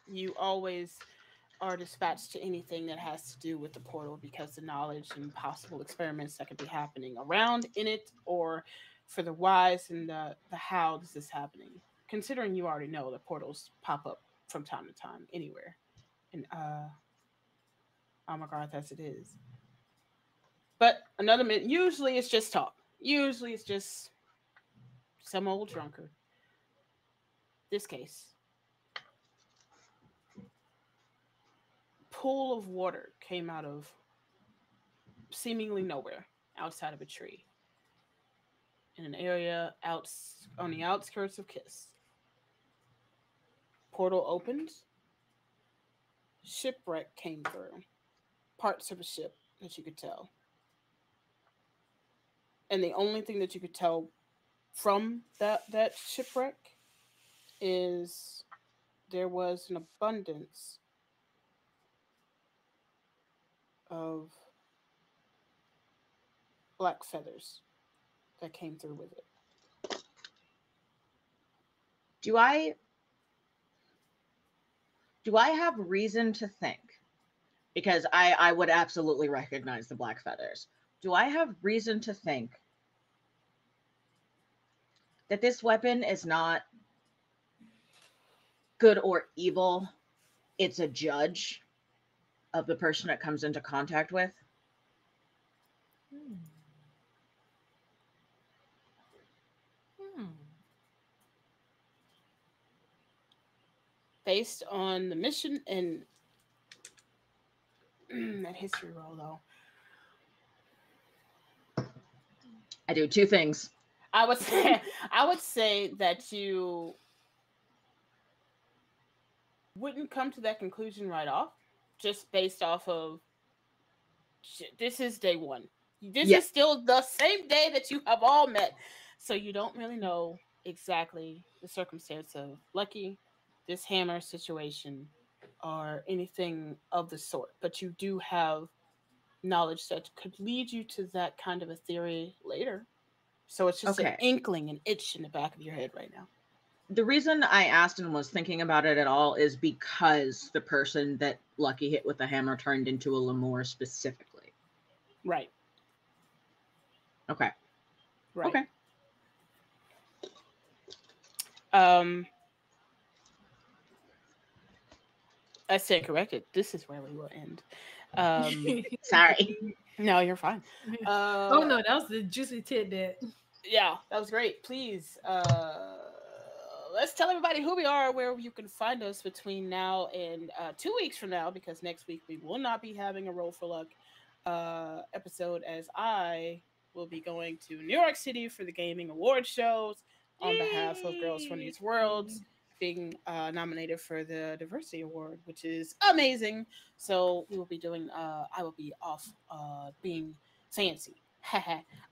You always are dispatched to anything that has to do with the portal because the knowledge and possible experiments that could be happening around in it, or for the whys and the how this is happening. Considering you already know that portals pop up from time to time anywhere, and Almagarth as it is. But another minute, usually it's just talk. Usually it's just some old drunkard. This case, pool of water came out of seemingly nowhere outside of a tree in an area out on the outskirts of Kiss. Portal opened. Shipwreck came through. Parts of a ship that you could tell. And the only thing that you could tell from that shipwreck is there was an abundance of black feathers that came through with it. Do I have reason to think, because I would absolutely recognize the black feathers. Do I have reason to think that this weapon is not good or evil? It's a judge of the person it comes into contact with? Based on the mission and that history roll, though, I do two things. I would say that you wouldn't come to that conclusion right off, just based off of this is day one. This is still the same day that you have all met, so you don't really know exactly the circumstance of Lucky, this hammer situation, or anything of the sort. But you do have knowledge that could lead you to that kind of a theory later. So it's just an inkling, an itch in the back of your head right now. The reason I asked and was thinking about it at all is because the person that Lucky hit with the hammer turned into a Lemur specifically. Right. Okay. Right. Okay. I stand corrected. This is where we will end. Sorry. No, you're fine. Oh no, that was the juicy tidbit. Yeah, that was great. Please, let's tell everybody who we are, where you can find us between now and 2 weeks from now, because next week we will not be having a Roll for Luck episode, as I will be going to New York City for the gaming award shows on behalf of Girls from These Worlds, being nominated for the Diversity Award, which is amazing. So we will be doing, I will be off being fancy.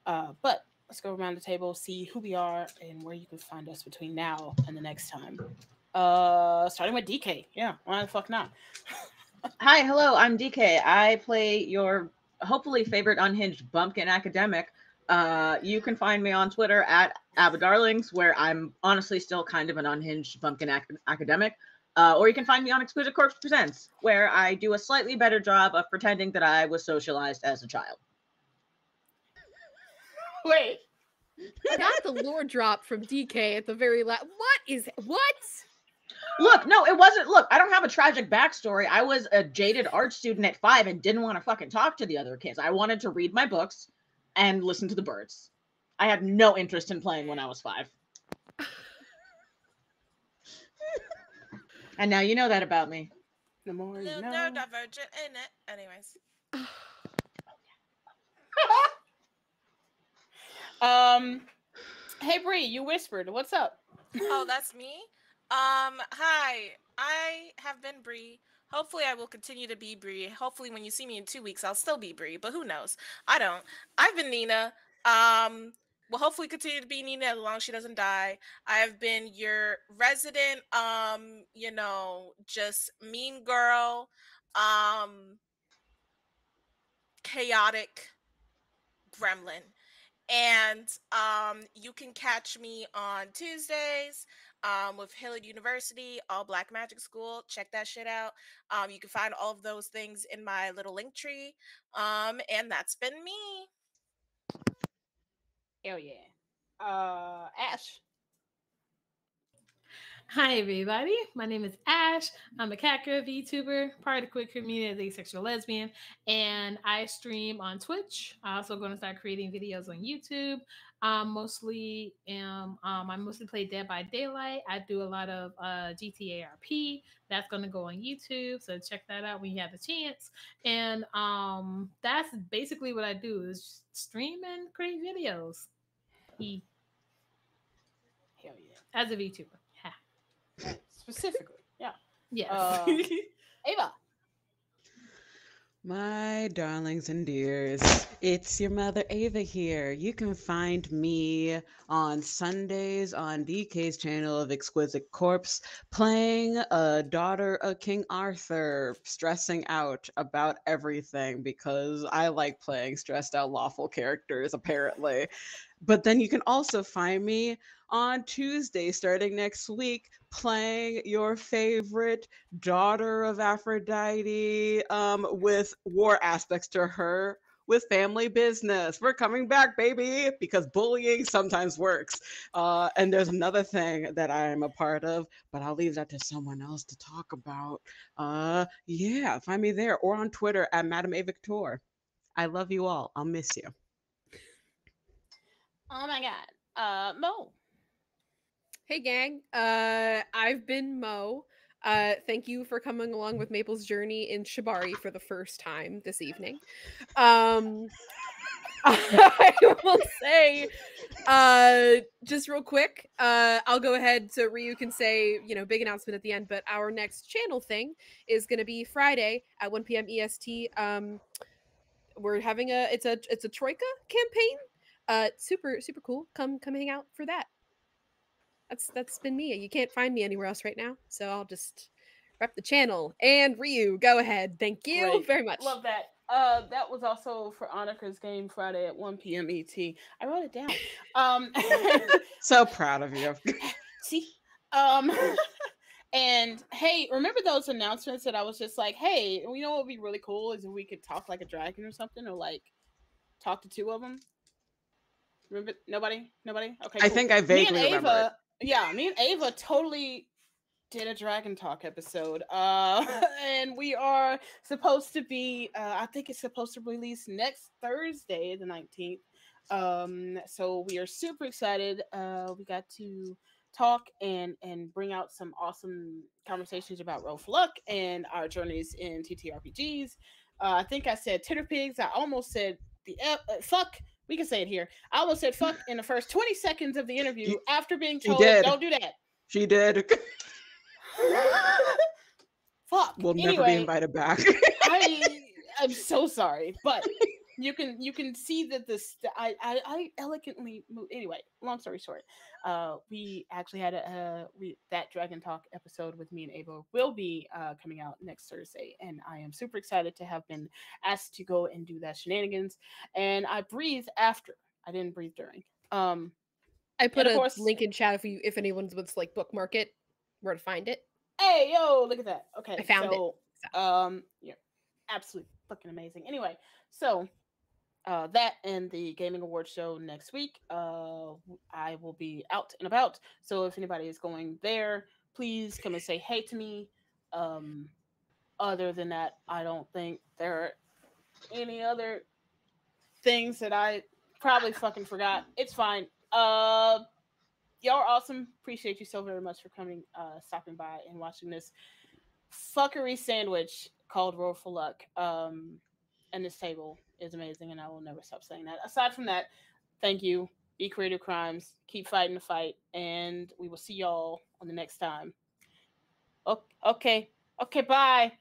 But let's go around the table, see who we are and where you can find us between now and the next time. Starting with DK. Yeah, why the fuck not? Hi, hello, I'm DK. I play your hopefully favorite unhinged bumpkin academic. You can find me on Twitter at Abadarlings, where I'm honestly still kind of an unhinged bumpkin academic. Or you can find me on Exquisite Corpse Presents, where I do a slightly better job of pretending that I was socialized as a child. Wait. I got the lore drop from DK at the very last. What? Look, no, it wasn't. Look, I don't have a tragic backstory. I was a jaded art student at 5 and didn't want to fucking talk to the other kids. I wanted to read my books and listen to the birds. I had no interest in playing when I was 5. And now you know that about me. The more you know. Neurodivergent, ain't it? Anyways. Hey Bree, you whispered. What's up? Oh, that's me? Hi. I have been Bree. Hopefully I will continue to be Bree. Hopefully when you see me in 2 weeks, I'll still be Bree, but who knows? I don't. I've been Nina. Will hopefully continue to be Nina as long as she doesn't die. I have been your resident, just mean girl. chaotic gremlin. And you can catch me on Tuesdays with Hillard University, All Black Magic School. Check that shit out. You can find all of those things in my little link tree. And that's been me. Hell yeah. Ash. Hi everybody, my name is Ash. I'm a Kakra VTuber, part of the queer community as asexual lesbian, and I stream on Twitch. I'm also going to start creating videos on YouTube. I mostly play Dead by Daylight. I do a lot of GTARP. That's going to go on YouTube, so check that out when you have the chance. And that's basically what I do is stream and create videos. Hell yeah. As a VTuber. Specifically, yeah. Yes. Ava. My darlings and dears, it's your mother Ava here. You can find me on Sundays on DK's channel of Exquisite Corpse, playing a daughter of King Arthur, stressing out about everything because I like playing stressed out lawful characters, apparently. But then you can also find me on Tuesday, starting next week, playing your favorite daughter of Aphrodite with war aspects to her with family business. We're coming back, baby, because bullying sometimes works. And there's another thing that I'm a part of, but I'll leave that to someone else to talk about. Yeah, find me there or on Twitter at Madame A Victor. I love you all. I'll miss you. Oh my god. Mo. Hey gang, I've been Mo. Thank you for coming along with Maple's journey in Shibari for the first time this evening. I will say, just real quick, I'll go ahead so Ryu can say, big announcement at the end, but our next channel thing is going to be Friday at 1 p.m. EST. We're having it's a Troika campaign. Super cool. Come hang out for that. That's been me. You can't find me anywhere else right now, so I'll just rep the channel. And Ryu, go ahead. Thank you very much. Love that. That was also for Annika's Game Friday at 1 p.m. ET. I wrote it down. So proud of you. See? And hey, remember those announcements that I was just like, hey, you know what would be really cool is if we could talk like a dragon or something, or like talk to two of them. Remember? Nobody? Okay. Cool. I think I vaguely remember. Yeah, me and Ava totally did a Dragon Talk episode. And we are supposed to be, I think it's supposed to release next Thursday, the 19th. So we are super excited. We got to talk and bring out some awesome conversations about ROLL4LUCK and our journeys in TTRPGs. I think I said titter pigs. I almost said fuck. We can say it here. I almost said fuck in the first 20 seconds of the interview after being told, don't do that. She did. Fuck. We'll never be invited back. I'm so sorry, but you can see that I elegantly moved. Anyway, long story short, we actually had that Dragon Talk episode with me and Ava will be coming out next Thursday, and I am super excited to have been asked to go and do that shenanigans. And I breathe after. I didn't breathe during. I put a link in chat if anyone wants to bookmark it, where to find it. Hey, yo, look at that. Okay, I found it. Yeah, absolutely fucking amazing. Anyway, so that and the gaming awards show next week. I will be out and about, so if anybody is going there, please come and say hey to me. Other than that, I don't think there are any other things that I probably fucking forgot. It's fine. Y'all are awesome. Appreciate you so very much for coming, stopping by and watching this fuckery sandwich called ROLL4LUCK. And this table is amazing, and I will never stop saying that. Aside from that, thank you. Be creative crimes. Keep fighting the fight, and we will see y'all on the next time. Okay, bye.